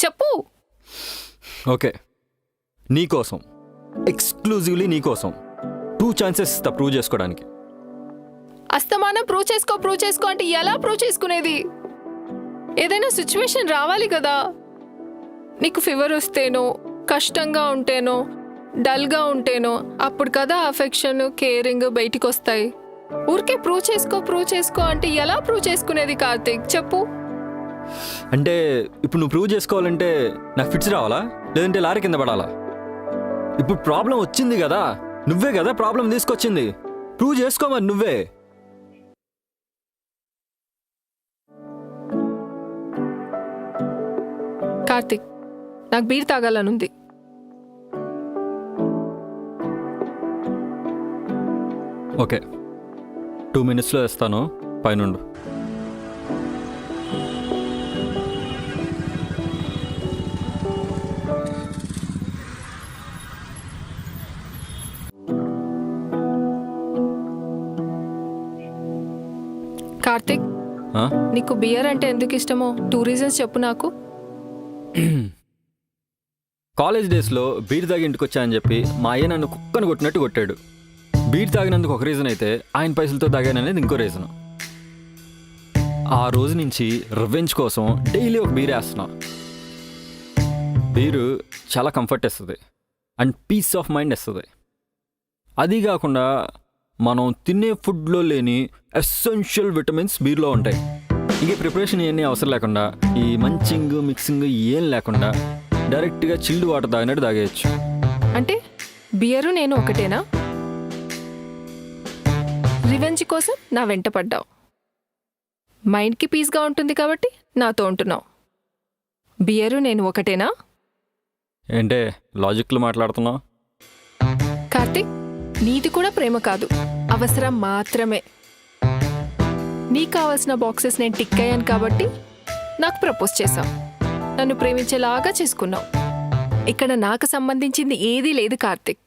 చెప్పు? ఓకే, నీకోసం, ఎక్స్క్లూజివ్లీ నీకోసం 2 ఛాన్సెస్ ఇస్తా ప్రూవ్ చేసుకోవడానికి. అస్తమానం ప్రూవ్ చేసుకో అంటే ఎలా ప్రూవ్ చేసుకునేది? ఏదైనా సిచ్యువేషన్ రావాలి కదా. నీకు ఫీవర్ వస్తేనో, కష్టంగా ఉంటేనో, డల్గా ఉంటేనో అప్పుడు కదా అఫెక్షన్, కేరింగ్ బయటికి వస్తాయి. ఊరికే ప్రూవ్ చేసుకో అంటే ఎలా ప్రూవ్ చేసుకునేది కార్తిక్ చెప్పు? అంటే ఇప్పుడు నువ్వు ప్రూవ్ చేసుకోవాలంటే నాకు ఫిట్స్ రావాలా, లేదంటే లారీ కింద పడాలా? ఇప్పుడు ప్రాబ్లం వచ్చింది కదా, నువ్వే కదా ప్రాబ్లం తీసుకొచ్చింది. ప్రూవ్ చేసుకోమని నువ్వే. కార్తిక్, నాకు బీర్ తాగాలనుంది. ఓకే, 2 minutesలో వేస్తాను, పైనుండు. కార్తిక్, నీకు బియర్ అంటే ఎందుకు ఇష్టమో 2 reasons చెప్పు నాకు. కాలేజ్ డేస్లో బీర్ తాగి ఇంటికి వచ్చాయని చెప్పి మా అయ్య నన్ను కుక్కను కొట్టినట్టు కొట్టాడు. బీర్ తాగినందుకు ఒక రీజన్ అయితే, ఆయన పైసలతో తాగాననేది ఇంకో రీజన్. ఆ రోజు నుంచి రివెంజ్ కోసం డైలీ ఒక బీర్ వేస్తున్నా. బీరు చాలా కంఫర్ట్ ఇస్తుంది అండ్ పీస్ ఆఫ్ మైండ్ ఇస్తుంది. అది కాకుండా మనం తినే ఫుడ్లో లేని ఎసెన్షియల్ విటమిన్స్ బీర్లో ఉంటాయి. ఇంకే ప్రిపరేషన్ ఇవన్నీ అవసరం లేకుండా, ఈ మంచింగ్ మిక్సింగ్ ఏం లేకుండా డైరెక్ట్గా చిల్డ్ వాటర్ తాగినట్టు తాగేయచ్చు. అంటే బియరు నేను ఒకటేనా? రివెంజ్ కోసం నా వెంట పడ్డావు. మైండ్కి పీస్గా ఉంటుంది కాబట్టి నాతో ఉంటున్నావు. బియరు నేను ఒకటేనా? ఏంటే లాజిక్లు మాట్లాడుతున్నావు? కార్తిక్, నీది కూడా ప్రేమ కాదు, అవసరం మాత్రమే. నీకు కావాల్సిన బాక్సెస్ నేను టిక్ అయ్యాను కాబట్టి నాకు ప్రపోజ్ చేశావు. నన్ను ప్రేమించేలాగా చేసుకున్నావు. ఇక్కడ నాకు సంబంధించింది ఏదీ లేదు కార్తిక్.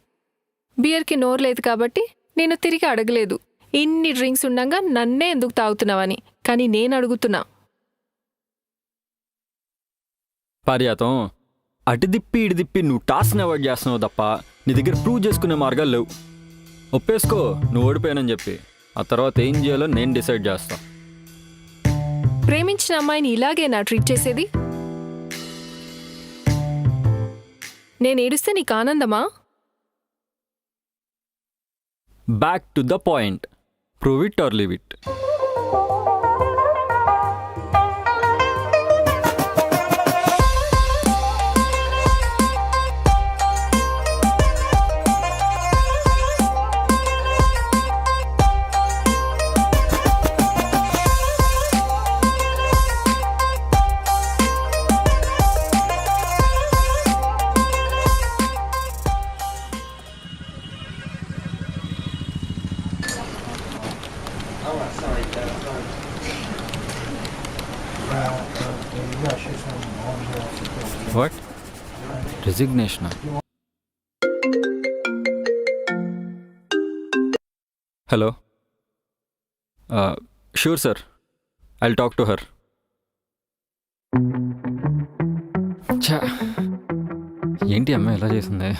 బియర్కి నోరు లేదు కాబట్టి నేను తిరిగి అడగలేదు, ఇన్ని డ్రింక్స్ ఉండగా నన్నే ఎందుకు తాగుతున్నావని. కానీ నేను అడుగుతున్నా. పారిజాతం, అటు దిప్పి ఇటు దిప్పి నువ్వు టాస్క్ని అవాయిడ్ చేస్తున్నావు తప్ప నీ దగ్గర ప్రూవ్ చేసుకునే మార్గాలు లేవు. ఒప్పేసుకో నువ్వు ఓడిపోయానని చెప్పి, ఆ తర్వాత ఏం చేయాలో నేను డిసైడ్ చేస్తా. ప్రేమించిన అమ్మాయిని ఇలాగే నా ట్రీట్ చేసేది? నేను ఏడుస్తే నీకు ఆనందమా? Back to the point. Prove it or leave it. What? Resignation? Hello, sure sir, I will talk to her. ఛా, ఏంటి అమ్మాయి ఎలా చేసింది?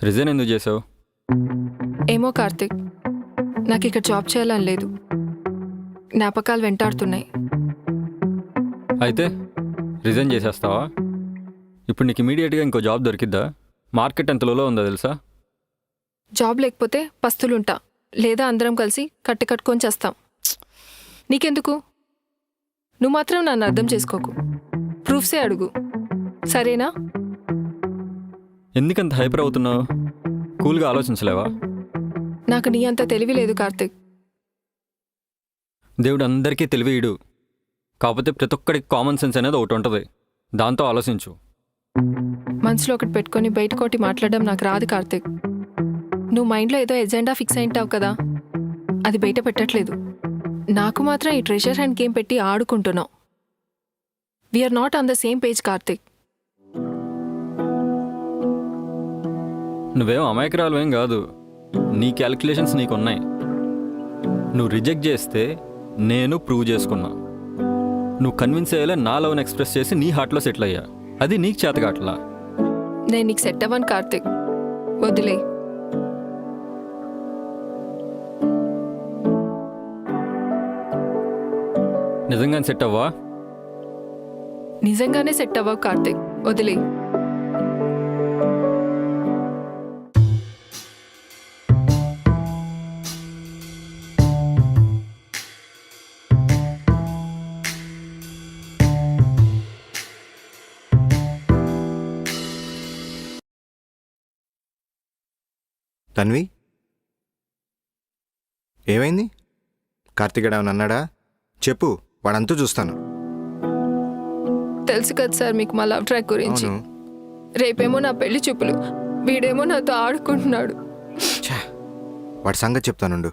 రిజైన్ ఎందుకు చేసావు? ఏమో కార్తిక్, నాకు ఇక్కడ జాబ్ చేయాలని లేదు. జ్ఞాపకాలు వెంటాడుతున్నాయి. అయితే రిజైన్ చేసేస్తావా? ఇప్పుడు నీకు ఇమీడియట్గా ఇంకో జాబ్ దొరికిద్దా? మార్కెట్ ఎంత లోలో ఉందో తెలుసా? జాబ్ లేకపోతే పస్తులుంటా, లేదా అందరం కలిసి కట్టుకొని చేస్తాం. నీకెందుకు? నువ్వు మాత్రం నన్ను అర్థం చేసుకోకు. ప్రూఫ్సే అడుగు, సరేనా? ఎందుకంత హైపర్ అవుతున్నావు? కూల్గా ఆలోచించలేవా? నాకు నీ అంత తెలివి లేదు కార్తిక్. దేవుడు అందరికీ తెలివిడు, కాకపోతే ప్రతి ఒక్కడికి కామన్ సెన్స్ అనేది ఒకటి ఉంటుంది. దాంతో ఆలోచించు. మనసులో ఒకటి పెట్టుకొని బయటకోటి మాట్లాడడం నాకు రాదు కార్తిక్. నువ్వు మైండ్లో ఏదో ఎజెండా ఫిక్స్ అయింటావు కదా, అది బయట పెట్టట్లేదు. నాకు మాత్రం ఈ ట్రెజర్ హ్యాండ్ గేమ్ పెట్టి ఆడుకుంటున్నావు. We are not on the same page Karthik. నువ్వేం అమాయకురాలు ఏం కాదు. నీ క్యాలిక్యులేషన్స్ నీకున్నాయి. నువ్వు రిజెక్ట్ చేస్తే నేను ప్రూవ్ చేసుకున్నా. నువ్వు కన్విన్స్ అయ్యేలా నా లవ్ని ఎక్స్ప్రెస్ చేసి నీ హార్ట్లో సెటిల్ అయ్యా. అది నీకు చేతగాట్లా. నేను నీకు సెట్ అవ్వను కార్తిక్, వదిలే. నిజంగానే సెట్ అవ్వా? నిజంగానే సెట్ అవ్వవు కార్తిక్, వదిలే. తన్వి, ఏమైంది? కార్తీక్ ఏమన్నా అన్నాడా? చెప్పు, వాడంతా చూస్తాను. తెలుసు కదా సార్ మీకు మా లవ్ ట్రాక్ గురించి. రేపేమో నా పెళ్లి చూపులు, వీడేమో నాతో ఆడుకుంటున్నాడు. వాడి సంగతి చెప్తానుండు.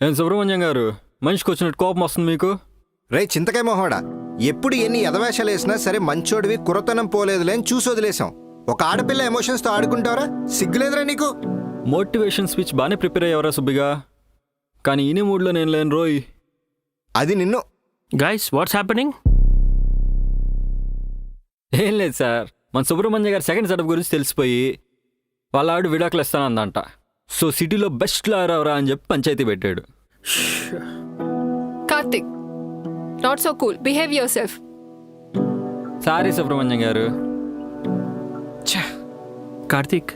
ఏం సుబ్రహ్మణ్యం గారు, మనిషికి వచ్చినట్టు కోపం వస్తుంది మీకు? రే చింతకాయ మొహోడా, ఎప్పుడు ఎన్ని ఎదవేషాలు వేసినా సరే మంచోడివి, కురతనం పోలేదులే అని చూసి వదిలేసాం. ఒక ఆడపిల్ల ఎమోషన్స్తో ఆడుకుంటావరా? సిగ్గులేదురా నీకు? మోటివేషన్ స్పీచ్ బాగానే ప్రిపేర్ అయ్యేవరా సుబ్బిగా, కానీ ఈయన మూడ్లో నేను లేను రోయ్. అది నిన్ను. Guys, what's happening? ఏం లేదు సార్, మన సుబ్రహ్మణ్య గారు సెకండ్ సెటప్ గురించి తెలిసిపోయి వాళ్ళ ఆవిడ విడాకులు ఇస్తానందంట. సో సిటీలో బెస్ట్ లాయర్ ఎవరా అని చెప్పి పంచాయతీ పెట్టాడు. Karthik, not so cool, behave your self. Sorry Subrahmanyam గారు. కార్తీక్,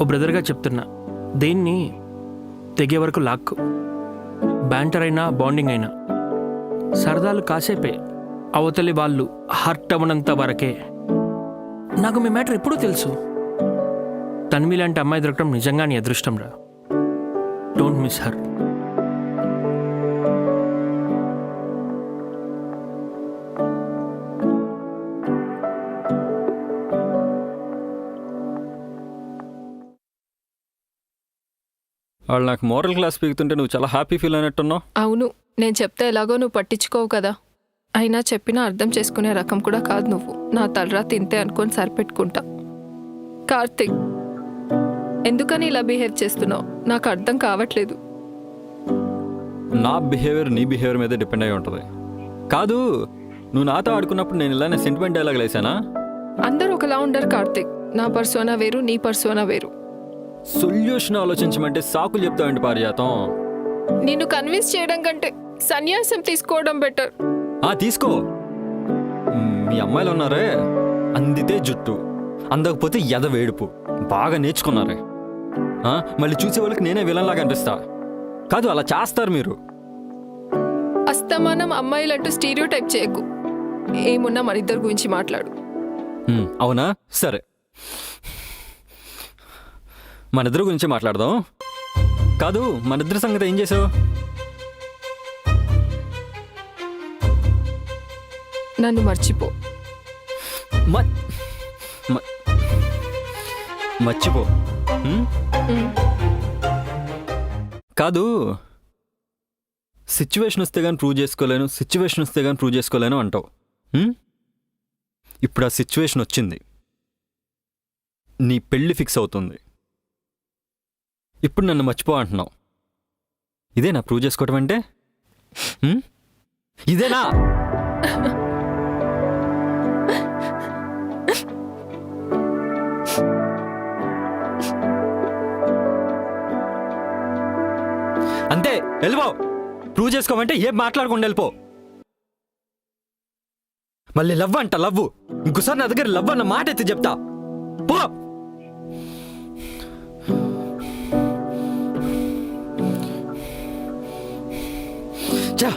ఓ బ్రదర్గా చెప్తున్నా, దేన్ని తెగే వరకు లాక్కు. బ్యాంటర్ అయినా బాండింగ్ అయినా సరదాలు కాసేపే, అవతలి వాళ్ళు హర్ట్ అవ్వనంత వరకే. నాకు మీ మ్యాటర్ ఎప్పుడూ తెలుసు. తన్వి లాంటి అమ్మాయి దొరకడం నిజంగా నీ అదృష్టం రా. Don't miss her. వాళ్ళు నాకు మోరల్ క్లాస్ పీకుతుంటే నువ్వు చాలా హ్యాపీ ఫీల్ అయినట్టున్నావు. అవును, నేను చెప్తే ఎలాగో నువ్వు పట్టించుకోవు కదా. అయినా చెప్పినా అర్థం చేసుకునే రకం కూడా కాదు నువ్వు. నా తలరా తింటే అనుకొని సరిపెట్టుకుంటా. కార్తిక్, ఎందుకని ఇలా బిహేవ్ చేస్తున్నావు నాకు అర్థం కావట్లేదు. నా బిహేవియర్ నీ బిహేవియర్ మీద డిపెండ్ అయి ఉంటుంది. కాదు, నువ్వు నాతో ఆడుకున్నప్పుడు నేను ఇలానే సెంటిమెంట్ డైలాగ్ వేసానా? అందరూ ఒకలా ఉండరు కార్తిక్. నా పర్సోనా వేరు, నీ పర్సోనా వేరు. సొల్యూషన్ ఆలోచించమంటే సాకులు చెప్తావండి పారిజాతం. నిన్ను కన్విన్స్ చేయడం కంటే సన్యాసం తీసుకోవడం బెటర్. తీసుకో. మీ అమ్మాయిలు ఉన్నారే, అందితే జుట్టు, అందకపోతే ఎదవేడుపు, బాగా నేర్చుకున్నారే. మళ్ళీ చూసే వాళ్ళకి నేనే విలన్లాగా అనిపిస్తా. కాదు, అలా చేస్తారు మీరు. అస్తమానం అమ్మాయిలంటూ స్టీరియో టైప్ చేయకు. ఏమున్నా మన ఇద్దరి గురించి మాట్లాడు. అవునా, సరే, మన ఇద్దరి గురించి మాట్లాడదాం. కాదు, మన ఇద్దరి సంగతి ఏం చేసావు? నన్ను మర్చిపో. మర్చిపో. కాదు, సిచ్యువేషన్ వస్తే కానీ ప్రూవ్ చేసుకోలేను, సిచ్యువేషన్ వస్తే కానీ ప్రూవ్ చేసుకోలేను అంటావు. ఇప్పుడు ఆ సిచ్యువేషన్ వచ్చింది, నీ పెళ్ళి ఫిక్స్ అవుతుంది. ఇప్పుడు నన్ను మర్చిపో అంటున్నావు. ఇదేనా ప్రూవ్ చేసుకోవటం అంటే? ఇదేనా? అంతే, వెళ్ళిపో. ప్రూవ్ చేసుకోమంటే ఏం మాట్లాడకుండా వెళ్ళిపో. మళ్ళీ లవ్ అంట, లవ్. ఇంకోసారి నా దగ్గర లవ్ అన్న మాట ఎత్తి చెప్తా. పో. చా.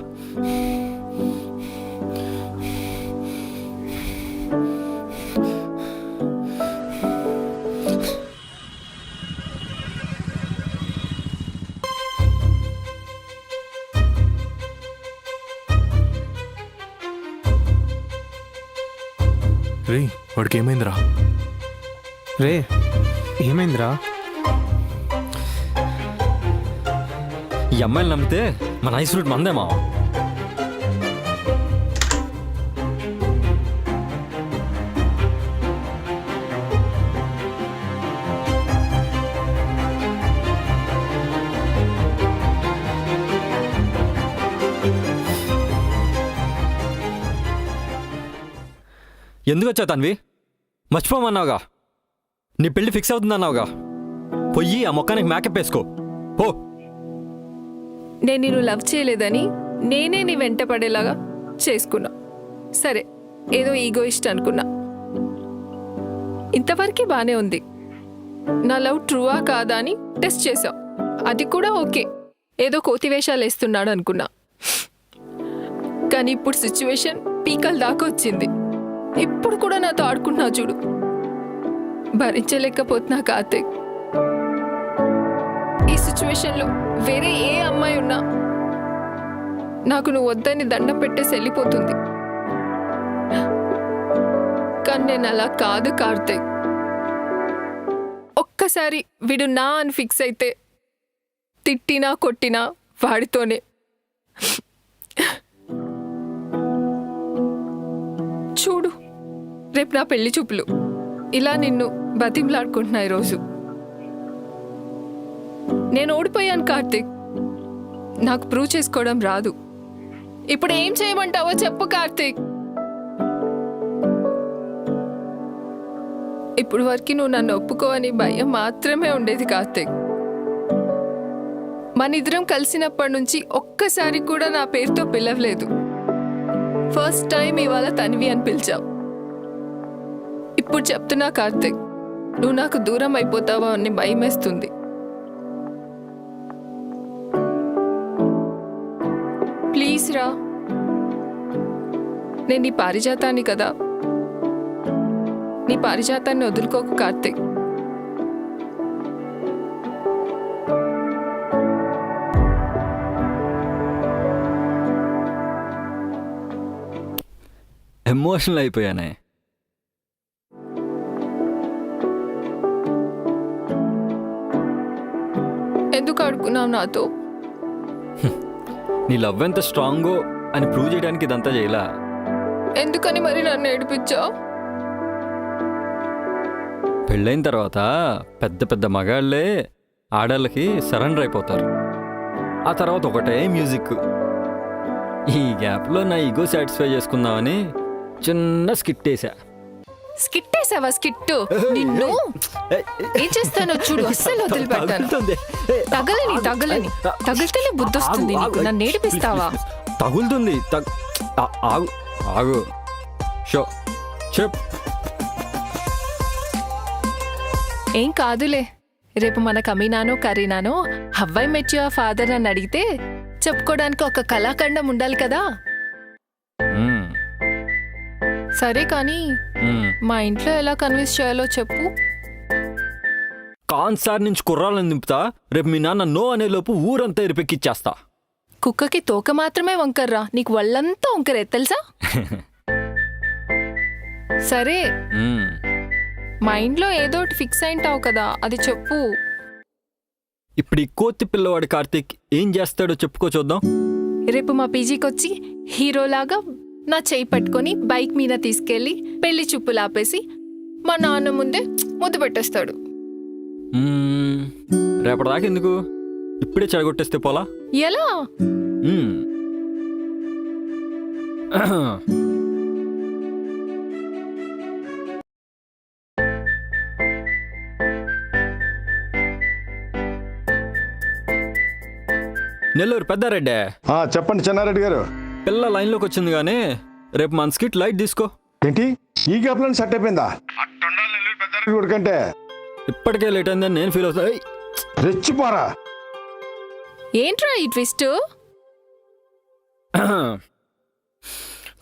రే, వాడికి ఏమైందిరా? రే, ఏమైందిరా? ఈ అమ్మాయిని నమ్మితే మన ఐస్ రూట్ మందేమా? ఎందుకు వచ్చావు తన్వి? మర్చిపోమన్నావుగా, నీ పెళ్లి ఫిక్స్ అవుతుందన్నావుగా. పొయ్యి ఆ మొక్కానికి మేకప్ వేసుకో. ఓ, నేను నిన్ను లవ్ చేయలేదని నేనే నీ వెంట పడేలాగా చేసుకున్నా. సరే, ఏదో ఈగోయిస్ట్ అనుకున్నా. ఇంతవరకు బానే ఉంది. నా లవ్ ట్రూవా కాదా అని టెస్ట్ చేసావు. అది కూడా ఓకే, ఏదో కోతి వేషాలు వేస్తున్నాడు అనుకున్నా. కానీ ఇప్పుడు సిచ్యువేషన్ పీకల దాకా వచ్చింది. ఇప్పుడు కూడా నాతో ఆడుకుంటున్నావు చూడు. భరించలేకపోతున్నా కార్తీక్. ఈ సిచ్యువేషన్లో వేరే ఏ అమ్మాయి ఉన్నా నాకు నువ్వు వద్దని దండం పెట్టేసి వెళ్ళిపోతుంది. కానీ నేను అలా కాదు కార్తీక్. ఒక్కసారి వీడు నా అని ఫిక్స్ అయితే తిట్టినా కొట్టినా వాడితోనే. చూడు, రేపు నా పెళ్లి చూపులు. ఇలా నిన్ను బతిమలాడుకుంటున్నా ఈరోజు. నేను ఓడిపోయాను కార్తీక్. నాకు ప్రూవ్ చేసుకోవడం రాదు. ఇప్పుడు ఏం చేయమంటావో చెప్పు కార్తీక్. ఇప్పుడు వరకు నువ్వు నన్ను ఒప్పుకోవని భయం మాత్రమే ఉండేది కార్తీక్. మనిద్దరం కలిసినప్పటి నుంచి ఒక్కసారి కూడా నా పేరుతో పిలవలేదు. ఫస్ట్ టైం ఇవాళ తన్వి అని పిలిచావు. ఇప్పుడు చెప్తున్నా కార్తీక్, నువ్వు నాకు దూరం అయిపోతావా అని భయమేస్తుంది. ప్లీజ్ రా. నేను నీ పారిజాతాన్ని కదా, నీ పారిజాతాన్ని వదులుకోకు కార్తీక్. ఎమోషనల్ అయిపోయానే. ఎందుకు ఆడుకున్నావు నాతో? నీ లవ్ ఎంత స్ట్రాంగో అని ప్రూవ్ చేయడానికి ఇదంతా చేయలా. ఎందుకని మరి నన్ను ఏడిపించావు? పెళ్ళైన తర్వాత పెద్ద పెద్ద మగాళ్ళే ఆడాళ్ళకి సరెండర్ అయిపోతారు. ఆ తర్వాత ఒకటే మ్యూజిక్. ఈ గ్యాప్లో నా ఈగో సాటిస్ఫై చేసుకుందామని చిన్న స్కిట్ వేసా. స్కిట్ వేసావా స్కిట్ నిన్ను ఏం చేస్తానో చూడు, అస్సలు వదిలిపెట్టాను. తగలని తగిలితేనే బుద్ధి వస్తుంది నీకు. నన్ను ఏడిపిస్తావా? తగులుతుంది. ఆగు ఆగు. షో చెప్. ఏం కాదులే. రేపు మన కమీనానో కరీనానో how I met your father అని అడిగితే చెప్పుకోవడానికి ఒక కళాఖండం ఉండాలి కదా. సరే కానీ మా ఇంట్లో ఎలా కన్విన్స్ చేయాలో చెప్పు. కాన్సార్ నుంచి కుర్రాలను దింపుతా. రేపు మీ నాన్న నో అనే లోపు ఊరంతా ఇరిపెక్కిచ్చేస్తా. కుక్కకి తోక మాత్రమే వంకర్రా, నీకు వాళ్ళంతా వంకరే తెలుసా? సరే మైండ్లో ఏదోటి ఫిక్స్ అయింటావు కదా, అది చెప్పు. ఇప్పుడు ఈ కోతి పిల్లవాడి కార్తీక్ ఏం చేస్తాడో చెప్పుకో చూద్దాం. రేపు మా పీజీకి వచ్చి హీరోలాగా నా చేయి పట్టుకొని బైక్ మీద తీసుకెళ్లి పెళ్లి చూపులు ఆపేసి మా నాన్న ముందే ముద్దు పెట్టేస్తాడు. రేపటిదాకా ఎందుకు, ఇప్పుడే చెడగొట్టేస్తే పోలా? ఎలా? నెల్లూరు పెద్దారెడ్డే. చెప్పండి చెన్నారెడ్డి గారు. పిల్ల లైన్లోకి వచ్చింది కానీ రేపు మన స్కిట్ లైట్ తీసుకో. ఏంటి ఈ గ్యాప్లో సెట్ అయిపోయిందా? పెద్దారెడ్డి ఇప్పటికే లేట్ అయిందని నేను ఫీల్ అవుతా. రెచ్చిపోరా. ఏంట్రా ఈ ట్విస్ట్?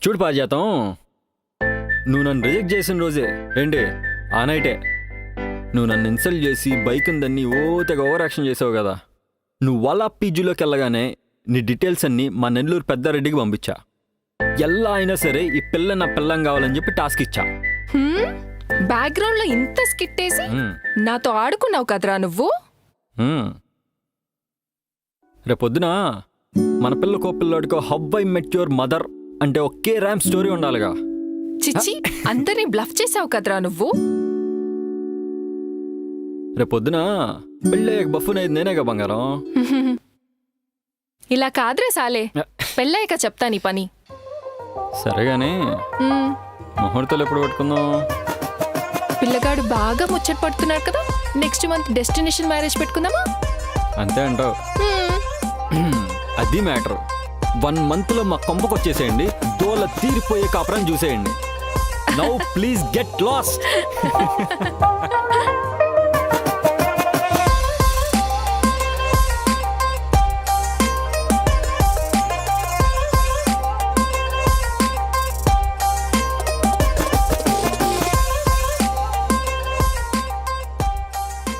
చూడు పాజేతం, నువ్వు నన్ను రిజెక్ట్ చేసిన రోజే ఏంటి ఆ నైటే నువ్వు నన్ను ఇన్సల్ట్ చేసి బైక్ ఉందని తెగ ఓవర్ యాక్షన్ చేసావు కదా. నువ్వు వాళ్ళ పీజీలోకి వెళ్ళగానే నీ డీటెయిల్స్ అన్నీ మా నెల్లూరు పెద్దారెడ్డికి పంపించా. ఎలా అయినా సరే ఈ పిల్ల నా పిల్లం కావాలని చెప్పి టాస్క్ ఇచ్చా. బ్యాక్గ్రౌండ్ లో ఇంత స్కిట్ వేసి నాతో ఆడుకున్నావు కదరా నువ్వు. రేపొద్దున మన పిల్లకో పిల్లోడికో how I met your mother అంటే ఒకే ర్యామ్ స్టోరీ ఉండాలిగా. చిచ్చి అందరినీ బ్లఫ్ చేసావు కదరా నువ్వు. రేపొద్దున పెళ్ళే బఫునైది నేనేగా బంగారం. ఇలా కాదురే సాలే, పెళ్ళాక చెప్తా నీ పని. సరేగాని ముహూర్తాలు ఎప్పుడు పెట్టుకుందాం? పిల్లగాడు బాగా ముచ్చట పడుతున్నాడు కదా, నెక్స్ట్ మంత్ డెస్టినేషన్ మ్యారేజ్ పెట్టుకుందామా? అంతే అంటావు? అది మ్యాటర్. 1 month లో మా కొంపకొచ్చేసేయండి, దోల తీరిపోయే కాపురం చూసేయండి. Now please get lost.